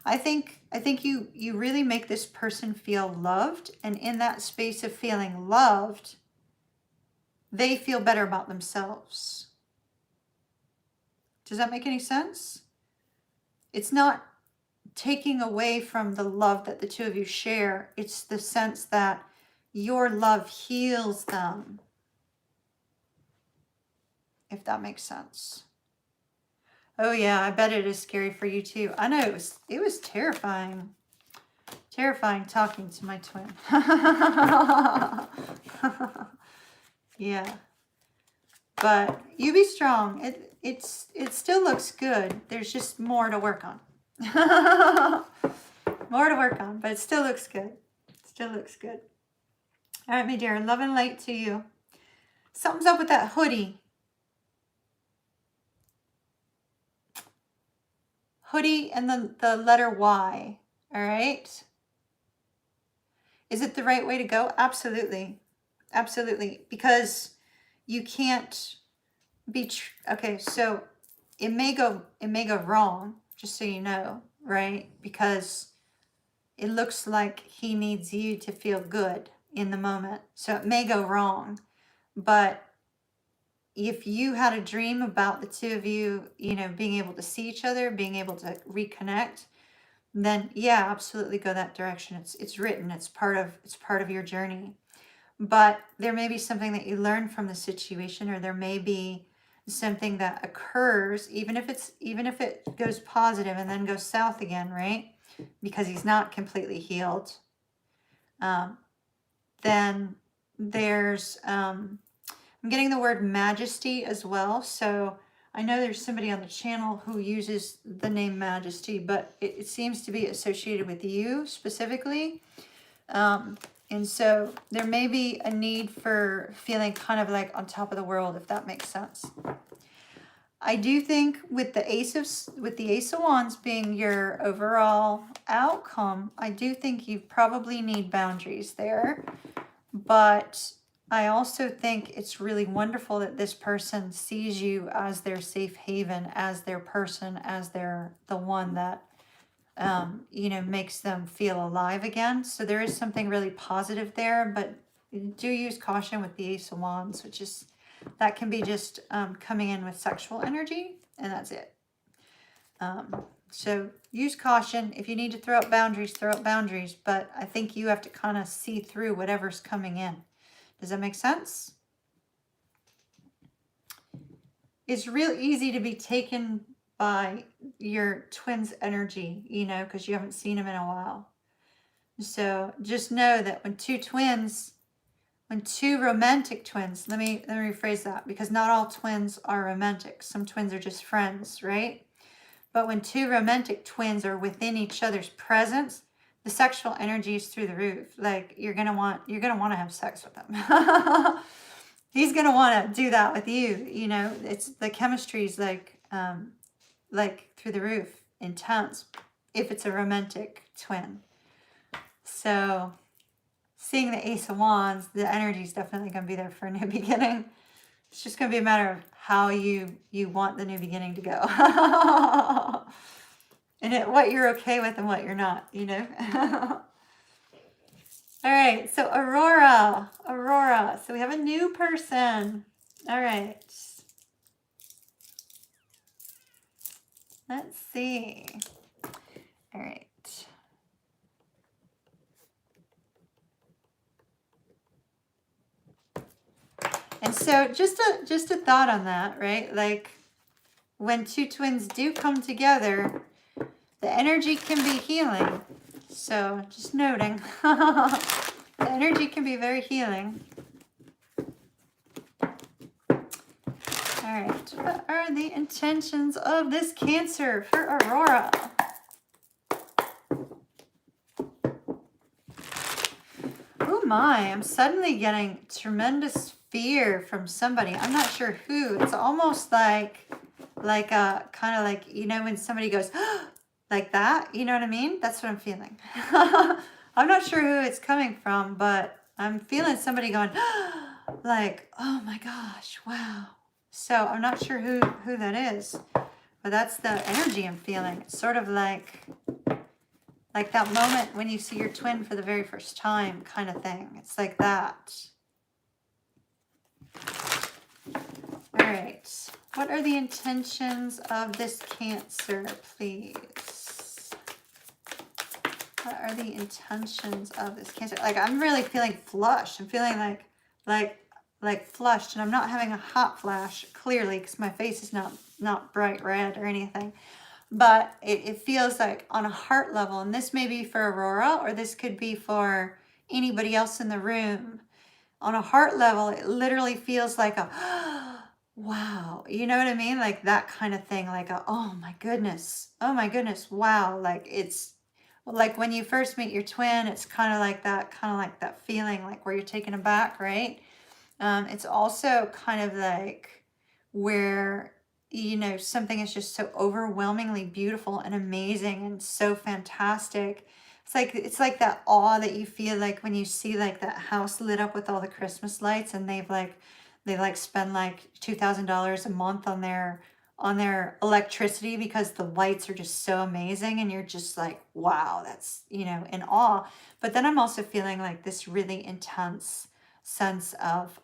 I think you really make this person feel loved, and in that space of feeling loved, they feel better about themselves. Does that make any sense? It's not taking away from the love that the two of you share. It's the sense that your love heals them. If that makes sense. Oh yeah, I bet it is scary for you too. I know it was terrifying. Terrifying talking to my twin. Yeah. But you be strong. It still looks good. There's just more to work on. More to work on, but it still looks good. Still looks good. All right, my dear. Love and light to you. Something's up with that hoodie. Hoodie and the letter Y. All right. Is it the right way to go? Absolutely. Absolutely. Because you can't be okay, so it may go wrong, just so you know, right? Because it looks like he needs you to feel good in the moment. So it may go wrong. But if you had a dream about the two of you, you know, being able to see each other, being able to reconnect, then yeah, absolutely go that direction. It's written. It's part of your journey. But there may be something that you learn from the situation, or there may be something that occurs, even if it goes positive and then goes south again, right? Because he's not completely healed. Then there's I'm getting the word majesty as well. So I know there's somebody on the channel who uses the name Majesty, but it seems to be associated with you specifically. And so there may be a need for feeling kind of like on top of the world, if that makes sense. I do think with the Ace of Wands being your overall outcome, I do think you probably need boundaries there. But I also think it's really wonderful that this person sees you as their safe haven, as their person, as the one that you know, makes them feel alive again. So there is something really positive there, but do use caution with the Ace of Wands, which is, that can be just coming in with sexual energy, and that's it. So use caution. If you need to throw up boundaries, but I think you have to kind of see through whatever's coming in. Does that make sense? It's real easy to be taken by your twin's energy, you know, because you haven't seen him in a while. So just know that when two romantic twins, let me rephrase that, because not all twins are romantic. Some twins are just friends, right? But when two romantic twins are within each other's presence, the sexual energy is through the roof. Like you're gonna want to have sex with them. He's gonna want to do that with you. You know, it's the chemistry's like through the roof, intense, if it's a romantic twin. So seeing the Ace of Wands, the energy is definitely going to be there for a new beginning. It's just going to be a matter of how you want the new beginning to go. And what you're okay with and what you're not, you know. All right, so Aurora. So we have a new person. All right. Let's see. All right. And so just a thought on that, right? Like when two twins do come together, The energy can be healing. So just noting. The energy can be very healing. All right, what are the intentions of this Cancer for Aurora? Oh my, I'm suddenly getting tremendous fear from somebody. I'm not sure who. It's almost like a kind of like, you know, when somebody goes like that, you know what I mean? That's what I'm feeling. I'm not sure who it's coming from, but I'm feeling somebody going like, oh my gosh, wow. So I'm not sure who that is, but that's the energy I'm feeling. It's sort of like that moment when you see your twin for the very first time kind of thing. It's like that. All right. What are the intentions of this Cancer, please? What are the intentions of this Cancer? Like, I'm really feeling flushed. I'm feeling like flushed, and I'm not having a hot flash, clearly, because my face is not bright red or anything. But it feels like on a heart level, and this may be for Aurora, or this could be for anybody else in the room. On a heart level, it literally feels like a, wow, you know what I mean? Like that kind of thing, like a, oh my goodness, wow. Like it's like when you first meet your twin, it's kind of like that feeling, like where you're taken aback, right? It's also kind of like where, you know, something is just so overwhelmingly beautiful and amazing and so fantastic. It's like that awe that you feel like when you see like that house lit up with all the Christmas lights, and they spend like $2,000 a month on their electricity because the lights are just so amazing, and you're just like, wow, that's, you know, in awe. But then I'm also feeling like this really intense sense of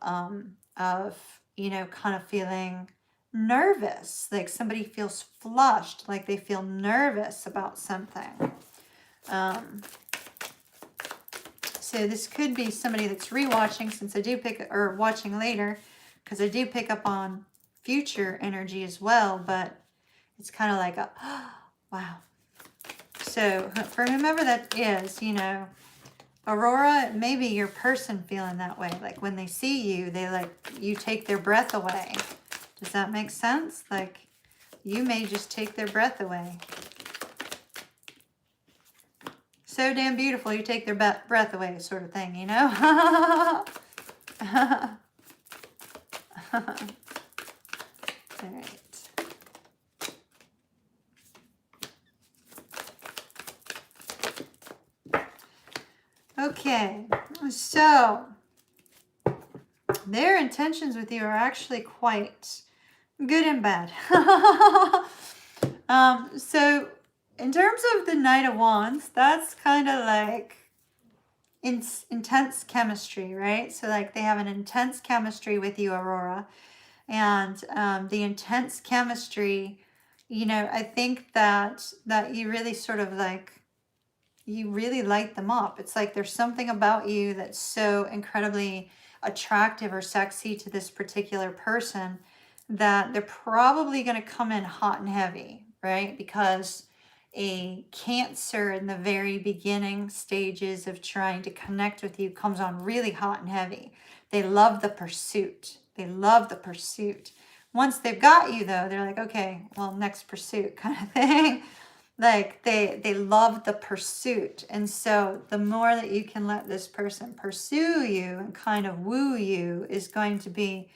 you know, kind of feeling nervous, like somebody feels flushed, like they feel nervous about something. So this could be somebody that's rewatching, since I do or watching later, because I do pick up on future energy as well, but it's kind of like a, wow. So for whomever that is, you know, Aurora, maybe your person feeling that way. Like when they see you, you take their breath away. Does that make sense? Like you may just take their breath away. So damn beautiful, you take their breath away, sort of thing, you know? All right. Okay, so their intentions with you are actually quite good and bad. So in terms of the Knight of Wands, that's kind of like intense chemistry, right? So like they have an intense chemistry with you, Aurora, and the intense chemistry, you know, I think that you really sort of like, you really light them up. It's like there's something about you that's so incredibly attractive or sexy to this particular person that they're probably going to come in hot and heavy, right? Because a Cancer in the very beginning stages of trying to connect with you comes on really hot and heavy. They love the pursuit. They love the pursuit. Once they've got you, though, they're like, okay, well, next pursuit kind of thing. Like they love the pursuit. And so the more that you can let this person pursue you and kind of woo you is going to be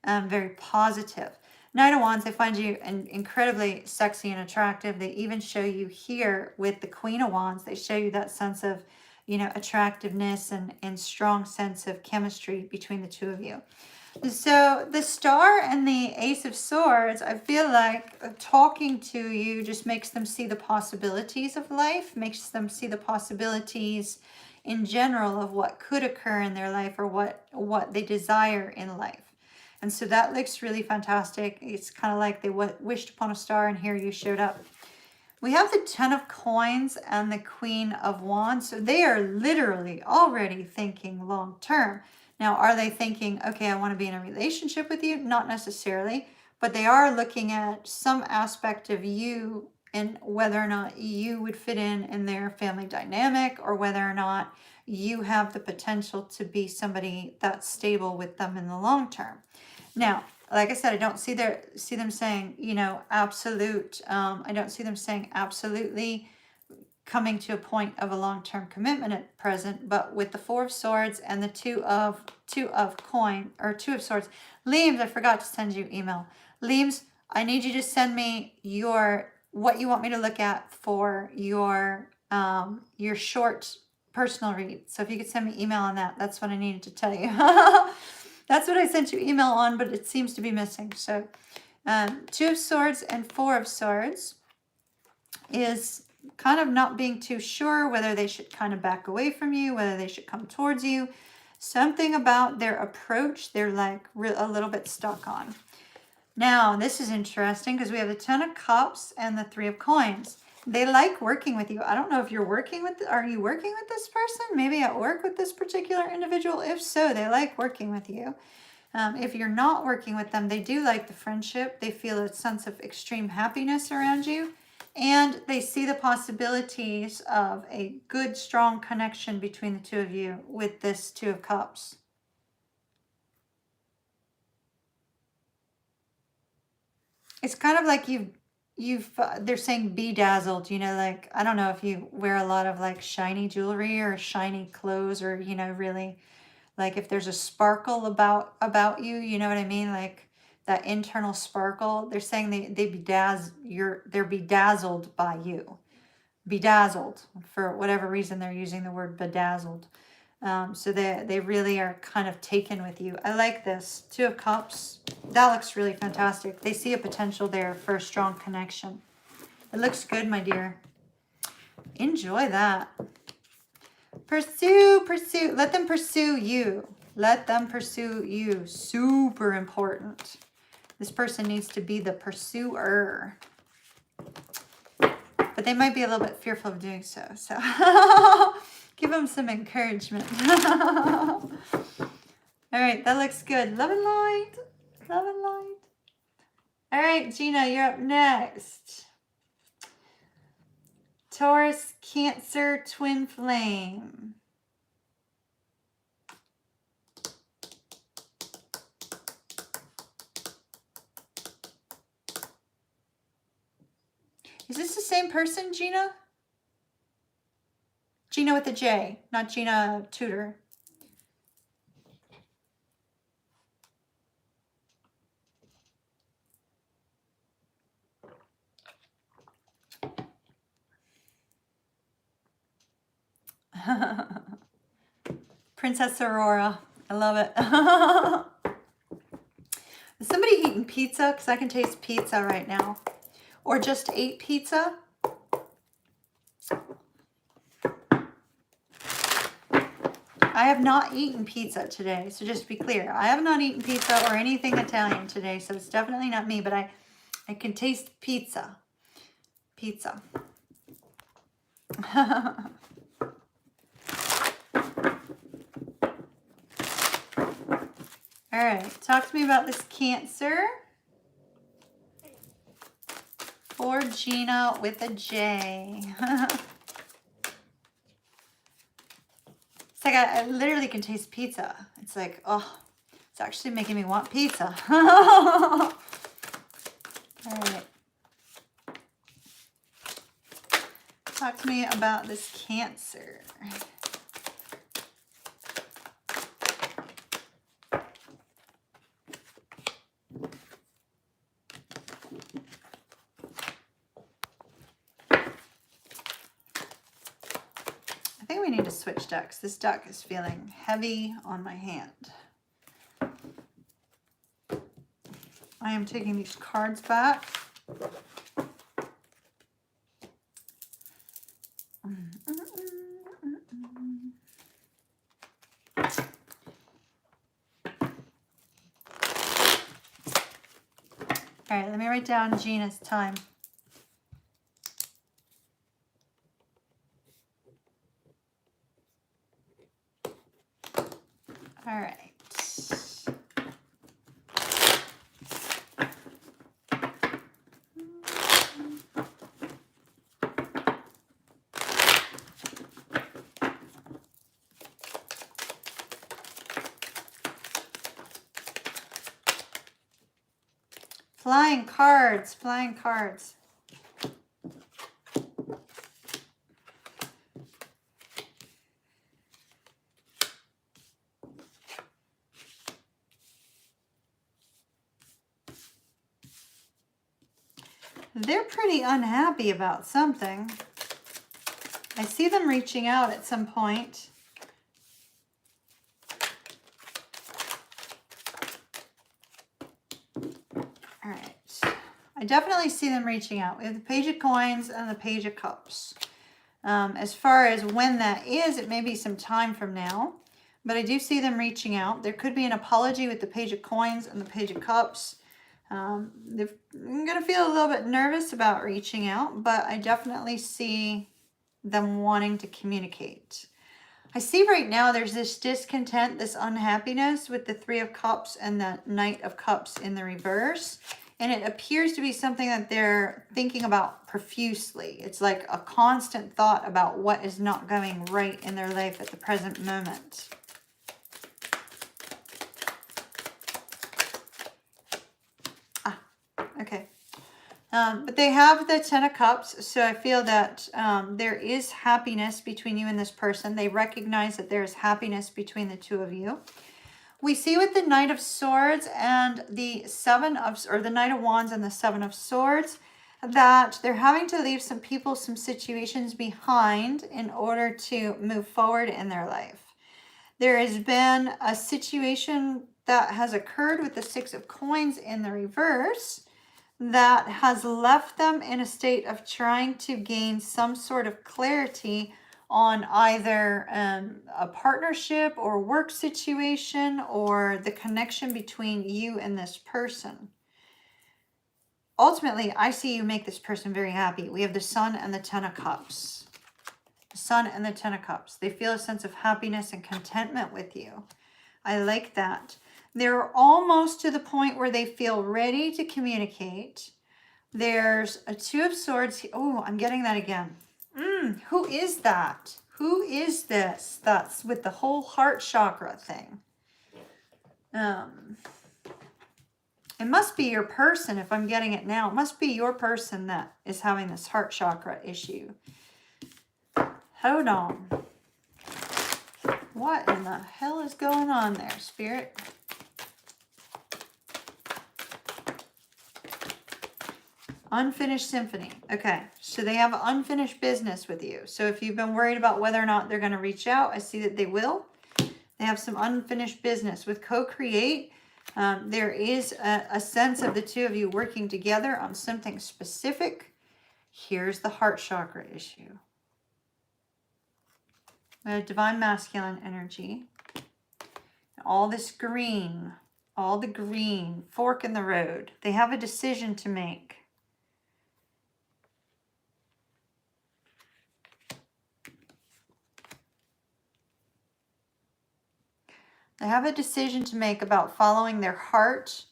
very positive. Knight of Wands, I find you incredibly sexy and attractive. They even show you here with the Queen of Wands. They show you that sense of, you know, attractiveness and strong sense of chemistry between the two of you. So the Star and the Ace of Swords, I feel like talking to you just makes them see the possibilities of life, makes them see the possibilities in general of what could occur in their life or what they desire in life. And so that looks really fantastic. It's kind of like they wished upon a star and here you showed up. We have the Ten of Coins and the Queen of Wands. So they are literally already thinking long term. Now, are they thinking, okay, I want to be in a relationship with you? Not necessarily, but they are looking at some aspect of you and whether or not you would fit in their family dynamic, or whether or not you have the potential to be somebody that's stable with them in the long term. Now, like I said, I don't see them saying, you know, absolute. I don't see them saying absolutely coming to a point of a long-term commitment at present. But with the Four of Swords and the two of Swords, Liams, I forgot to send you email. Liams, I need you to send me what you want me to look at for your short personal read. So if you could send me email on that, that's what I needed to tell you. That's what I sent you email on, but it seems to be missing. So Two of Swords and Four of Swords is kind of not being too sure whether they should kind of back away from you, whether they should come towards you. Something about their approach, they're like a little bit stuck on. Now, this is interesting because we have the Ten of Cups and the Three of Coins. They like working with you. I don't know if you're working with, are you working with this person? Maybe at work with this particular individual? If so, they like working with you. If you're not working with them, they do like the friendship. They feel a sense of extreme happiness around you. And they see the possibilities of a good, strong connection between the two of you with this Two of Cups. It's kind of like they're saying bedazzled, you know, like, I don't know if you wear a lot of like shiny jewelry or shiny clothes, or, you know, really like if there's a sparkle about you, you know what I mean? Like that internal sparkle. They're saying they're bedazzled by you. Bedazzled, for whatever reason they're using the word bedazzled. So they really are kind of taken with you. I like this. Two of Cups. That looks really fantastic. They see a potential there for a strong connection. It looks good, my dear. Enjoy that. Pursue. Let them pursue you. Let them pursue you. Super important. This person needs to be the pursuer. But they might be a little bit fearful of doing so. So give them some encouragement. All right, that looks good. Love and light. Love and light. All right, Gina, you're up next. Taurus, Cancer, Twin Flame. Is this the same person, Gina? Gina with a J, not Gina Tudor. Princess Aurora. I love it. Is somebody eating pizza? Because I can taste pizza right now. Or just ate pizza. I have not eaten pizza today, so just to be clear, I have not eaten pizza or anything Italian today, so it's definitely not me, but I can taste pizza. Pizza. All right, talk to me about this Cancer. For Gina with a J. It's like I literally can taste pizza. It's like, oh, it's actually making me want pizza. All right. Talk to me about this Cancer. I think we need to switch decks. This deck is feeling heavy on my hand. I am taking these cards back. All right, let me write down Gina's time. All right. Flying cards, flying cards. They're pretty unhappy about something. I see them reaching out at some point. All right. I definitely see them reaching out. We have the Page of Coins and the Page of Cups. As far as when that is, it may be some time from now. But I do see them reaching out. There could be an apology with the Page of Coins and the Page of Cups. I'm going to feel a little bit nervous about reaching out, but I definitely see them wanting to communicate. I see right now there's this discontent, this unhappiness with the Three of Cups and the Knight of Cups in the reverse. And it appears to be something that they're thinking about profusely. It's like a constant thought about what is not going right in their life at the present moment. Okay. But they have the Ten of Cups, so I feel that there is happiness between you and this person. They recognize that there is happiness between the two of you. We see with the Knight of Swords and the the Knight of Wands and the Seven of Swords that they're having to leave some people, some situations behind in order to move forward in their life. There has been a situation that has occurred with the Six of Coins in the reverse that has left them in a state of trying to gain some sort of clarity on either a partnership or work situation or the connection between you and this person. Ultimately, I see you make this person very happy. We have the Sun and the Ten of Cups. The Sun and the Ten of Cups. They feel a sense of happiness and contentment with you. I like that. They're almost to the point where they feel ready to communicate. There's a Two of Swords. Oh, I'm getting that again. Who is that? Who is this? That's with the whole heart chakra thing. It must be your person if I'm getting it now. It must be your person that is having this heart chakra issue. Hold on. What in the hell is going on there, Spirit? Unfinished symphony. Okay, so they have unfinished business with you. So if you've been worried about whether or not they're going to reach out, I see that they will. They have some unfinished business. With co-create, there is a sense of the two of you working together on something specific. Here's the heart chakra issue. We have divine masculine energy. All this green, all the green, fork in the road. They have a decision to make. They have a decision to make about following their heart,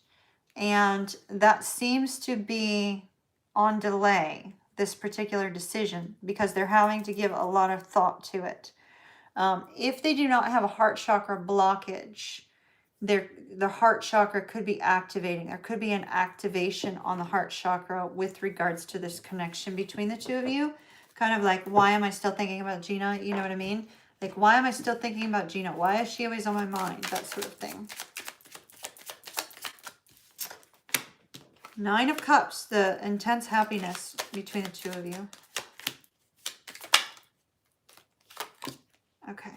and that seems to be on delay, this particular decision, because they're having to give a lot of thought to it. If they do not have a heart chakra blockage, the heart chakra could be activating. There could be an activation on the heart chakra with regards to this connection between the two of you. Kind of like, why am I still thinking about Gina? You know what I mean? Like, why am I still thinking about Gina? Why is she always on my mind? That sort of thing. Nine of Cups, the intense happiness between the two of you. Okay.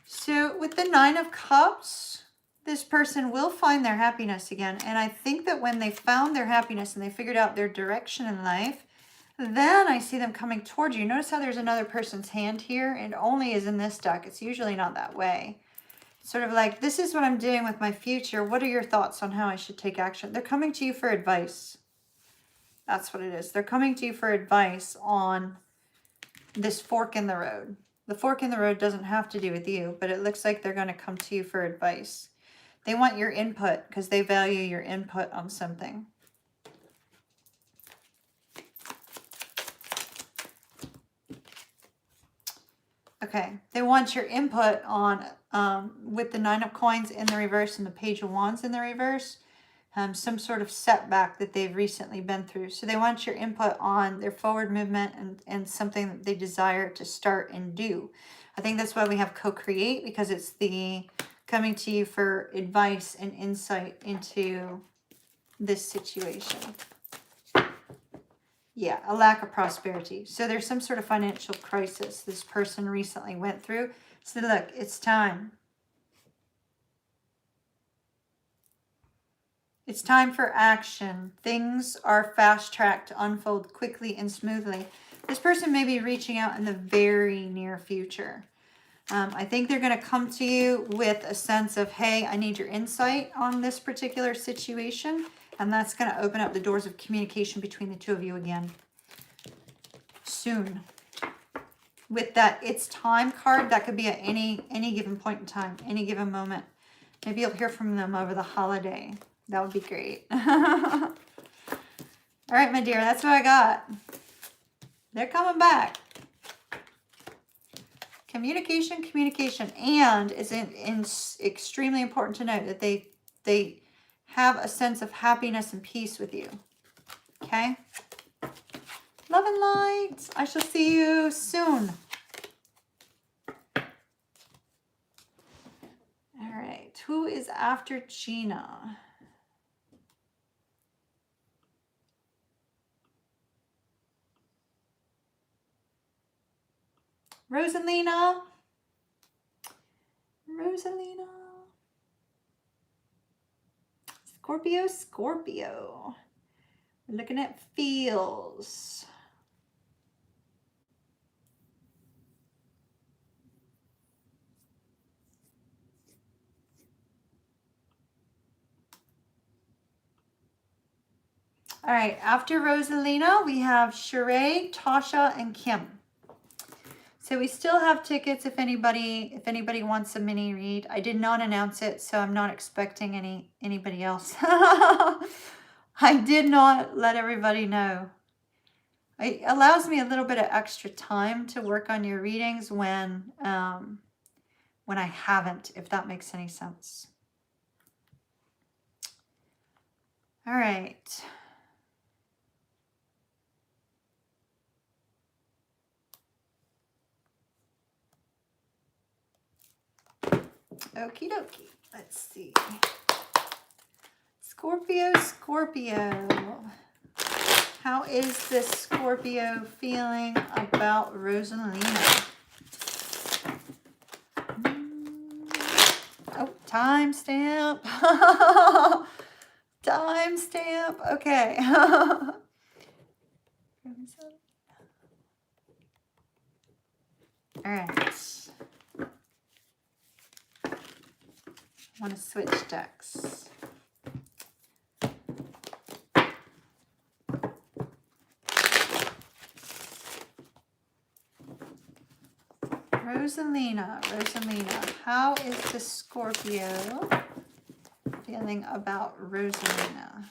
So with the Nine of Cups, this person will find their happiness again. And I think that when they found their happiness and they figured out their direction in life, then I see them coming towards you. Notice how there's another person's hand here. It only is in this deck. It's usually not that way. It's sort of like, this is what I'm doing with my future. What are your thoughts on how I should take action? They're coming to you for advice. That's what it is. They're coming to you for advice on this fork in the road. The fork in the road doesn't have to do with you, but it looks like they're going to come to you for advice. They want your input because they value your input on something. Okay, they want your input on, with the 9 of coins in the reverse and the Page of Wands in the reverse, some sort of setback that they've recently been through. So they want your input on their forward movement and something that they desire to start and do. I think that's why we have co-create, because it's the coming to you for advice and insight into this situation. Yeah, a lack of prosperity. So there's some sort of financial crisis this person recently went through. So look, it's time. It's time for action. Things are fast-tracked to unfold quickly and smoothly. This person may be reaching out in the very near future. I think they're going to come to you with a sense of, hey, I need your insight on this particular situation. And that's going to open up the doors of communication between the two of you again. Soon. With that it's time card, that could be at any given point in time, any given moment. Maybe you'll hear from them over the holiday. That would be great. All right, my dear, that's what I got. They're coming back. Communication, communication. And it's extremely important to note that they have a sense of happiness and peace with you. Okay? Love and light. I shall see you soon. All right. Who is after Gina? Rosalina. Rosalina. Scorpio, Scorpio. We're looking at feels. All right, after Rosalina, we have Sheree, Tasha, and Kim. So we still have tickets if anybody wants a mini read. I did not announce it, so I'm not expecting anybody else. I did not let everybody know. It allows me a little bit of extra time to work on your readings when I haven't, if that makes any sense. All right. Okie dokie. Let's see. Scorpio, Scorpio. How is this Scorpio feeling about Rosalina? Oh, timestamp. Timestamp. Okay. All right. I want to switch decks. Rosalina, Rosalina, how is the Scorpio feeling about Rosalina?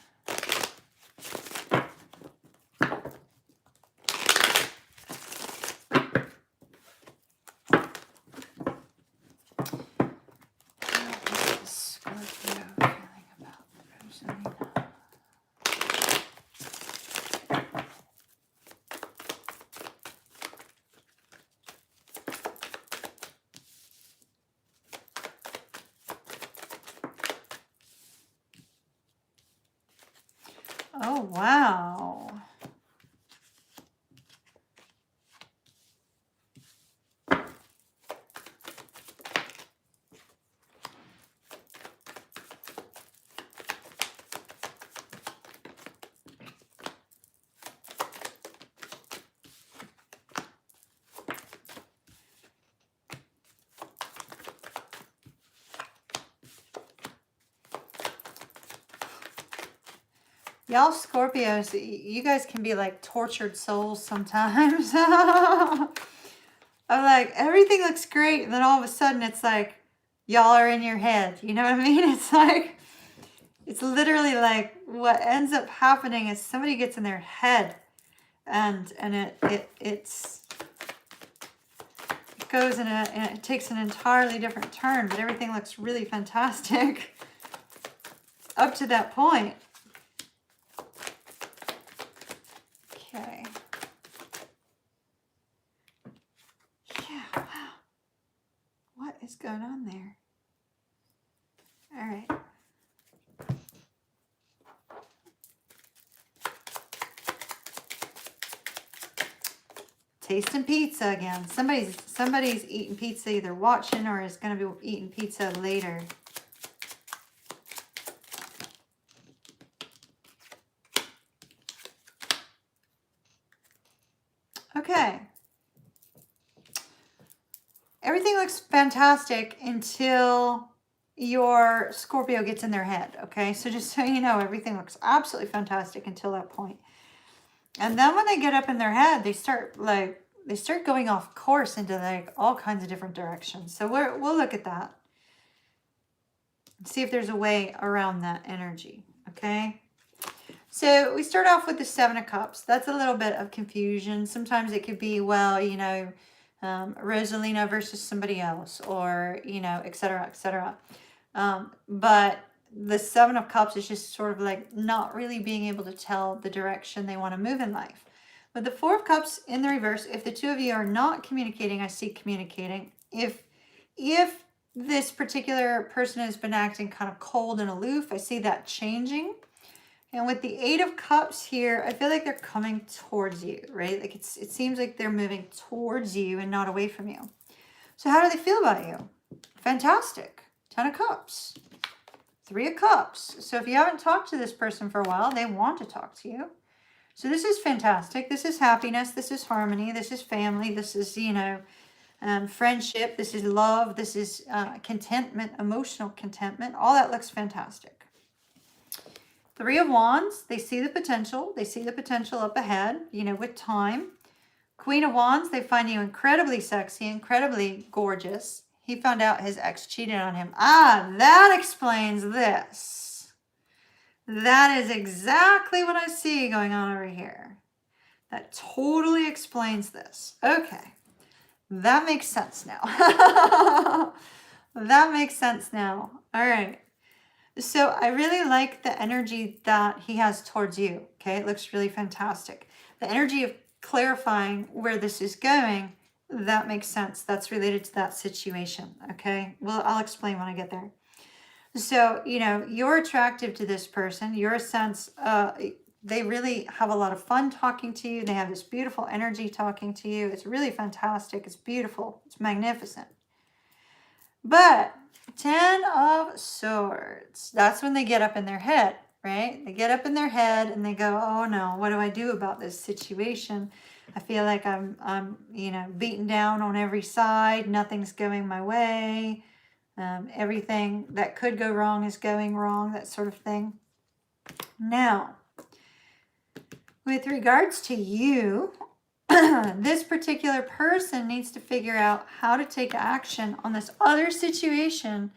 Oh, wow. Y'all Scorpios, you guys can be like tortured souls sometimes. I'm like, everything looks great, and then all of a sudden it's like, y'all are in your head. You know what I mean? It's like, it's literally like what ends up happening is somebody gets in their head, and it goes in it takes an entirely different turn, but everything looks really fantastic up to that point. Okay. Yeah, wow. What is going on there? All right. Tasting pizza again. Somebody's eating pizza, either watching or is going to be eating pizza later. Okay. Everything looks fantastic until your Scorpio gets in their head, okay? So just so you know, everything looks absolutely fantastic until that point. And then when they get up in their head, they start going off course into like all kinds of different directions. So we'll look at that. See if there's a way around that energy, okay? So we start off with the Seven of Cups. That's a little bit of confusion. Sometimes it could be, well, you know, Rosalina versus somebody else, or, you know, et cetera, et cetera. But the Seven of Cups is just sort of like not really being able to tell the direction they want to move in life. But the Four of Cups in the reverse, if the two of you are not communicating, I see communicating. If this particular person has been acting kind of cold and aloof, I see that changing. And with the Eight of Cups here, I feel like they're coming towards you, right? Like it seems like they're moving towards you and not away from you. So how do they feel about you? Fantastic. Ten of Cups. Three of Cups. So if you haven't talked to this person for a while, they want to talk to you. So this is fantastic. This is happiness. This is harmony. This is family. This is, you know, friendship. This is love. This is contentment, emotional contentment. All that looks fantastic. Three of Wands, they see the potential. They see the potential up ahead, you know, with time. Queen of Wands, they find you incredibly sexy, incredibly gorgeous. He found out his ex cheated on him. Ah, that explains this. That is exactly what I see going on over here. That totally explains this. Okay. That makes sense now. That makes sense now. All right. So I really like the energy that he has towards you. Okay, it looks really fantastic. The energy of clarifying where this is going, that makes sense. That's related to that situation. Okay, well, I'll explain when I get there. So, you know, you're attractive to this person. Your sense, they really have a lot of fun talking to you. They have this beautiful energy talking to you. It's really fantastic. It's beautiful. It's magnificent. But 10 of Swords, that's when they get up in their head, right? They get up in their head and they go, oh no, what do I do about this situation? I feel like I'm you know, beaten down on every side. Nothing's going my way. Everything that could go wrong is going wrong, that sort of thing. Now, with regards to you, this particular person needs to figure out how to take action on this other situation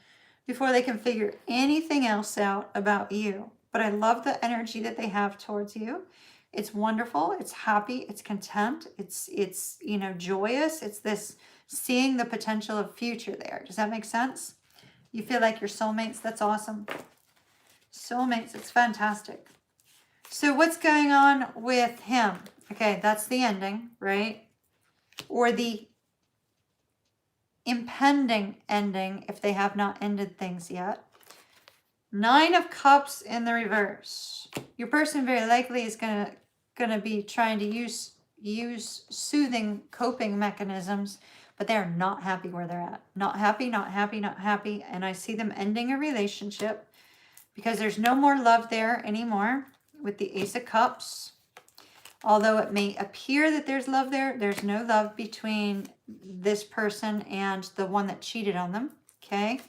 before they can figure anything else out about you. But I love the energy that they have towards you. It's wonderful. It's happy. It's content. It's you know, joyous. It's this seeing the potential of future there. Does that make sense? You feel like your soulmates. That's awesome. Soulmates. It's fantastic. So what's going on with him? Okay, that's the ending, right? Or the impending ending if they have not ended things yet. Nine of Cups in the reverse. Your person very likely is gonna be trying to use soothing coping mechanisms, but they're not happy where they're at. Not happy, not happy, not happy. And I see them ending a relationship because there's no more love there anymore with the Ace of Cups. Although it may appear that there's love there, there's no love between this person and the one that cheated on them, okay?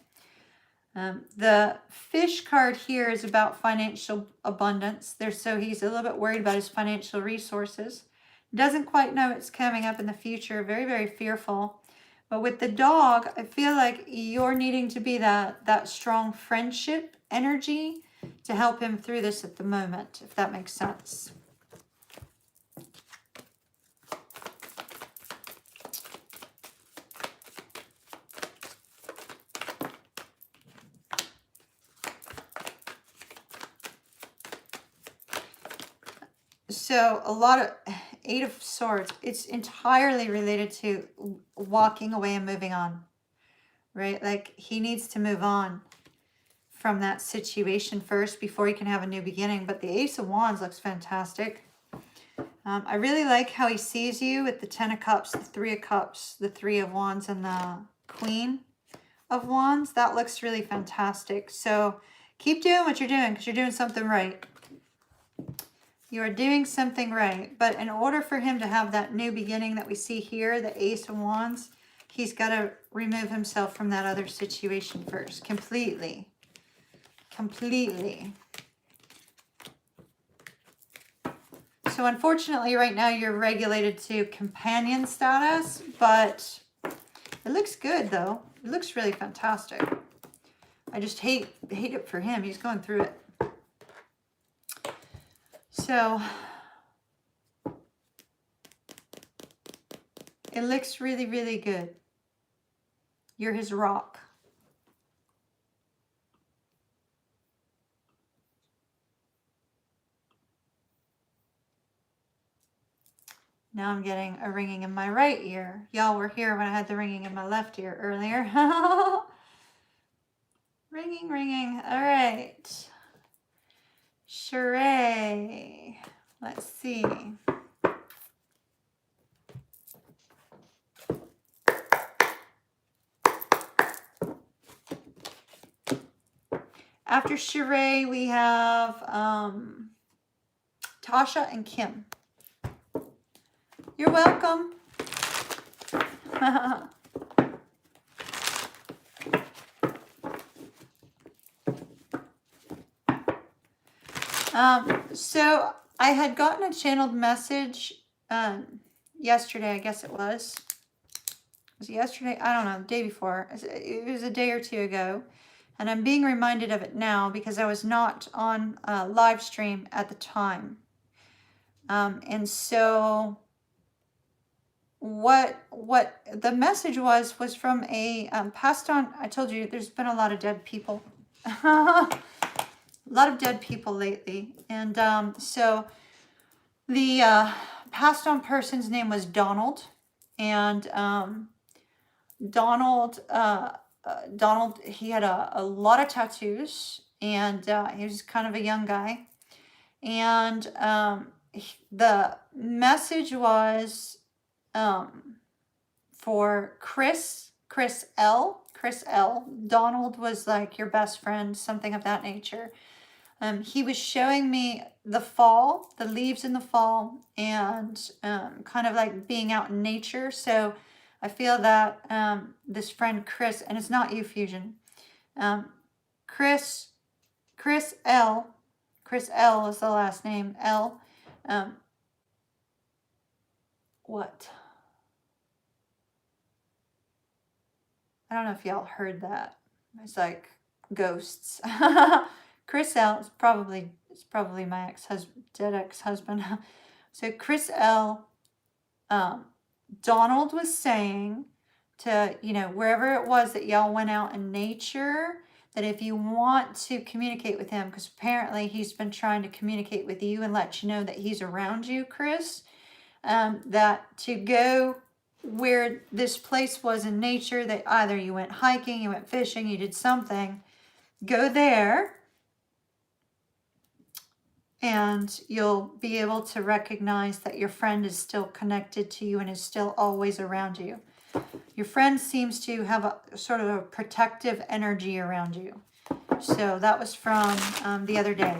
The Fish card here is about financial abundance. So he's a little bit worried about his financial resources. Doesn't quite know it's coming up in the future. Very, very fearful. But with the Dog, I feel like you're needing to be that strong friendship energy to help him through this at the moment, if that makes sense. So a lot of Eight of Swords, it's entirely related to walking away and moving on, right? Like he needs to move on from that situation first before he can have a new beginning. But the Ace of Wands looks fantastic. I really like how he sees you with the Ten of Cups, the Three of Cups, the Three of Wands, and the Queen of Wands. That looks really fantastic. So keep doing what you're doing because you're doing something right. You are doing something right. But in order for him to have that new beginning that we see here, the Ace of Wands, he's got to remove himself from that other situation first. Completely. Completely. So unfortunately right now you're regulated to companion status, but it looks good though. It looks really fantastic. I just hate it for him. He's going through it. So it looks really, really good. You're his rock. Now I'm getting a ringing in my right ear. Y'all were here when I had the ringing in my left ear earlier. Ringing, ringing. All right. Sheree. Let's see. After Sheree, we have Tasha and Kim. You're welcome. So I had gotten a channeled message yesterday, I guess it was. Was it yesterday? I don't know, the day before. It was a day or two ago. And I'm being reminded of it now because I was not on live stream at the time. And so what the message was from a passed on. I told you there's been a lot of dead people. A lot of dead people lately. And so the passed on person's name was Donald. And Donald, he had a lot of tattoos. And he was kind of a young guy. And the message was for Chris L. Donald was like your best friend, something of that nature. He was showing me the fall, the leaves in the fall, and kind of like being out in nature. So I feel that this friend Chris, and it's not you, Fusion, Chris L. Chris L is the last name. L. What? I don't know if y'all heard that. It's like ghosts. Chris L is probably my dead ex-husband. So Chris L, Donald was saying to, wherever it was that y'all went out in nature, that if you want to communicate with him, because apparently he's been trying to communicate with you and let you know that he's around you, Chris, that to go where this place was in nature, that either you went hiking, you went fishing, you did something, go there and you'll be able to recognize that your friend is still connected to you and is still always around you. Your friend seems to have a sort of a protective energy around you. So that was from the other day.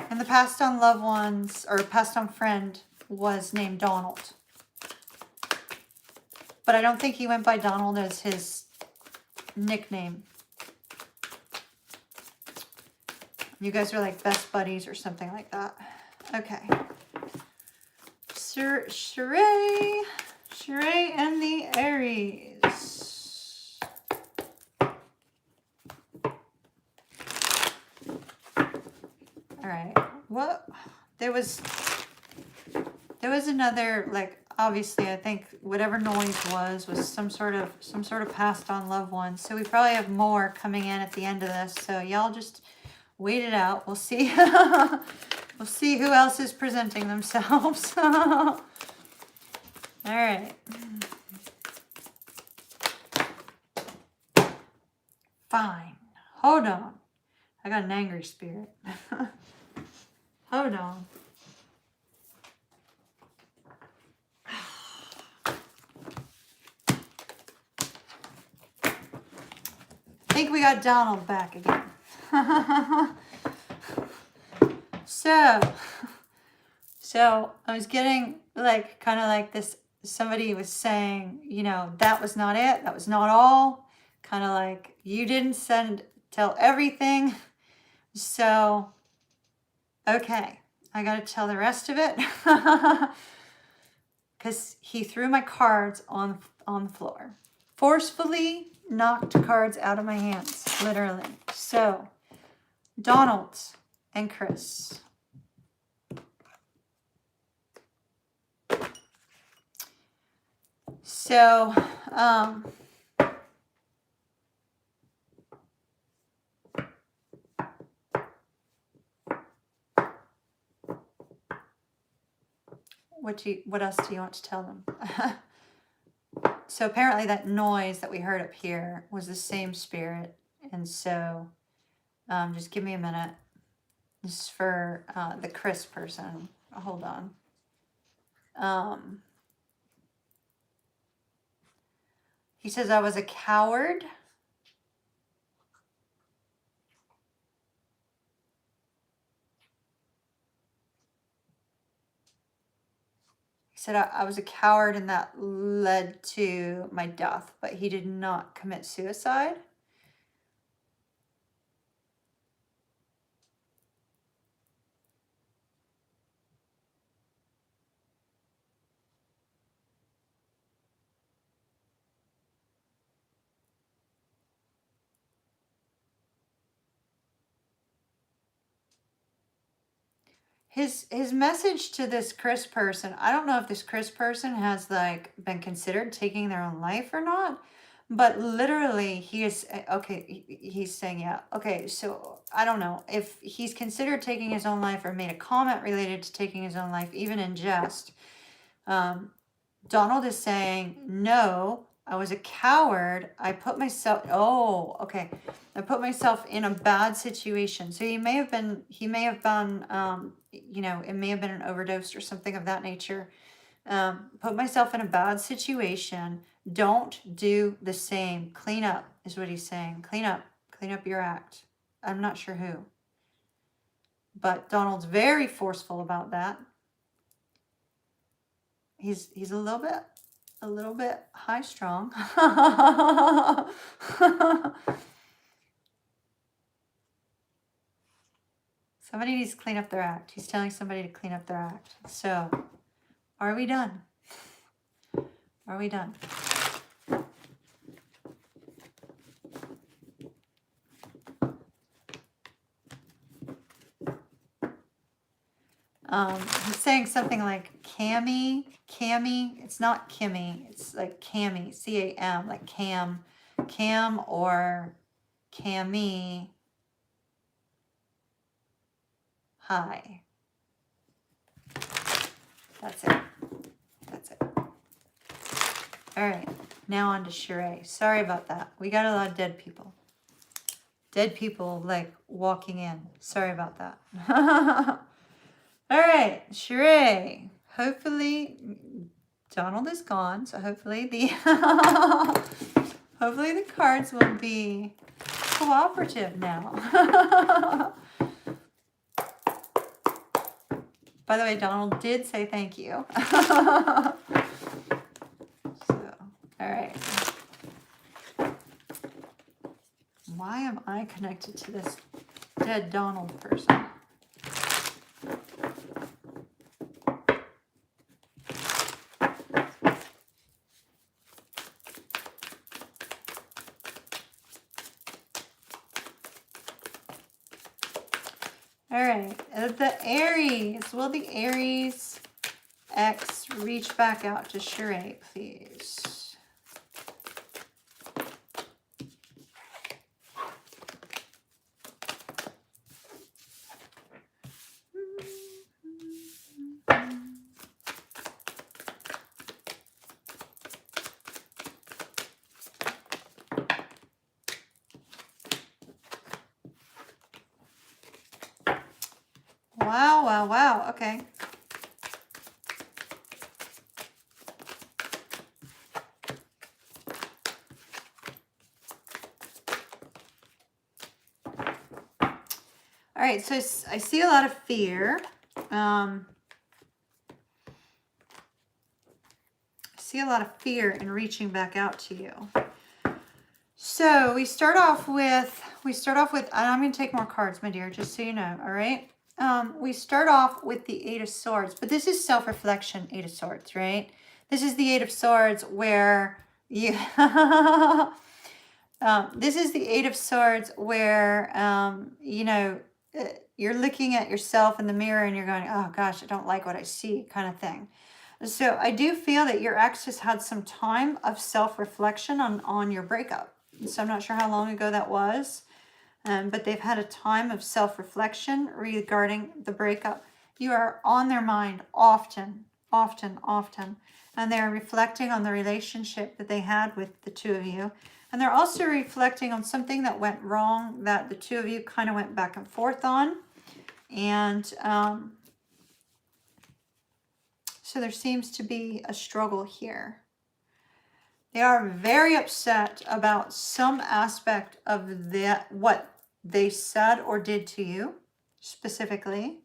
And the passed on loved ones, or passed on friend, was named Donald. But I don't think he went by Donald as his nickname. You guys are like best buddies or something like that. Okay. Sheree and the Aries. All right. What? There was another, like, obviously I think whatever noise was some sort of passed on loved one. So we probably have more coming in at the end of this. So y'all just wait it out. We'll see. We'll see who else is presenting themselves. All right. Fine. Hold on. I got an angry spirit. Hold on. I think we got Donald back again. So I was getting like kind of like this, somebody was saying, you know, that was not it. That was not all. Kind of like you didn't tell everything. So, okay, I got to tell the rest of it. Because he threw my cards on the floor. Forcefully knocked cards out of my hands, literally. So, Donald and Chris. So, what else do you want to tell them? So apparently that noise that we heard up here was the same spirit. And so just give me a minute. This is for the Chris person. Hold on. He says I was a coward. He said I was a coward and that led to my death, but he did not commit suicide. His message to this Chris person, I don't know if this Chris person has like been considered taking their own life or not, but literally he is, okay, he's saying, yeah, okay, so I don't know if he's considered taking his own life or made a comment related to taking his own life, even in jest. Donald is saying, no, I was a coward. I put myself, I put myself in a bad situation. So he may have been, you know, it may have been an overdose or something of that nature. Put myself in a bad situation. Don't do the same. Clean up is what he's saying. Clean up your act. I'm not sure who. But Donald's very forceful about that. He's a little bit high strung. Somebody needs to clean up their act. He's telling somebody to clean up their act. So, are we done? Are we done? He's saying something like Cammy, it's not Kimmy, it's like Cammy, C-A-M, like Cam or Cammy. Hi. That's it. All right, now on to Sheree. Sorry about that. We got a lot of dead people. Dead people like walking in. Sorry about that. All right, Sheree. Hopefully, Donald is gone, so hopefully the hopefully the cards will be cooperative now. By the way, Donald did say thank you. So, all right. Why am I connected to this dead Donald person? All right, the Aries. Will the Aries X reach back out to Sheree, please? Wow, okay. All right, so I see a lot of fear. I see a lot of fear in reaching back out to you. So we start off with, and I'm going to take more cards, my dear, just so you know, all right? We start off with the Eight of Swords, but this is self-reflection, Eight of Swords, right? This is the Eight of Swords where you, this is the Eight of Swords where, you know, you're looking at yourself in the mirror and you're going, oh gosh, I don't like what I see, kind of thing. So I do feel that your ex has had some time of self-reflection on your breakup. So I'm not sure how long ago that was, but they've had a time of self-reflection regarding the breakup. You are on their mind often, often, often. And they're reflecting on the relationship that they had with the two of you. And they're also reflecting on something that went wrong that the two of you kind of went back and forth on. And so there seems to be a struggle here. They are very upset about some aspect of what they said or did to you specifically.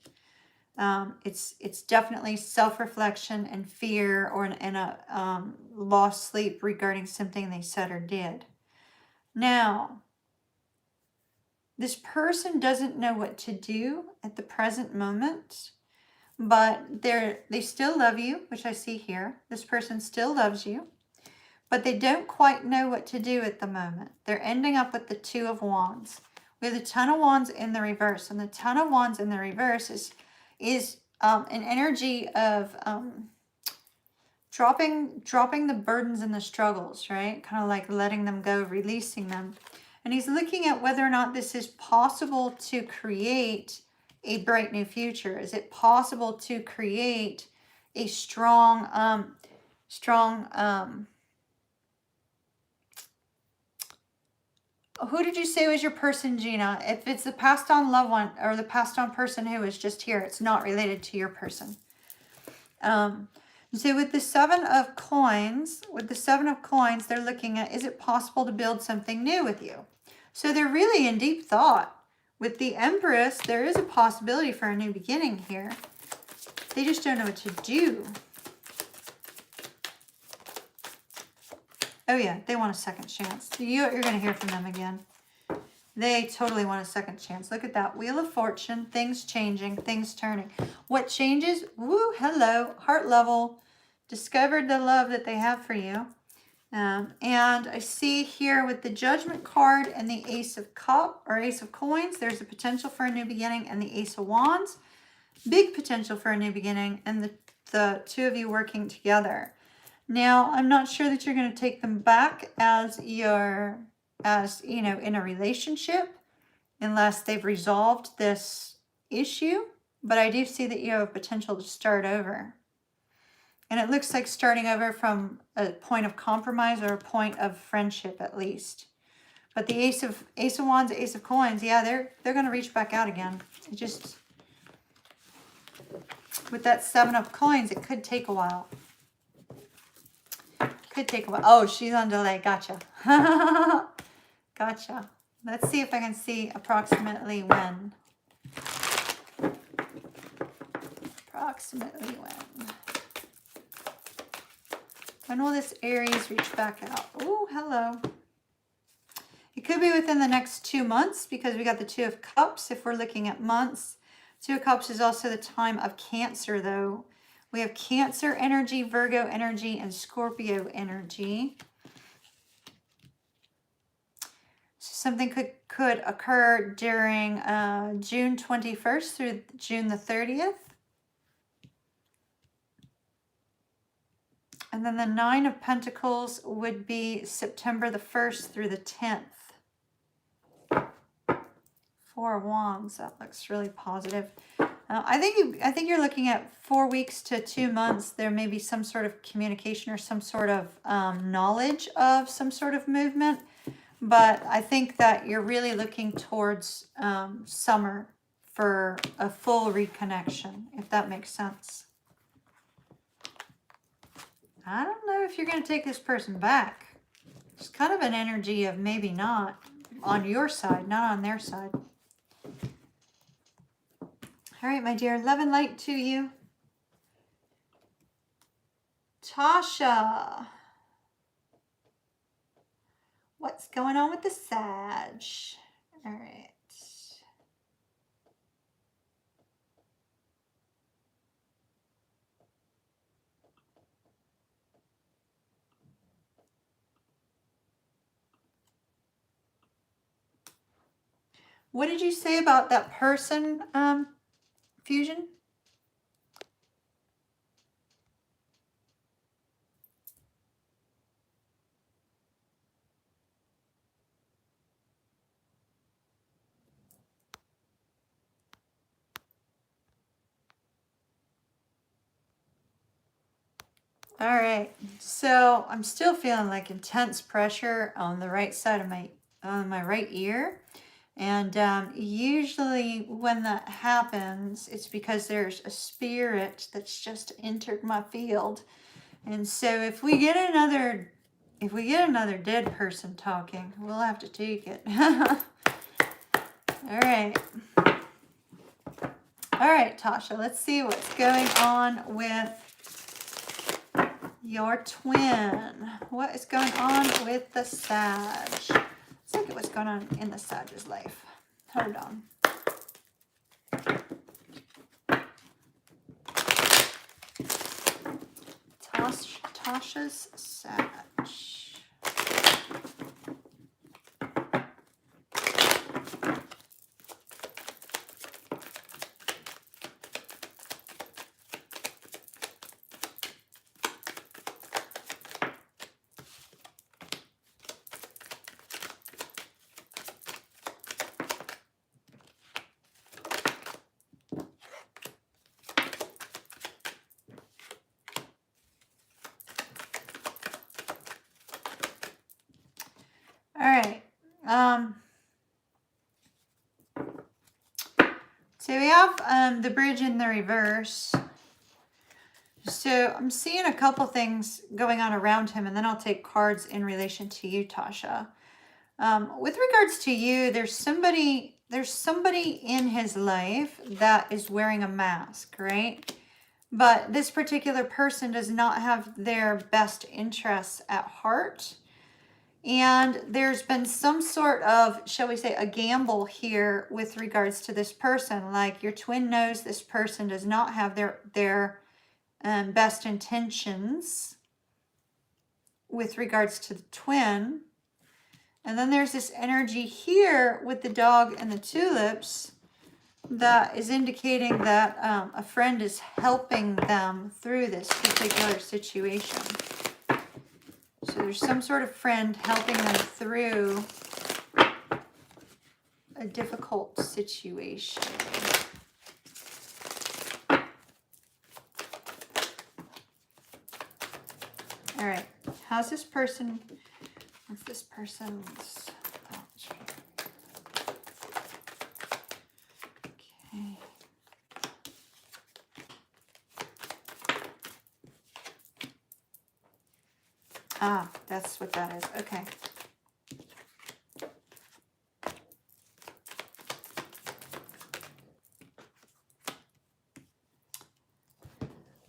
It's definitely self-reflection and fear or a lost sleep regarding something they said or did. Now, this person doesn't know what to do at the present moment, but they still love you, which I see here. This person still loves you, but they don't quite know what to do at the moment. They're ending up with the Two of Wands. We have the Ten of Wands in the reverse, and the Ten of Wands in the reverse is an energy of dropping the burdens and the struggles, right? Kind of like letting them go, releasing them. And he's looking at whether or not this is possible to create a bright new future. Is it possible to create a strong, who did you say was your person, Gina? If it's the passed on loved one or the passed on person who is just here, it's not related to your person. So with the Seven of Coins, they're looking at, is it possible to build something new with you? So they're really in deep thought. With the Empress, there is a possibility for a new beginning here. They just don't know what to do. Oh yeah, they want a second chance. You're going to hear from them again. They totally want a second chance. Look at that. Wheel of Fortune, things changing, things turning. What changes? Woo, hello, heart level. Discovered the love that they have for you. And I see here with the Judgment card and the Ace of Cups or Ace of Coins, there's a potential for a new beginning, and the Ace of Wands, big potential for a new beginning, and the two of you working together. Now, I'm not sure that you're going to take them back as you know, in a relationship unless they've resolved this issue, but I do see that you have a potential to start over. And it looks like starting over from a point of compromise or a point of friendship at least. But the Ace of Wands, Ace of Coins, yeah, they're going to reach back out again. It just, with that Seven of Coins, it could take a while. Could take a while. Oh, she's on delay. Gotcha. Gotcha. Let's see if I can see approximately when. Approximately when. When will this Aries reach back out? Oh, hello. It could be within the next 2 months because we got the Two of Cups if we're looking at months. Two of Cups is also the time of Cancer, though. We have Cancer energy, Virgo energy, and Scorpio energy. So something could occur during June 21st through June the 30th. And then the Nine of Pentacles would be September the 1st through the 10th. Four of Wands, that looks really positive. I think you're looking at 4 weeks to 2 months. There may be some sort of communication or some sort of knowledge of some sort of movement. But I think that you're really looking towards summer for a full reconnection, if that makes sense. I don't know if you're going to take this person back. It's kind of an energy of maybe not on your side, not on their side. All right, my dear. Love and light to you. Tasha. What's going on with the Sag? All right. What did you say about that person, Fusion? All right, so I'm still feeling like intense pressure on the right side of my right ear. And usually when that happens, it's because there's a spirit that's just entered my field. And so if we get another dead person talking, we'll have to take it. All right. All right, Tasha, let's see what's going on with your twin. What is going on with the Sag? Let's look at what's going on in the Sag's life. Hold on. Tasha's Sag. All right. So we have the bridge in the reverse. So I'm seeing a couple things going on around him, and then I'll take cards in relation to you, Tasha. With regards to you, there's somebody in his life that is wearing a mask, right? But this particular person does not have their best interests at heart. And there's been some sort of, shall we say, a gamble here with regards to this person. Like your twin knows this person does not have their best intentions with regards to the twin. And then there's this energy here with the dog and the tulips that is indicating that a friend is helping them through this particular situation. So there's some sort of friend helping them through a difficult situation. All right, how's this person? What's this person's? Okay. Ah, that's what that is. Okay.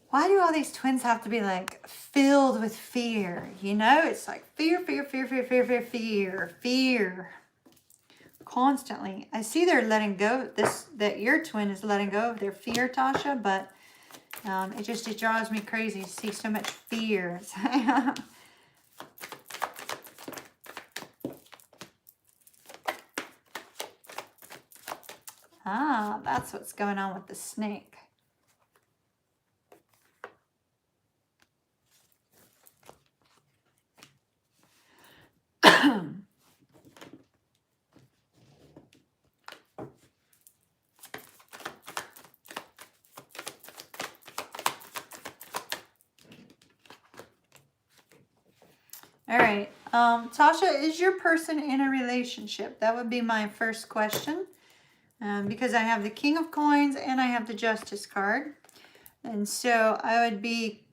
Why do all these twins have to be like filled with fear? You know, it's like fear, fear, fear, fear, fear, fear, fear, fear. Constantly. I see they're letting go, that your twin is letting go of their fear, Tasha, but it drives me crazy to see so much fear. Ah, that's what's going on with the snake. All right. Tasha, is your person in a relationship? That would be my first question. because I have the King of Coins and I have the Justice card. And so I would be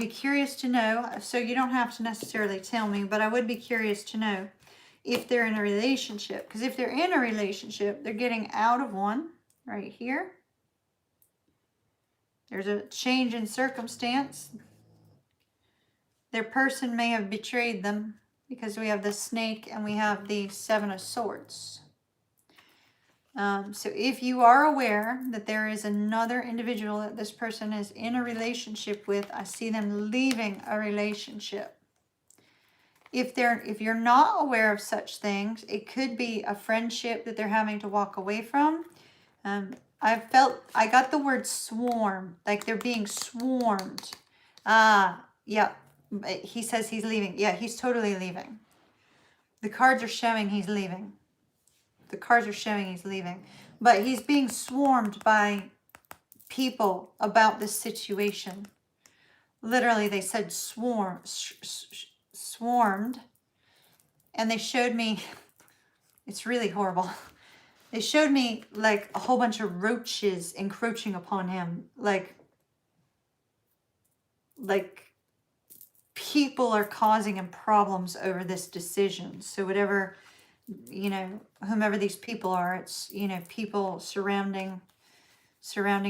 curious to know, so you don't have to necessarily tell me, but I would be curious to know if they're in a relationship. Because if they're in a relationship, they're getting out of one right here. There's a change in circumstance. Their person may have betrayed them because we have the Snake and we have the Seven of Swords. So if you are aware that there is another individual that this person is in a relationship with, I see them leaving a relationship. If you're not aware of such things, it could be a friendship that they're having to walk away from. I got the word swarm, like they're being swarmed. Yeah, he says he's leaving. Yeah, he's totally leaving. The cards are showing he's leaving. The cards are showing he's leaving. But he's being swarmed by people about this situation. Literally, they said swarmed. And they showed me, it's really horrible. They showed me like a whole bunch of roaches encroaching upon him. Like people are causing him problems over this decision. So whatever, whomever these people are, it's, people surrounding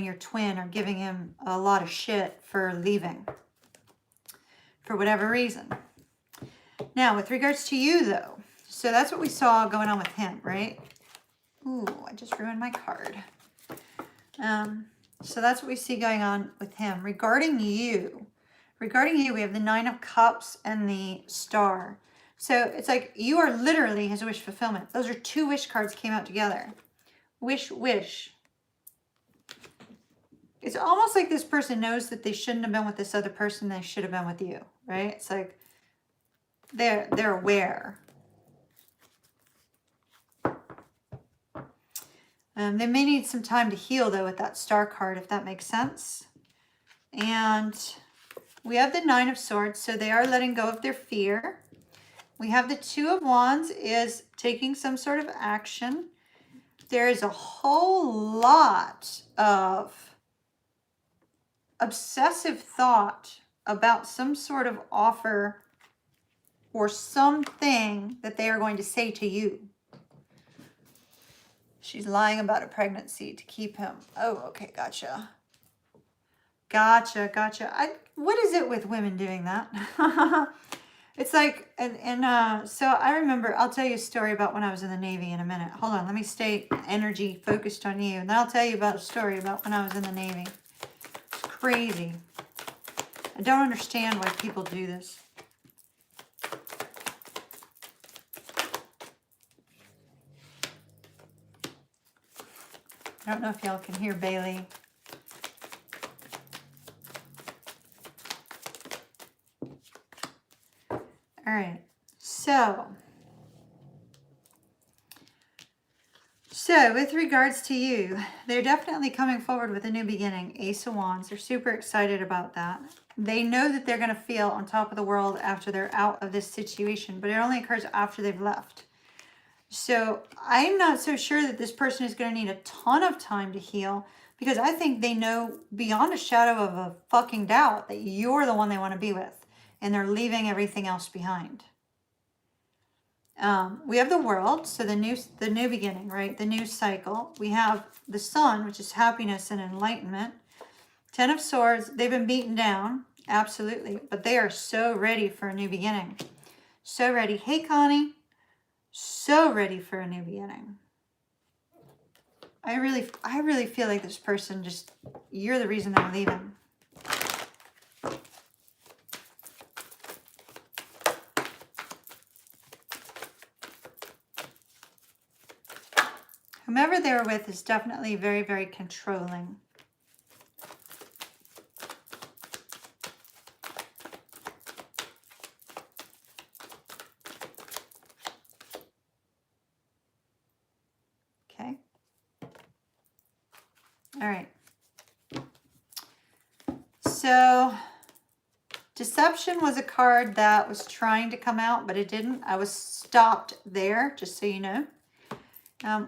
your twin are giving him a lot of shit for leaving for whatever reason. Now, with regards to you though, so that's what we saw going on with him, right? Ooh, I just ruined my card. So that's what we see going on with him. Regarding you, we have the Nine of Cups and the Star. So it's like you are literally his wish fulfillment. Those are two wish cards came out together. Wish, wish. It's almost like this person knows that they shouldn't have been with this other person. They should have been with you, right? It's like they're aware. They may need some time to heal, though, with that Star card, if that makes sense. And we have the Nine of Swords, so they are letting go of their fear. We have the Two of Wands is taking some sort of action. There is a whole lot of obsessive thought about some sort of offer or something that they are going to say to you. She's lying about a pregnancy to keep him. Oh, okay, gotcha. Gotcha. What is it with women doing that? It's like, so I remember, I'll tell you a story about when I was in the Navy in a minute. Hold on, let me stay energy focused on you. And then I'll tell you about a story about when I was in the Navy. It's crazy. I don't understand why people do this. I don't know if y'all can hear Bailey. All right, so with regards to you, they're definitely coming forward with a new beginning. Ace of Wands, they're super excited about that. They know that they're going to feel on top of the world after they're out of this situation, but it only occurs after they've left. So I'm not so sure that this person is going to need a ton of time to heal, because I think they know beyond a shadow of a fucking doubt that you're the one they want to be with, and they're leaving everything else behind. We have the World, so the new beginning, right? The new cycle. We have the Sun, which is happiness and enlightenment. Ten of Swords, they've been beaten down, absolutely, but they are so ready for a new beginning. So ready. Hey, Connie. So ready for a new beginning. I really feel like this person just, you're the reason they're leaving. Whomever they're with is definitely very, very controlling. Okay. All right. So Deception was a card that was trying to come out, but it didn't. I was stopped there, just so you know.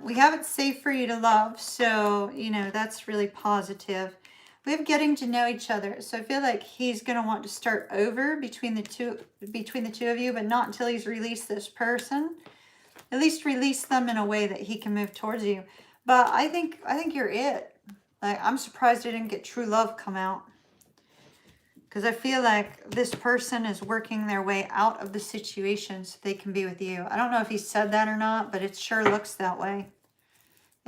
We have it safe for you to love, so, you know, that's really positive. We have getting to know each other, so I feel like he's going to want to start over between the two of you, but not until he's released this person. At least release them in a way that he can move towards you. But I think you're it. Like, I'm surprised I didn't get true love come out. Because I feel like this person is working their way out of the situation so they can be with you. I don't know if he said that or not, but it sure looks that way.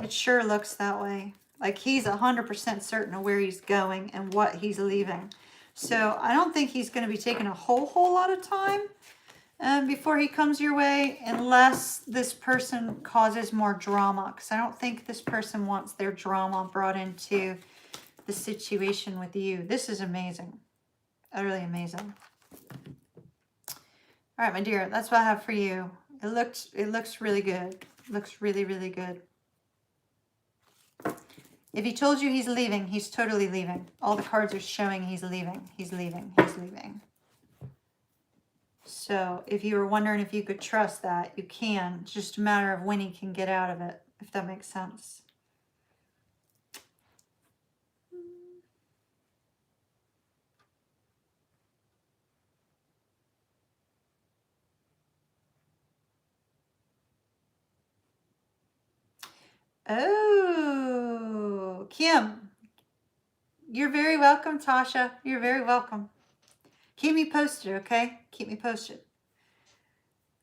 It sure looks that way. Like he's 100% certain of where he's going and what he's leaving. So I don't think he's going to be taking a whole lot of time before he comes your way, unless this person causes more drama. Because I don't think this person wants their drama brought into the situation with you. This is amazing. Utterly amazing. All right, my dear, that's what I have for you. It looks really good. Looks really, really good. If he told you he's leaving, he's totally leaving. All the cards are showing he's leaving. He's leaving. He's leaving. So if you were wondering if you could trust that, you can. It's just a matter of when he can get out of it, if that makes sense. Oh, Kim. You're very welcome, Tasha. You're very welcome. Keep me posted, okay? Keep me posted.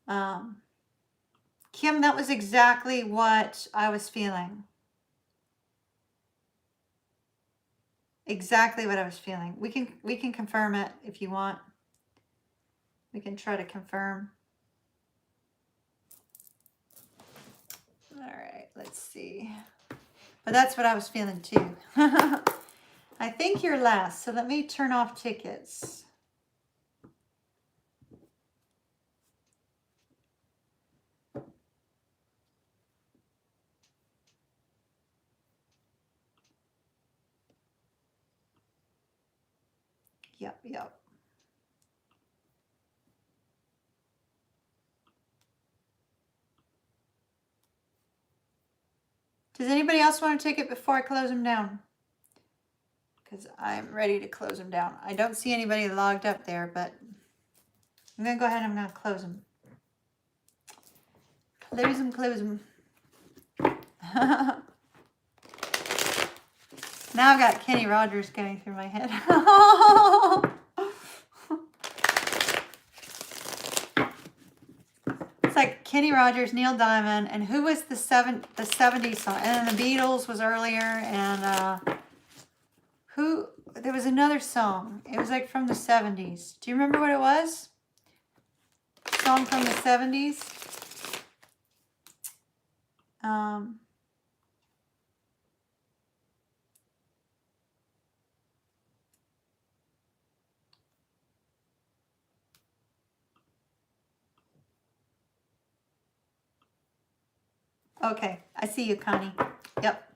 Kim, that was exactly what I was feeling. Exactly what I was feeling. We can confirm it if you want. We can try to confirm. All right, let's see. But that's what I was feeling too. I think you're last, so let me turn off tickets. Yep. Does anybody else want to take it before I close them down? Because I'm ready to close them down. I don't see anybody logged up there, but I'm going to go ahead and I'm going to close them. Close them. Now I've got Kenny Rogers going through my head. It's like Kenny Rogers, Neil Diamond, and who was the 70s song? And then the Beatles was earlier, and there was another song. It was like from the 70s. Do you remember what it was? Song from the 70s? Okay, I see you, Connie. Yep.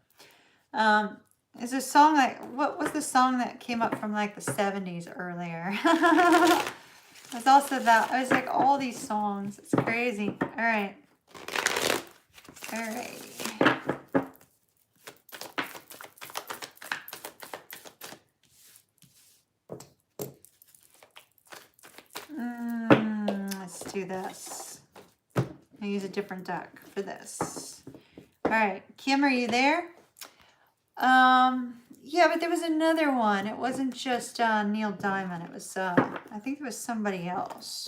It's a song like, what was the song that came up from like the 70s earlier? There's also that. I was like, all these songs. It's crazy. All right. All right. Let's do this. I'll use a different deck for this. All right. Kim, are you there? Yeah, but there was another one. It wasn't just Neil Diamond. It was, I think it was somebody else.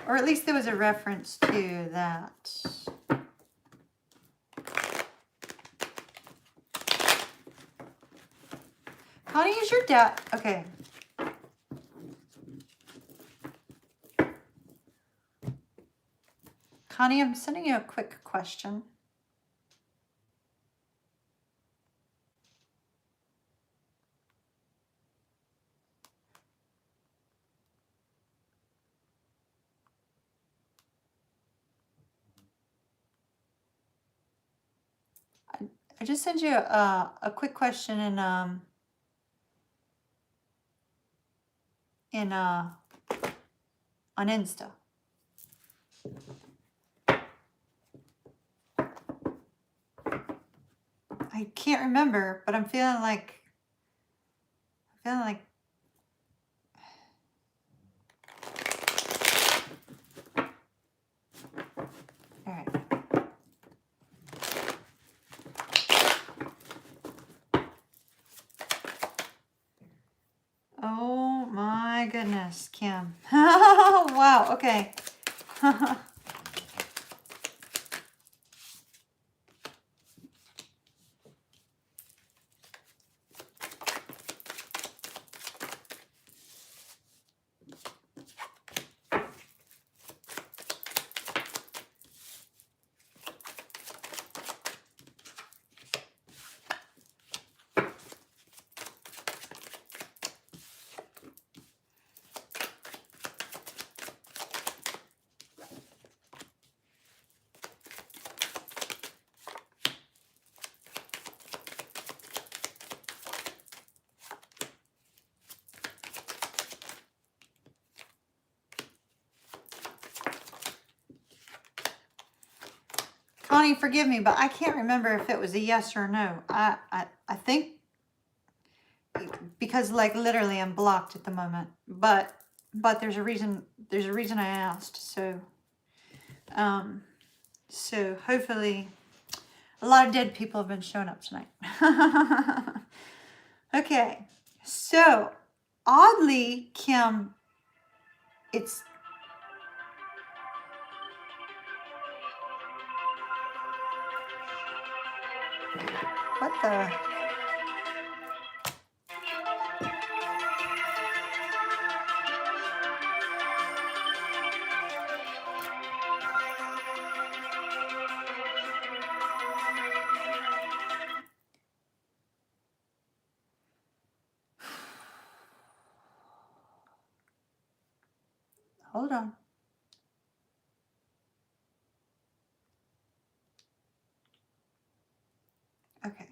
Or at least there was a reference to that. Connie, is your dad? Okay. Connie, I'm sending you a quick question. I just sent you a quick question on Insta. I can't remember, but I'm feeling like, all right. Oh my goodness, Kim. Wow, okay. Connie, forgive me, but I can't remember if it was a yes or a no. I think, because like literally I'm blocked at the moment, but there's a reason I asked. So hopefully a lot of dead people have been showing up tonight. Okay, so oddly, Kim, it's, what the? Hold on. Okay.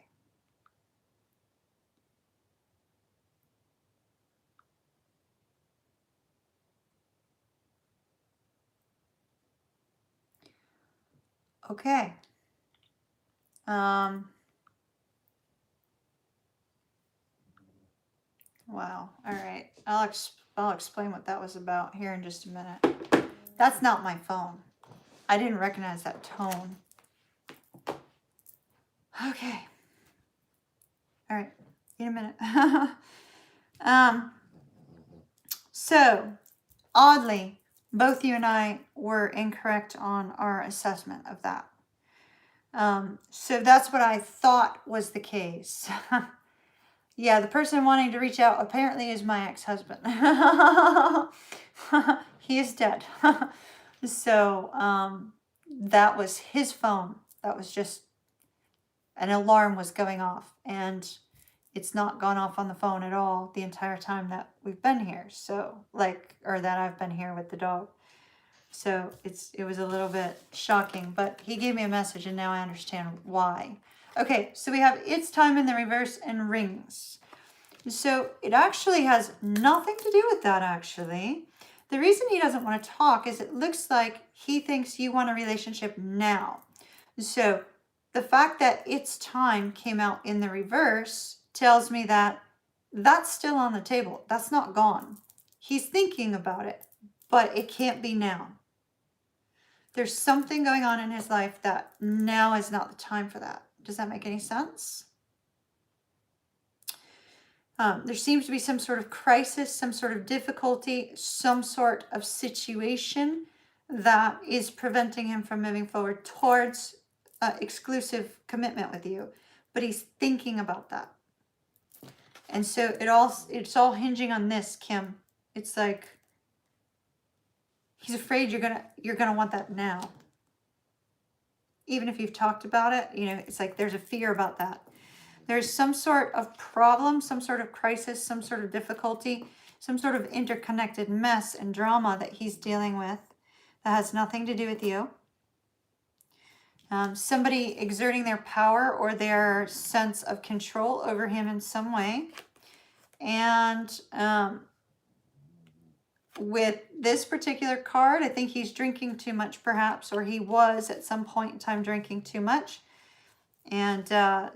Okay. Wow. All right. I'll explain what that was about here in just a minute. That's not my phone. I didn't recognize that tone. Okay. All right. In a minute. So oddly, both you and I were incorrect on our assessment of that. So that's what I thought was the case. Yeah, the person wanting to reach out apparently is my ex-husband. He is dead. So that was his phone. That was just, an alarm was going off, and it's not gone off on the phone at all the entire time that we've been here. So or that I've been here with the dog. So it was a little bit shocking, but he gave me a message and now I understand why. Okay, so we have It's Time in the reverse and rings. So it actually has nothing to do with that, actually. The reason he doesn't want to talk is it looks like he thinks you want a relationship now. So the fact that It's Time came out in the reverse tells me that that's still on the table. That's not gone. He's thinking about it, but it can't be now. There's something going on in his life that now is not the time for that. Does that make any sense? There seems to be some sort of crisis, some sort of difficulty, some sort of situation that is preventing him from moving forward towards exclusive commitment with you. But he's thinking about that. And so it's all hinging on this, Kim. It's like he's afraid you're gonna want that now. Even if you've talked about it, it's like there's a fear about that. There's some sort of problem, some sort of crisis, some sort of difficulty, some sort of interconnected mess and drama that he's dealing with that has nothing to do with you. Somebody exerting their power or their sense of control over him in some way. And with this particular card, I think he's drinking too much perhaps, or he was at some point in time drinking too much. And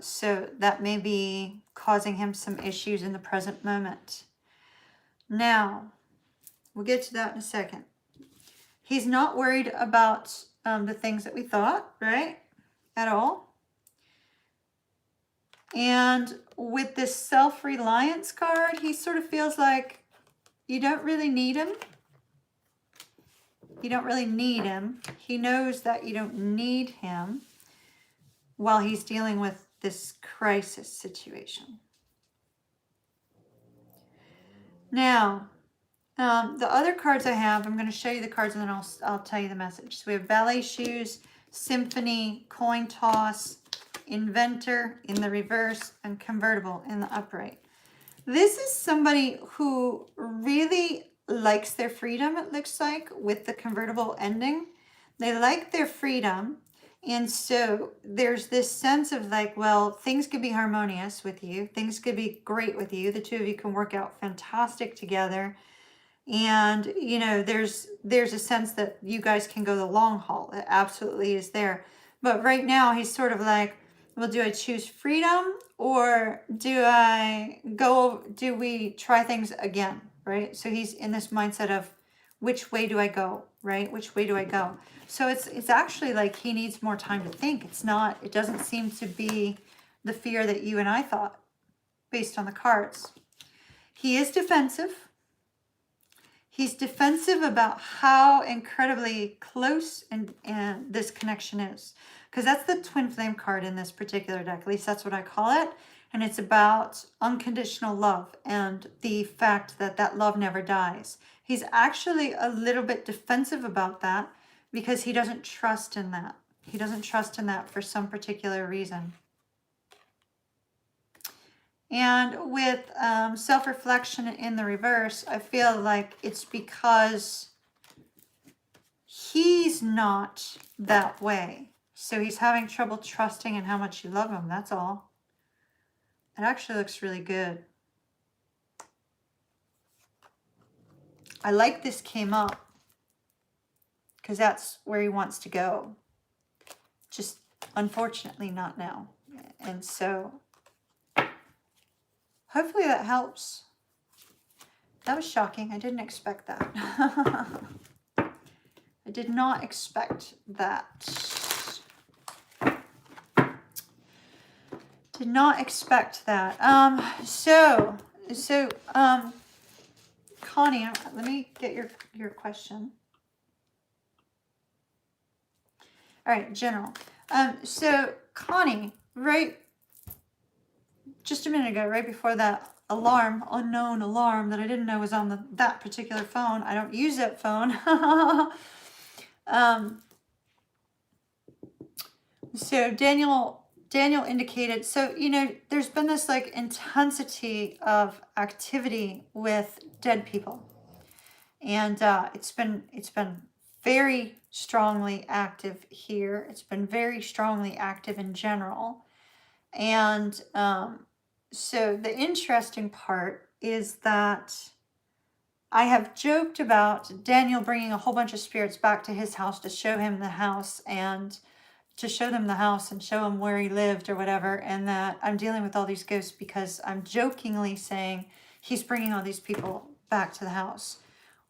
so that may be causing him some issues in the present moment. Now, we'll get to that in a second. He's not worried about the things that we thought, right? At all. And with this self-reliance card, he sort of feels like you don't really need him. You don't really need him. He knows that you don't need him while he's dealing with this crisis situation. Now, the other cards I have, I'm going to show you the cards and then I'll tell you the message. So we have ballet shoes, symphony, coin toss, inventor in the reverse, and convertible in the upright. This is somebody who really likes their freedom, it looks like, with the convertible ending. They like their freedom. And so there's this sense of like, well, things could be harmonious with you. Things could be great with you. The two of you can work out fantastic together. And, you know, there's a sense that you guys can go the long haul. It absolutely is there. But right now he's sort of like, well, do I choose freedom or do we try things again, right? So he's in this mindset of which way do I go, right? Which way do I go? So it's actually like he needs more time to think. It doesn't seem to be the fear that you and I thought based on the cards. He is defensive. He's defensive about how incredibly close and this connection is. Because that's the twin flame card in this particular deck. At least that's what I call it. And it's about unconditional love and the fact that that love never dies. He's actually a little bit defensive about that because he doesn't trust in that. He doesn't trust in that for some particular reason. And with self-reflection in the reverse, I feel like it's because he's not that way. So he's having trouble trusting in how much you love him. That's all. It actually looks really good. I like this came up because that's where he wants to go. Just unfortunately not now. And so hopefully that helps. That was shocking. I didn't expect that. I did not expect that. Did not expect that. Connie, let me get your question. All right, general. So Connie, right just a minute ago, right before that unknown alarm that I didn't know was on that particular phone. I don't use that phone. So Daniel indicated, so, you know, there's been this like intensity of activity with dead people. And it's been very strongly active here. It's been very strongly active in general. And so the interesting part is that I have joked about Daniel bringing a whole bunch of spirits back to his house to show him the house and to show them the house and show him where he lived or whatever, and that I'm dealing with all these ghosts because I'm jokingly saying he's bringing all these people back to the house.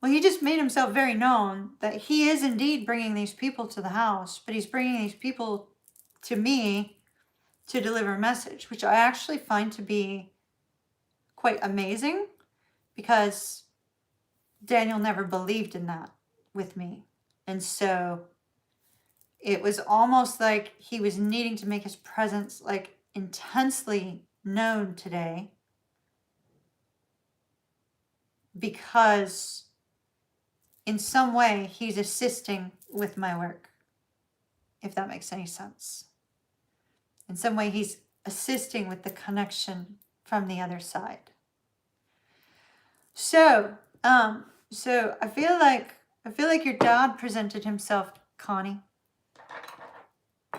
Well, he just made himself very known that he is indeed bringing these people to the house, but he's bringing these people to me to deliver a message, which I actually find to be quite amazing because Daniel never believed in that with me. And so it was almost like he was needing to make his presence like intensely known today because in some way he's assisting with my work, if that makes any sense. In some way he's assisting with the connection from the other side. So I feel like your dad presented himself, Connie,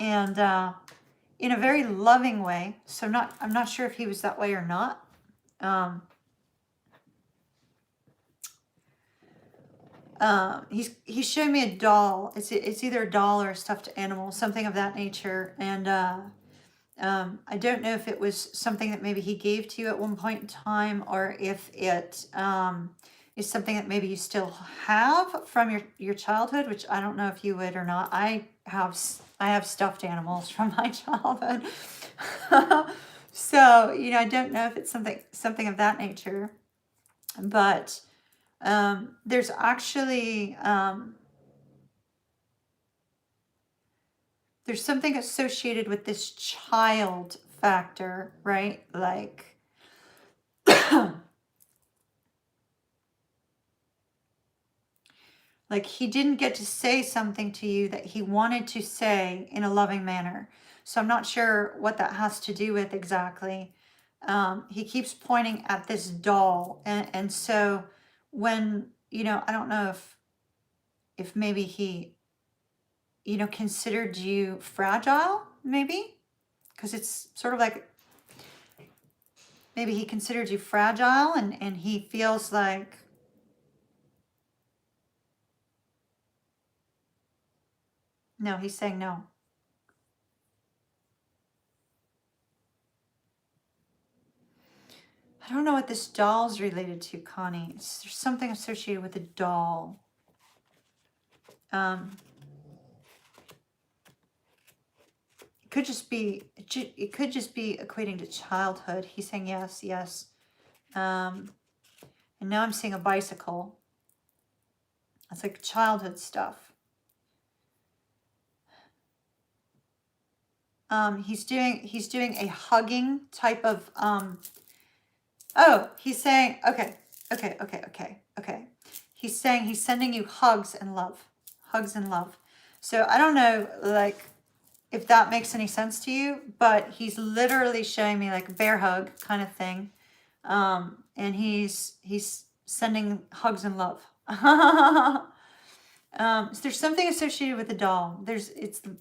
and in a very loving way. So I'm not sure if he was that way or not. He showed me a doll. It's either a doll or a stuffed animal, something of that nature. And I don't know if it was something that maybe he gave to you at one point in time, or if it is something that maybe you still have from your childhood, which I don't know if you would or not. I have stuffed animals from my childhood. So, I don't know if it's something of that nature, but there's actually there's something associated with this child factor, right? Like like he didn't get to say something to you that he wanted to say in a loving manner. So I'm not sure what that has to do with exactly. He keeps pointing at this doll, and so when I don't know if maybe he considered you fragile, maybe, because it's sort of like maybe he considered you fragile, and he feels like, no, he's saying no. I don't know what this doll's related to, Connie. There's something associated with a doll. It could just be equating to childhood. He's saying yes, yes. And now I'm seeing a bicycle. It's like childhood stuff. He's doing a hugging type of oh, he's saying okay. He's saying he's sending you hugs and love. Hugs and love. So I don't know like if that makes any sense to you, but he's literally showing me like a bear hug kind of thing. And he's sending hugs and love. So there's something associated with the doll.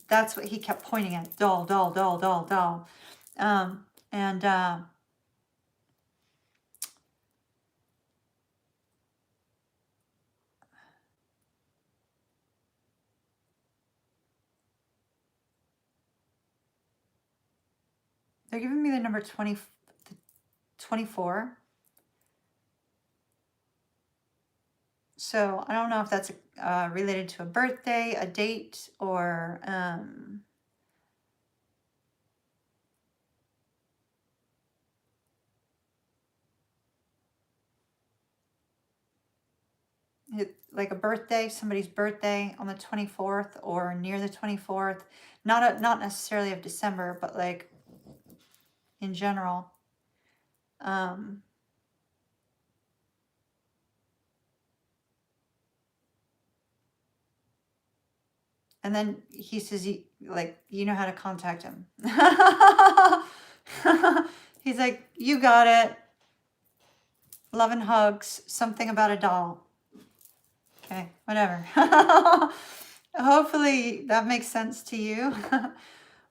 That's what he kept pointing at. Doll, doll, doll, doll, doll. And they're giving me the number 24. So I don't know if that's related to a birthday, a date, or like a birthday, somebody's birthday on the 24th or near the 24th. Not necessarily of December, but like in general. And then he says, you know how to contact him. He's like, you got it. Love and hugs. Something about a doll. Okay, whatever. Hopefully that makes sense to you.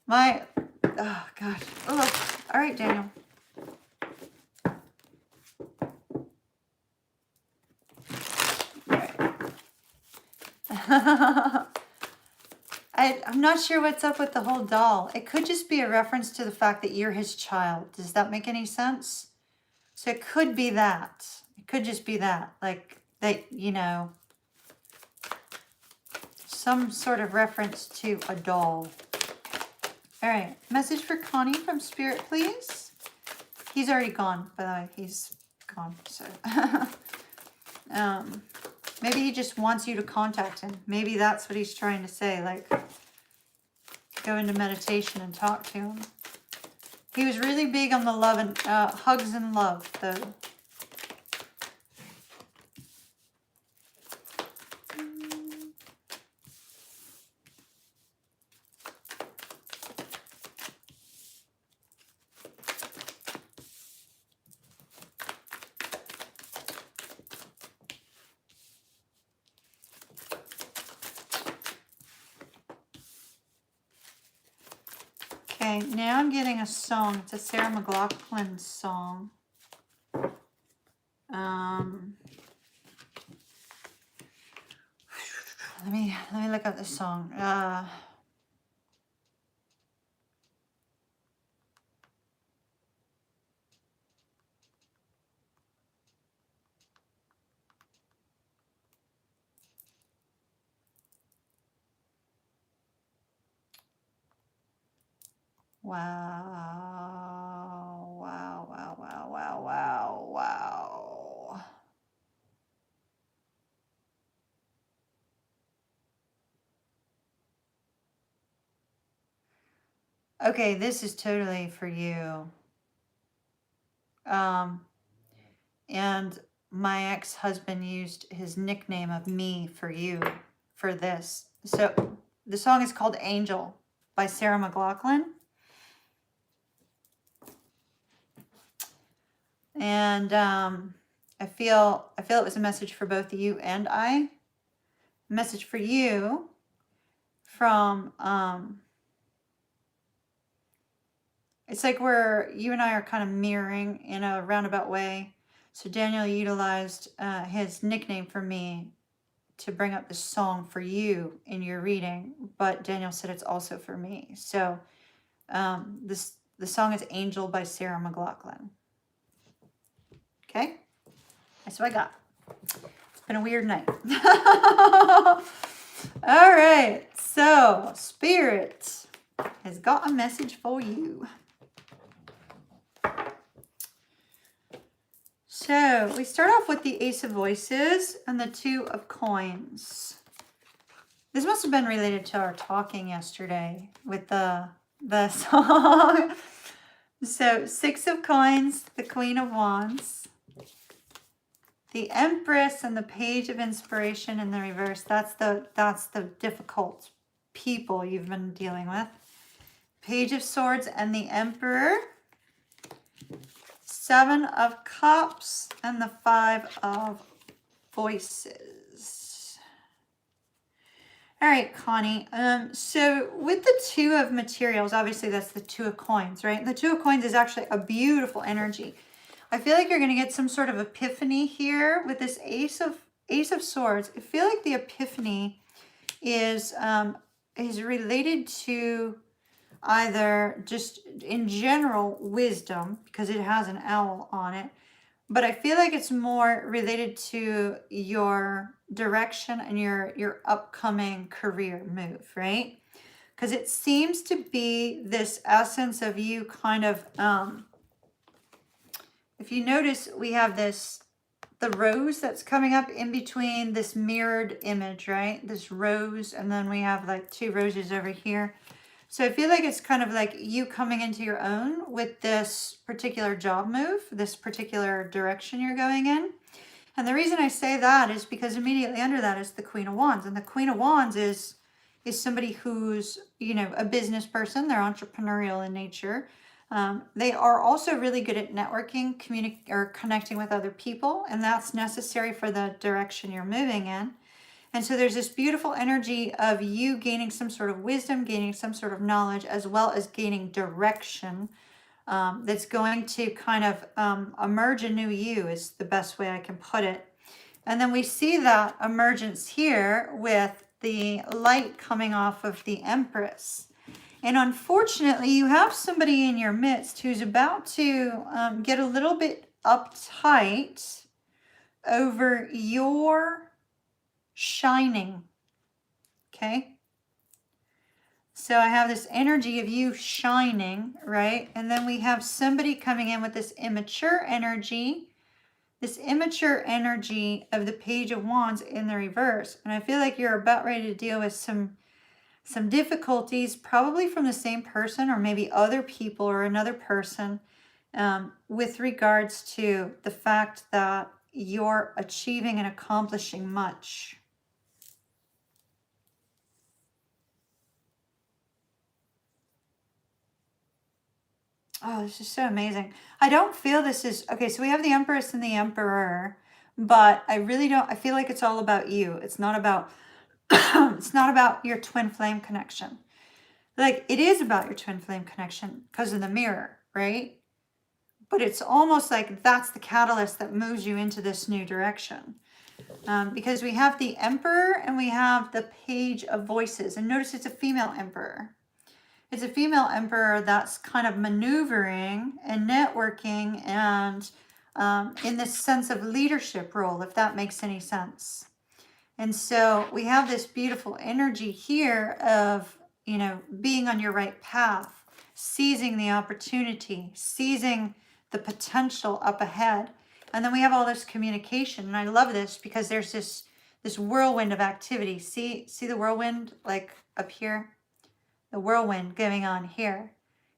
Oh, gosh. Oh, all right, Daniel. I'm not sure what's up with the whole doll. It could just be a reference to the fact that you're his child. Does that make any sense? So it could be that. It could just be that. Like, that, some sort of reference to a doll. All right. Message for Connie from Spirit, please. He's already gone, by the way. He's gone, so. Maybe he just wants you to contact him. Maybe that's what he's trying to say. Like, go into meditation and talk to him. He was really big on the love and hugs and love, though. Okay, now I'm getting a song. It's a Sarah McLachlan song. Let me look up the song. Wow. Wow, wow, wow, wow, wow, wow. Okay, this is totally for you. And my ex-husband used his nickname of me for you for this. So the song is called Angel by Sarah McLachlan. And I feel it was a message for both you and I. A message for you from it's like where you and I are kind of mirroring in a roundabout way. So Daniel utilized his nickname for me to bring up the song for you in your reading, but Daniel said it's also for me. So the song is Angel by Sarah McLachlan. Okay, that's what I got. It's been a weird night. All right, so Spirit has got a message for you. So we start off with the Ace of Voices and the Two of Coins. This must have been related to our talking yesterday with the song. So 6 of Coins, the Queen of Wands, the Empress, and the Page of Inspiration in the reverse. That's the difficult people you've been dealing with. Page of Swords and the Emperor. 7 of Cups and the 5 of Voices. All right, Connie. So with the 2 of Materials, obviously that's the 2 of Coins, right? The 2 of Coins is actually a beautiful energy. I feel like you're going to get some sort of epiphany here with this Ace of Swords. I feel like the epiphany is related to either just in general wisdom, because it has an owl on it, but I feel like it's more related to your direction and your upcoming career move, right? Because it seems to be this essence of you kind of, if you notice, we have the rose that's coming up in between this mirrored image, right? This rose, and then we have like 2 roses over here. So I feel like it's kind of like you coming into your own with this particular job move, this particular direction you're going in. And the reason I say that is because immediately under that is the Queen of Wands. And the Queen of Wands is somebody who's, a business person. They're entrepreneurial in nature. They are also really good at networking, or connecting with other people. And that's necessary for the direction you're moving in. And so there's this beautiful energy of you gaining some sort of wisdom, gaining some sort of knowledge, as well as gaining direction that's going to kind of emerge a new you is the best way I can put it. And then we see that emergence here with the light coming off of the Empress. And unfortunately, you have somebody in your midst who's about to get a little bit uptight over your shining. Okay. So I have this energy of you shining, right? And then we have somebody coming in with this immature energy of the Page of Wands in the reverse. And I feel like you're about ready to deal with some difficulties, probably from the same person or maybe other people or another person, with regards to the fact that you're achieving and accomplishing much. Oh, this is so amazing. I don't feel this is okay. So we have the Empress and the Emperor, but I really don't. I feel like it's all about you. It's not about. It's not about your twin flame connection. Like it is about your twin flame connection because of the mirror, right? But it's almost like that's the catalyst that moves you into this new direction. Because we have the Emperor and we have the Page of Voices, and notice it's a female Emperor. It's a female Emperor that's kind of maneuvering and networking and in this sense of leadership role, if that makes any sense. And so we have this beautiful energy here of, being on your right path. seizing the opportunity, seizing the potential up ahead. And then we have all this communication. And I love this because there's this whirlwind of activity. See the whirlwind like up here? The whirlwind going on here.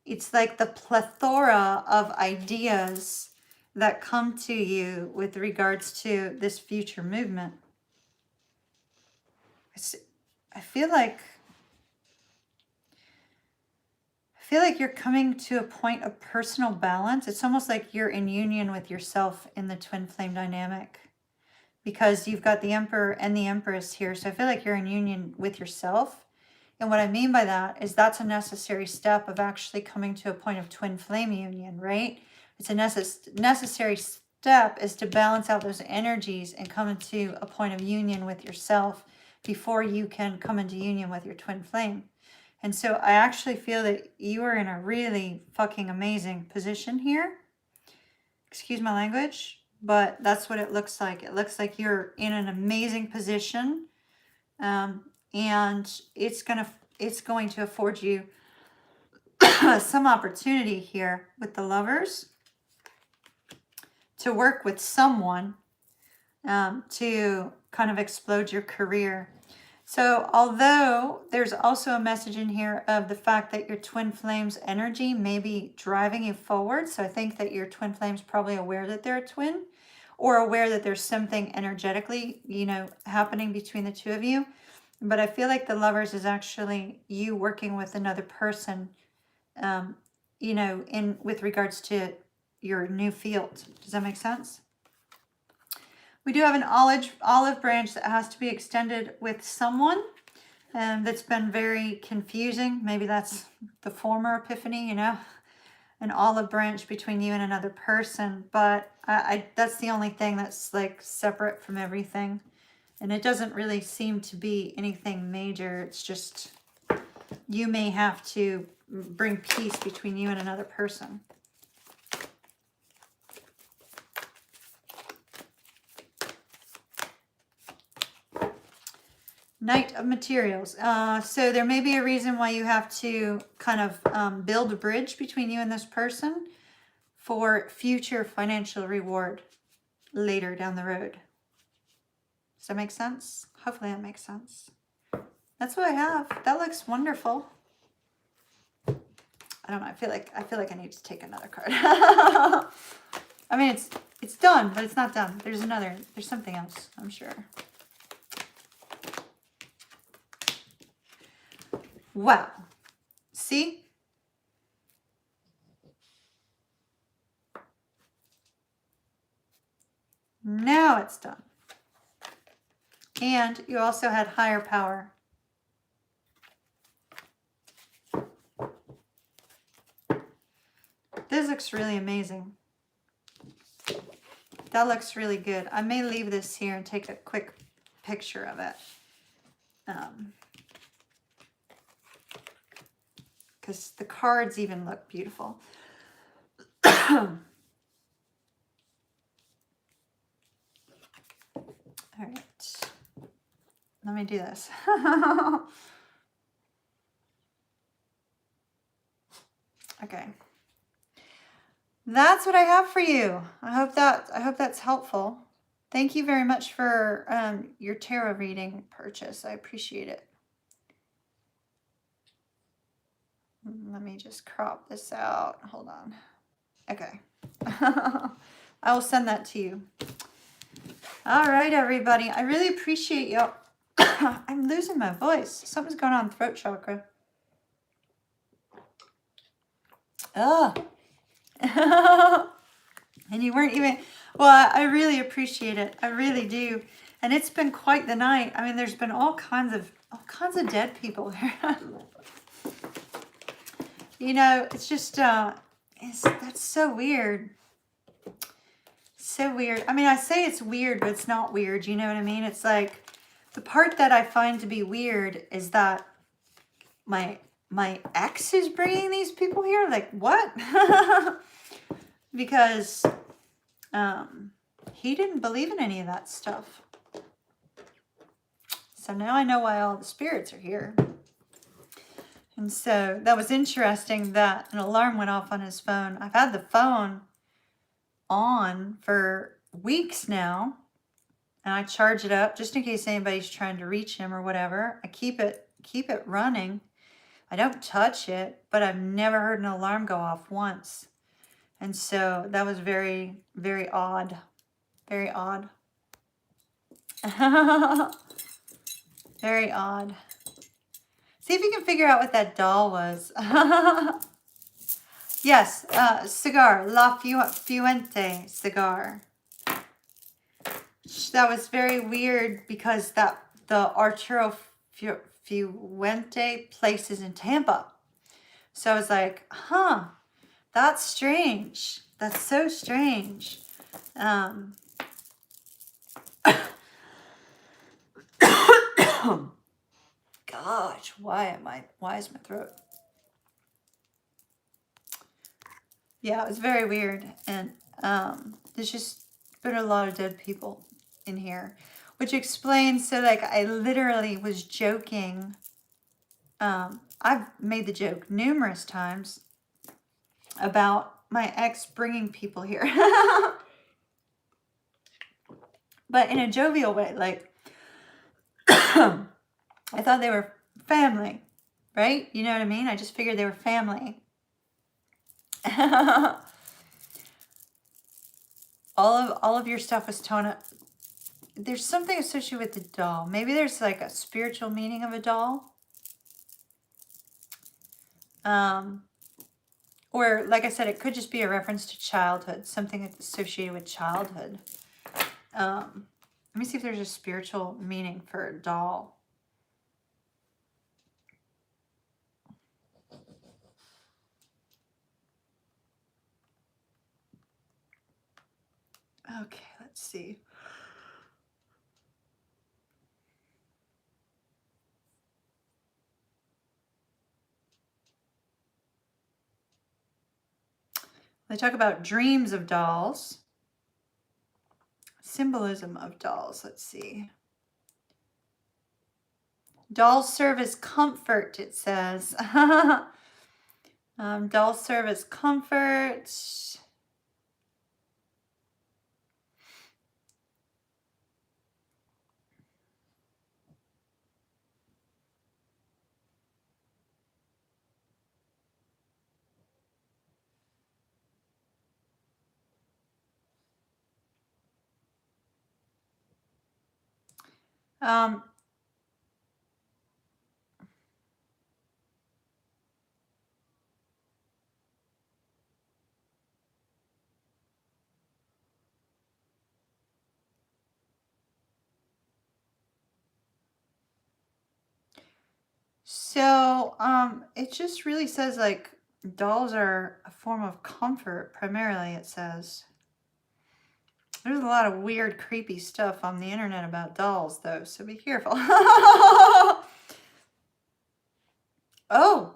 It's like the plethora of ideas that come to you with regards to this future movement. I feel like you're coming to a point of personal balance. It's almost like you're in union with yourself in the twin flame dynamic, because you've got the Emperor and the Empress here. So I feel like you're in union with yourself. And what I mean by that is that's a necessary step of actually coming to a point of twin flame union, right? It's a necessary step is to balance out those energies and come into a point of union with yourself before you can come into union with your twin flame. And so I actually feel that you are in a really fucking amazing position here. Excuse my language, but that's what it looks like. It looks like you're in an amazing position. And it's going to afford you some opportunity here with the Lovers to work with someone to kind of explode your career. So although there's also a message in here of the fact that your twin flames energy may be driving you forward. So I think that your twin flame's probably aware that they're a twin, or aware that there's something energetically, happening between the two of you. But I feel like the Lovers is actually you working with another person, with regards to your new field. Does that make sense? We do have an olive branch that has to be extended with someone that's been very confusing. Maybe that's the former epiphany, an olive branch between you and another person. But I that's the only thing that's like separate from everything. And it doesn't really seem to be anything major. It's just you may have to bring peace between you and another person. Knight of Materials. So there may be a reason why you have to kind of build a bridge between you and this person for future financial reward later down the road. Does that make sense? Hopefully that makes sense. That's what I have. That looks wonderful. I don't know. I feel like I need to take another card. I mean, it's done, but it's not done. There's something else, I'm sure. Wow. See? Now it's done. And you also had higher power. This looks really amazing. That looks really good. I may leave this here and take a quick picture of it. Because the cards even look beautiful. All right. Let me do this. Okay. That's what I have for you. I hope that's helpful. Thank you very much for your tarot reading purchase. I appreciate it. Let me just crop this out. Hold on. Okay. I will send that to you. All right, everybody. I really appreciate you. I'm losing my voice. Something's going on throat chakra. Ugh. And you weren't even, well, I really appreciate it. I really do. And it's been quite the night. I mean, there's been all kinds of dead people here. It's just, that's so weird. So weird. I mean, I say it's weird, but it's not weird. You know what I mean? It's like, the part that I find to be weird is that my ex is bringing these people here. Like, what? Because he didn't believe in any of that stuff. So now I know why all the spirits are here. And so that was interesting that an alarm went off on his phone. I've had the phone on for weeks now, and I charge it up just in case anybody's trying to reach him or whatever. I keep it running. I don't touch it, but I've never heard an alarm go off once. And so that was very, very odd. Very odd. Very odd. See if you can figure out what that doll was. Yes, cigar. La Fuente cigar. That was very weird because the Arturo Fuente place is in Tampa. So I was like, huh, that's strange. That's so strange. Gosh, why is my throat? Yeah, it was very weird. And there's just been a lot of dead people in here, which explains, so like I literally was joking. I've made the joke numerous times about my ex bringing people here. But in a jovial way, like I thought they were family, right? You know what I mean? I just figured they were family. all of your stuff was torn up. There's something associated with the doll. Maybe there's like a spiritual meaning of a doll. Or like I said, it could just be a reference to childhood, something that's associated with childhood. Let me see if there's a spiritual meaning for a doll. Okay, let's see. They talk about dreams of dolls. Symbolism of dolls. Let's see. Dolls serve as comfort, it says. Dolls serve as comfort. So, it just really says like dolls are a form of comfort, primarily, it says. There's a lot of weird, creepy stuff on the internet about dolls, though, so be careful. Oh,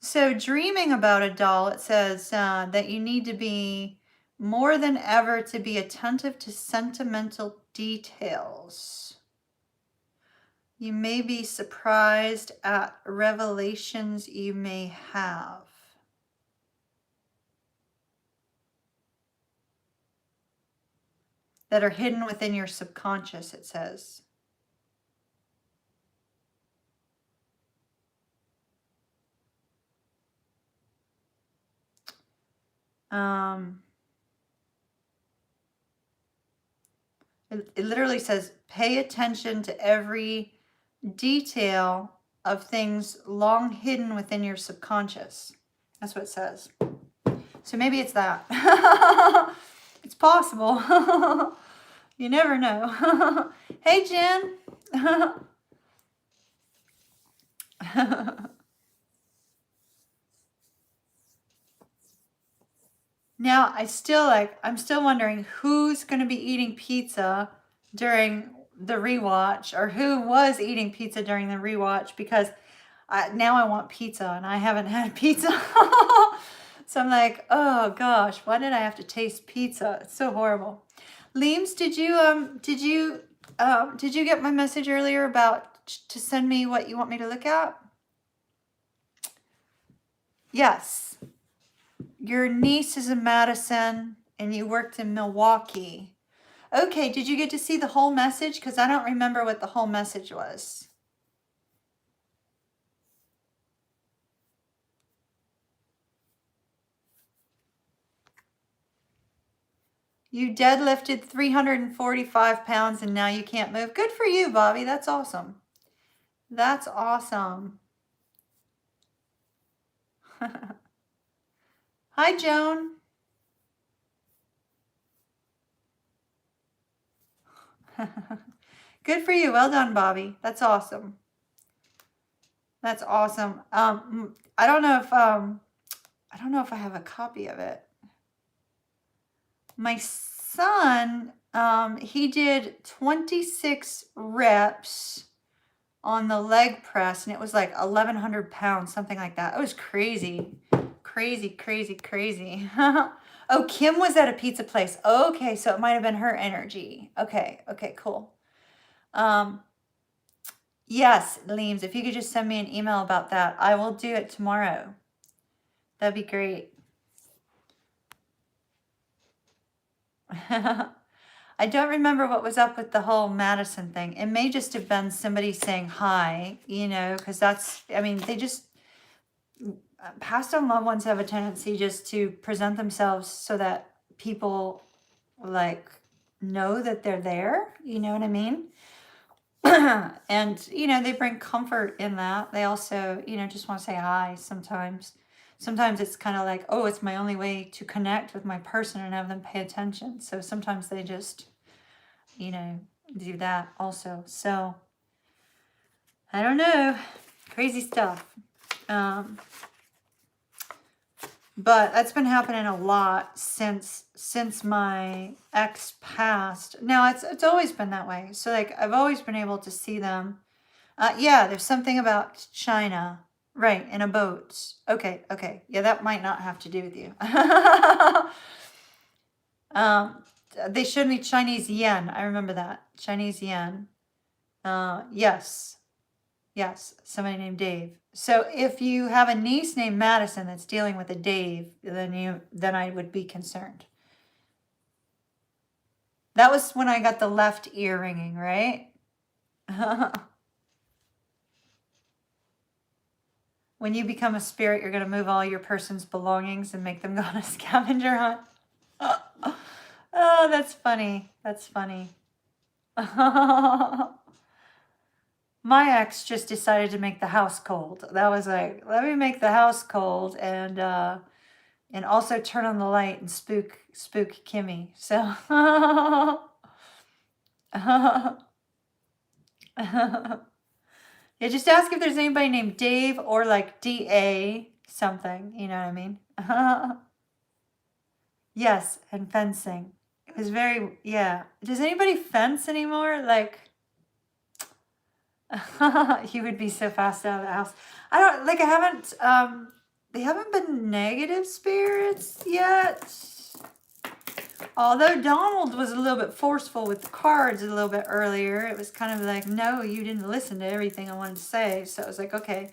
so dreaming about a doll, it says that you need to be more than ever to be attentive to sentimental details. You may be surprised at revelations you may have. That are hidden within your subconscious, it says. It literally says, pay attention to every detail of things long hidden within your subconscious. That's what it says. So maybe it's that. It's possible. You never know. Hey, Jen. Now, I'm still wondering who's going to be eating pizza during the rewatch, or who was eating pizza during the rewatch, because now I want pizza and I haven't had pizza. So I'm like, oh gosh, why did I have to taste pizza? It's so horrible. Leames, did you get my message earlier about to send me what you want me to look at? Yes. Your niece is in Madison and you worked in Milwaukee. Okay, did you get to see the whole message? Because I don't remember what the whole message was. You deadlifted 345 pounds and now you can't move. Good for you, Bobby. That's awesome. That's awesome. Hi, Joan. Good for you. Well done, Bobby. That's awesome. That's awesome. I don't know if I have a copy of it. My son, he did 26 reps on the leg press, and it was like 1,100 pounds, something like that. It was crazy. Crazy, crazy, crazy. Oh, Kim was at a pizza place. Okay, so it might have been her energy. Okay, cool. Yes, Leames, if you could just send me an email about that, I will do it tomorrow. That'd be great. I don't remember what was up with the whole Madison thing. It may just have been somebody saying hi, you know, because they just, passed on loved ones have a tendency just to present themselves so that people like know that they're there, you know what I mean? And, they bring comfort in that. They also, just want to say hi sometimes. Sometimes it's kind of like, oh, it's my only way to connect with my person and have them pay attention. So sometimes they just, do that also. So I don't know. Crazy stuff. But that's been happening a lot since my ex passed. Now it's always been that way. So like I've always been able to see them. Yeah, there's something about China, right? In a boat. Okay. Yeah, that might not have to do with you. They showed me Chinese yen. I remember that Chinese yen. Yes, somebody named Dave. So if you have a niece named Madison that's dealing with a Dave, then I would be concerned. That was when I got the left ear ringing, right? When you become a spirit, you're going to move all your person's belongings and make them go on a scavenger hunt. Oh, that's funny. That's funny. My ex just decided to make the house cold. That was like, let me make the house cold and also turn on the light and spook Kimmy. So yeah, just ask if there's anybody named Dave or like DA something, you know what I mean? Yes, and fencing. It was very, yeah. Does anybody fence anymore? Like, you would be so fast out of the house. They haven't been negative spirits yet. Although Donald was a little bit forceful with the cards a little bit earlier. It was kind of like, no, you didn't listen to everything I wanted to say. So I was like, okay.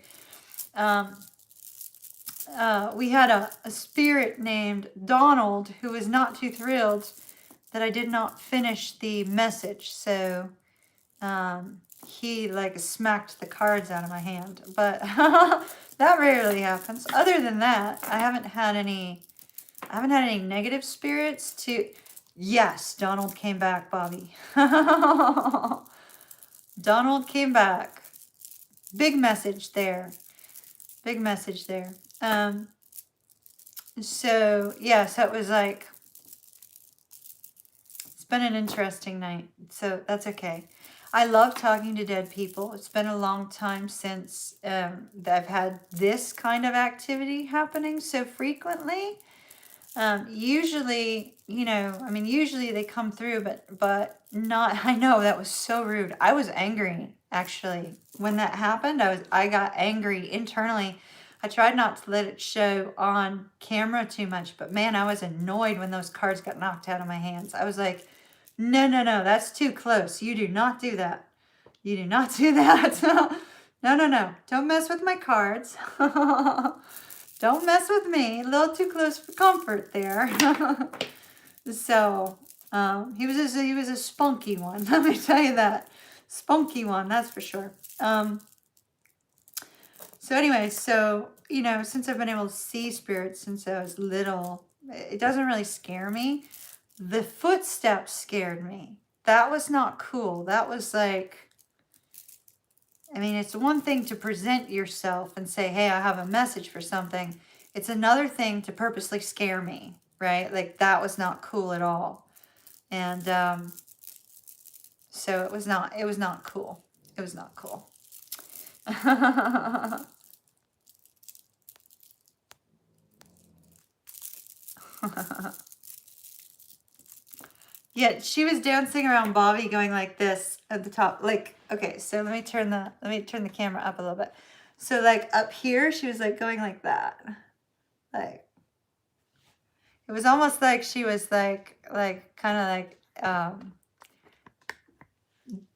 We had a spirit named Donald who was not too thrilled that I did not finish the message. So he like smacked the cards out of my hand. But that rarely happens. Other than that, I haven't had any negative spirits to... Yes, Donald came back, Bobby. Donald came back. Big message there. Big message there. So it was like, it's been an interesting night. So that's okay. I love talking to dead people. It's been a long time since I've had this kind of activity happening so frequently. Usually, usually they come through, but not, I know that was so rude. I was angry, actually. When that happened, I got angry internally. I tried not to let it show on camera too much, but man, I was annoyed when those cards got knocked out of my hands. I was like, no, that's too close. You do not do that. You do not do that. No. Don't mess with my cards. don't mess with me. A little too close for comfort there. So he was a spunky one. Let me tell you that. Spunky one, that's for sure. So anyway, so, you know, since I've been able to see spirits since I was little, it doesn't really scare me. The footsteps scared me. That was not cool. That was like, I mean, it's one thing to present yourself and say, hey, I have a message for something. It's another thing to purposely scare me, right? Like, that was not cool at all. And so it was not cool. It was not cool. Yeah, she was dancing around Bobby going like this at the top. Like, okay, so let me turn the camera up a little bit. So like up here, she was like going like that. Like, it was almost like she was like kind of like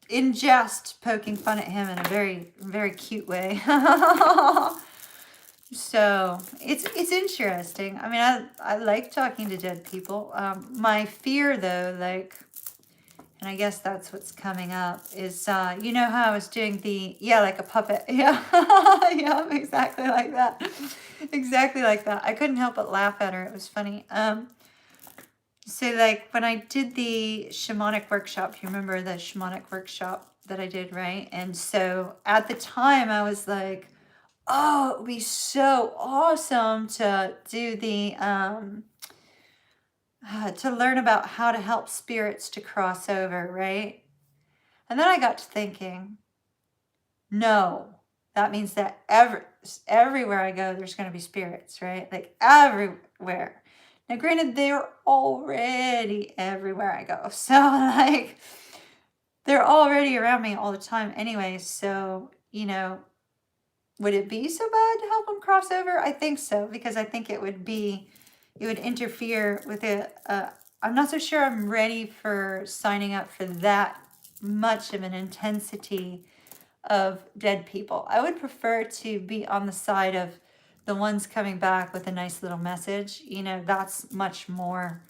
in jest poking fun at him in a very, very cute way. So it's interesting. I mean, I like talking to dead people. My fear though, like, and I guess that's what's coming up, is you know how I was doing like a puppet. Yeah. Yeah, exactly like that. Exactly like that. I couldn't help but laugh at her. It was funny. So like when I did the shamanic workshop, you remember the shamanic workshop that I did, right? And so at the time I was like, oh, it would be so awesome to do the, to learn about how to help spirits to cross over, right? And then I got to thinking, no, that means that everywhere I go, there's going to be spirits, right? Like everywhere. Now, granted, they're already everywhere I go. So, like, they're already around me all the time anyway. So, you know, would it be so bad to help them cross over? I think so, because I think it would interfere with it. I'm not so sure I'm ready for signing up for that much of an intensity of dead people. I would prefer to be on the side of the ones coming back with a nice little message. You know, that's much more,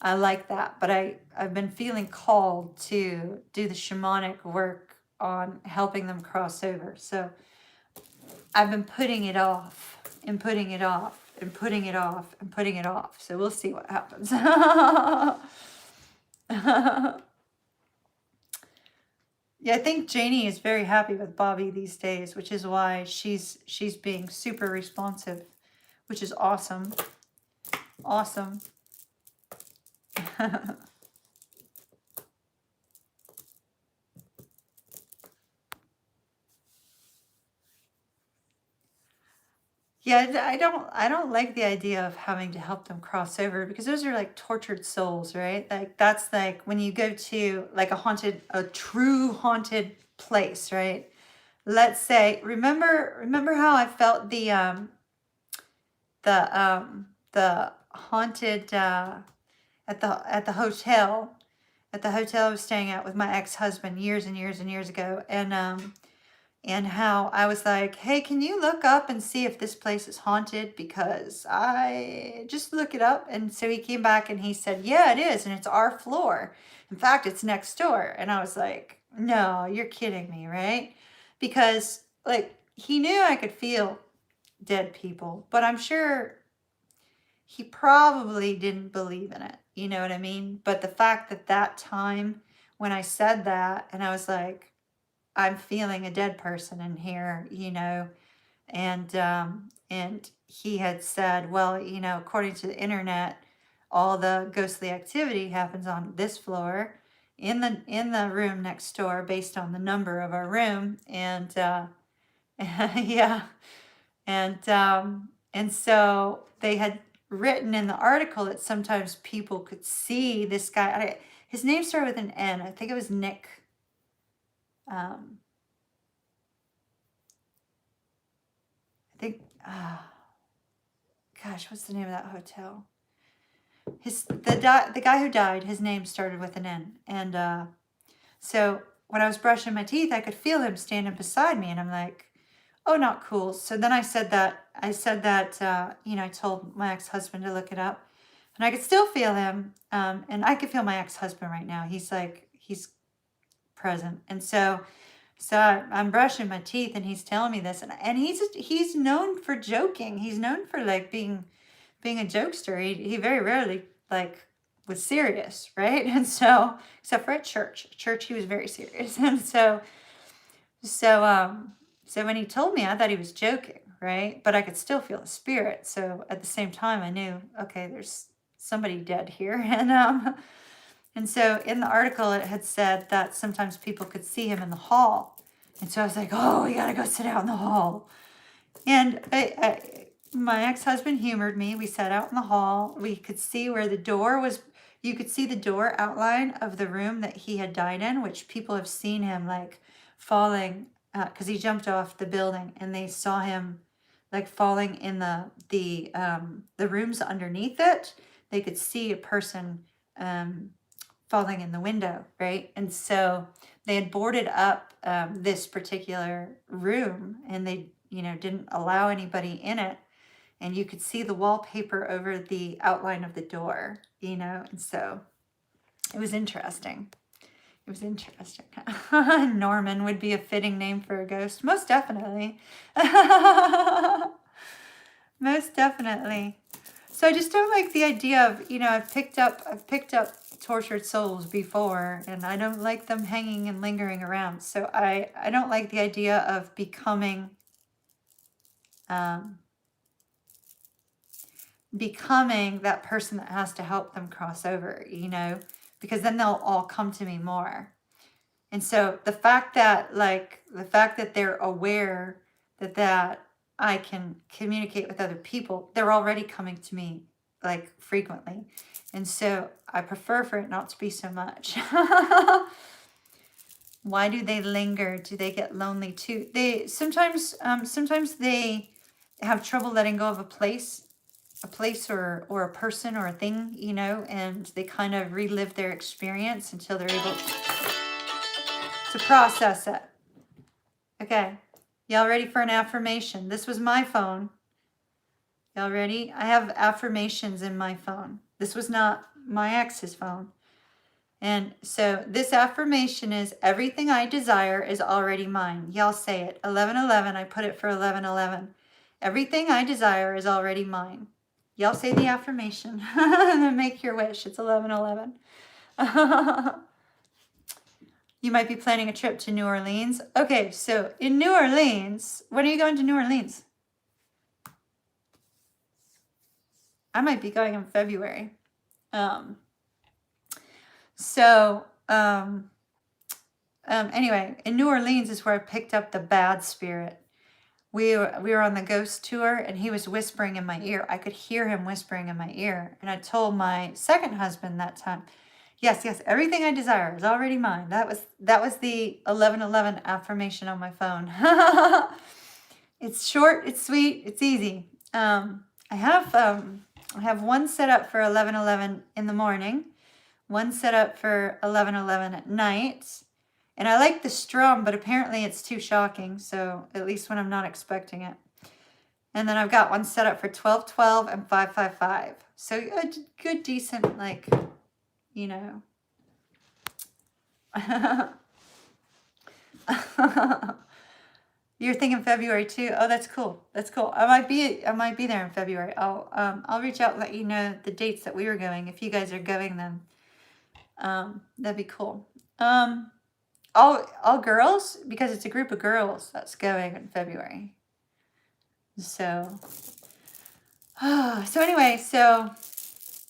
I like that. But I've been feeling called to do the shamanic work on helping them cross over. So I've been putting it off and putting it off and putting it off and putting it off. So we'll see what happens. Yeah, I think Janie is very happy with Bobby these days, which is why she's being super responsive, which is awesome. Awesome. Yeah, I don't like the idea of having to help them cross over, because those are like tortured souls, right? Like that's like when you go to like a true haunted place, right? Let's say, remember how I felt the haunted at the hotel I was staying at with my ex-husband years and years and years ago, and how I was like, hey, can you look up and see if this place is haunted? Because I just look it up. And so he came back and he said, yeah, it is. And it's our floor. In fact, it's next door. And I was like, no, you're kidding me, right? Because like he knew I could feel dead people, but I'm sure he probably didn't believe in it. You know what I mean? But the fact that time when I said that, and I was like, I'm feeling a dead person in here, you know, and he had said, well, you know, according to the internet, all the ghostly activity happens on this floor in the room next door based on the number of our room. And yeah, and so they had written in the article that sometimes people could see this guy. His name started with an N. I think it was Nick. I think, gosh, what's the name of that hotel? The guy who died, his name started with an N. And so when I was brushing my teeth, I could feel him standing beside me, and I'm like, Oh, not cool. So then I said that, I told my ex-husband to look it up, and I could still feel him. And I could feel my ex-husband right now. He's present. And so I'm brushing my teeth and he's telling me this, and he's known for joking. He's known for like being a jokester. He very rarely like was serious, right? And so, except for at church. At church he was very serious. And so when he told me, I thought he was joking, right? But I could still feel the spirit. So at the same time, I knew, okay, there's somebody dead here. And so in the article, it had said that sometimes people could see him in the hall. And so I was like, oh, we got to go sit out in the hall. And my ex-husband humored me. We sat out in the hall. We could see where the door was. You could see the door outline of the room that he had died in, which people have seen him like falling because he jumped off the building, and they saw him like falling in the rooms underneath it. They could see a person falling in the window, right? And so they had boarded up this particular room, and they, didn't allow anybody in it. And you could see the wallpaper over the outline of the door, and so it was interesting. It was interesting. Norman would be a fitting name for a ghost. Most definitely. Most definitely. So I just don't like the idea of, I've picked up tortured souls before, and I don't like them hanging and lingering around. So I don't like the idea of becoming that person that has to help them cross over, because then they'll all come to me more. And so the fact that they're aware that I can communicate with other people, they're already coming to me like frequently. And so I prefer for it not to be so much. Why do they linger? Do they get lonely too? They sometimes they have trouble letting go of a place or a person or a thing, and they kind of relive their experience until they're able to process it. Okay. Y'all ready for an affirmation? This was my phone. Y'all ready? I have affirmations in my phone. This was not my ex's phone. And so this affirmation is, everything I desire is already mine. Y'all say it. 1111. I put it for 1111. Everything I desire is already mine. Y'all say the affirmation and then make your wish. It's 1111. You might be planning a trip to New Orleans. Okay, so in New Orleans, when are you going to New Orleans? I might be going in February. Anyway, in New Orleans is where I picked up the bad spirit. We were on the ghost tour, and he was whispering in my ear. I could hear him whispering in my ear. And I told my second husband that time, yes, everything I desire is already mine. That was the 1111 affirmation on my phone. It's short, it's sweet, it's easy. I have one set up for 1111 in the morning, one set up for 1111 at night. And I like the strum, but apparently it's too shocking. So at least when I'm not expecting it. And then I've got one set up for 1212 and 555. So a good, decent, like, You're thinking February too? Oh, that's cool. That's cool. I might be there in February. I'll reach out and let you know the dates that we were going. If you guys are going, then that'd be cool. All girls, because it's a group of girls that's going in February. So anyway, so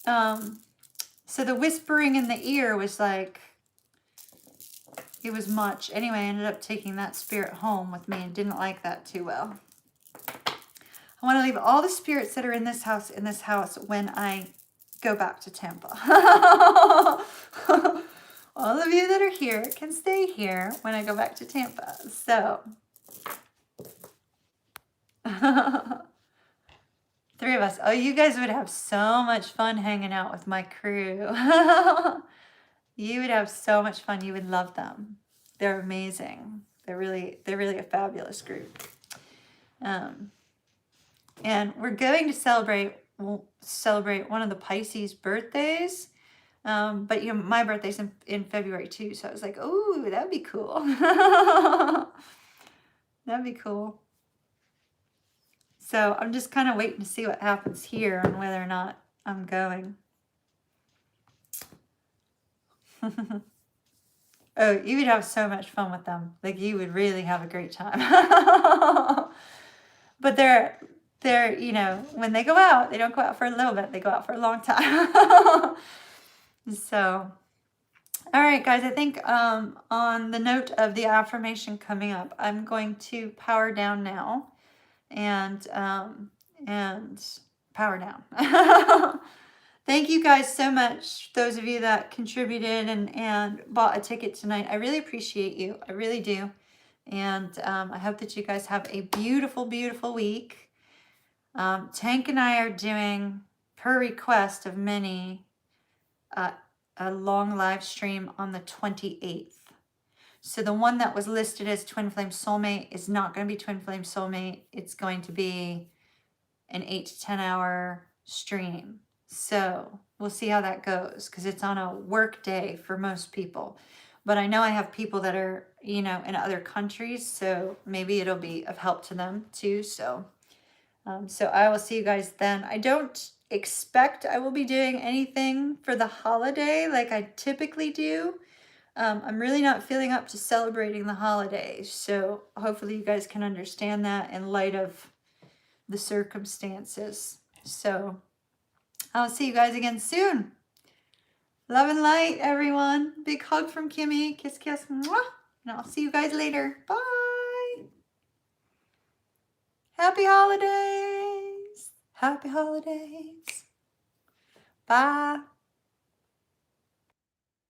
the whispering in the ear was like, it was much. Anyway, I ended up taking that spirit home with me and didn't like that too well. I want to leave all the spirits that are in this house when I go back to Tampa. All of you that are here can stay here when I go back to Tampa. So, 3 of us. Oh, you guys would have so much fun hanging out with my crew. You would have so much fun. You would love them. They're amazing. They're really a fabulous group. And we're going to celebrate one of the Pisces birthdays. But you know, my birthday's in February too, so I was like, oh, that'd be cool. That'd be cool. So I'm just kind of waiting to see what happens here and whether or not I'm going. Oh, you would have so much fun with them. Like, you would really have a great time. But they're, you know, when they go out, they don't go out for a little bit. They go out for a long time. So, all right, guys, I think on the note of the affirmation coming up, I'm going to power down now and power down. Thank you guys so much, those of you that contributed and bought a ticket tonight. I really appreciate you. I really do. And I hope that you guys have a beautiful, beautiful week. Tank and I are doing, per request of many, a long live stream on the 28th. So the one that was listed as Twin Flame Soulmate is not going to be Twin Flame Soulmate. It's going to be an 8 to 10 hour stream. So we'll see how that goes, because it's on a work day for most people. But I know I have people that are, you know, in other countries, so maybe it'll be of help to them too. So, so I will see you guys then. I don't expect I will be doing anything for the holiday like I typically do. I'm really not feeling up to celebrating the holidays, so hopefully you guys can understand that in light of the circumstances. So I'll see you guys again soon. Love and light, everyone. Big hug from Kimmy. Kiss, kiss. Mwah. And I'll see you guys later. Bye. Happy holidays. Happy holidays. Bye.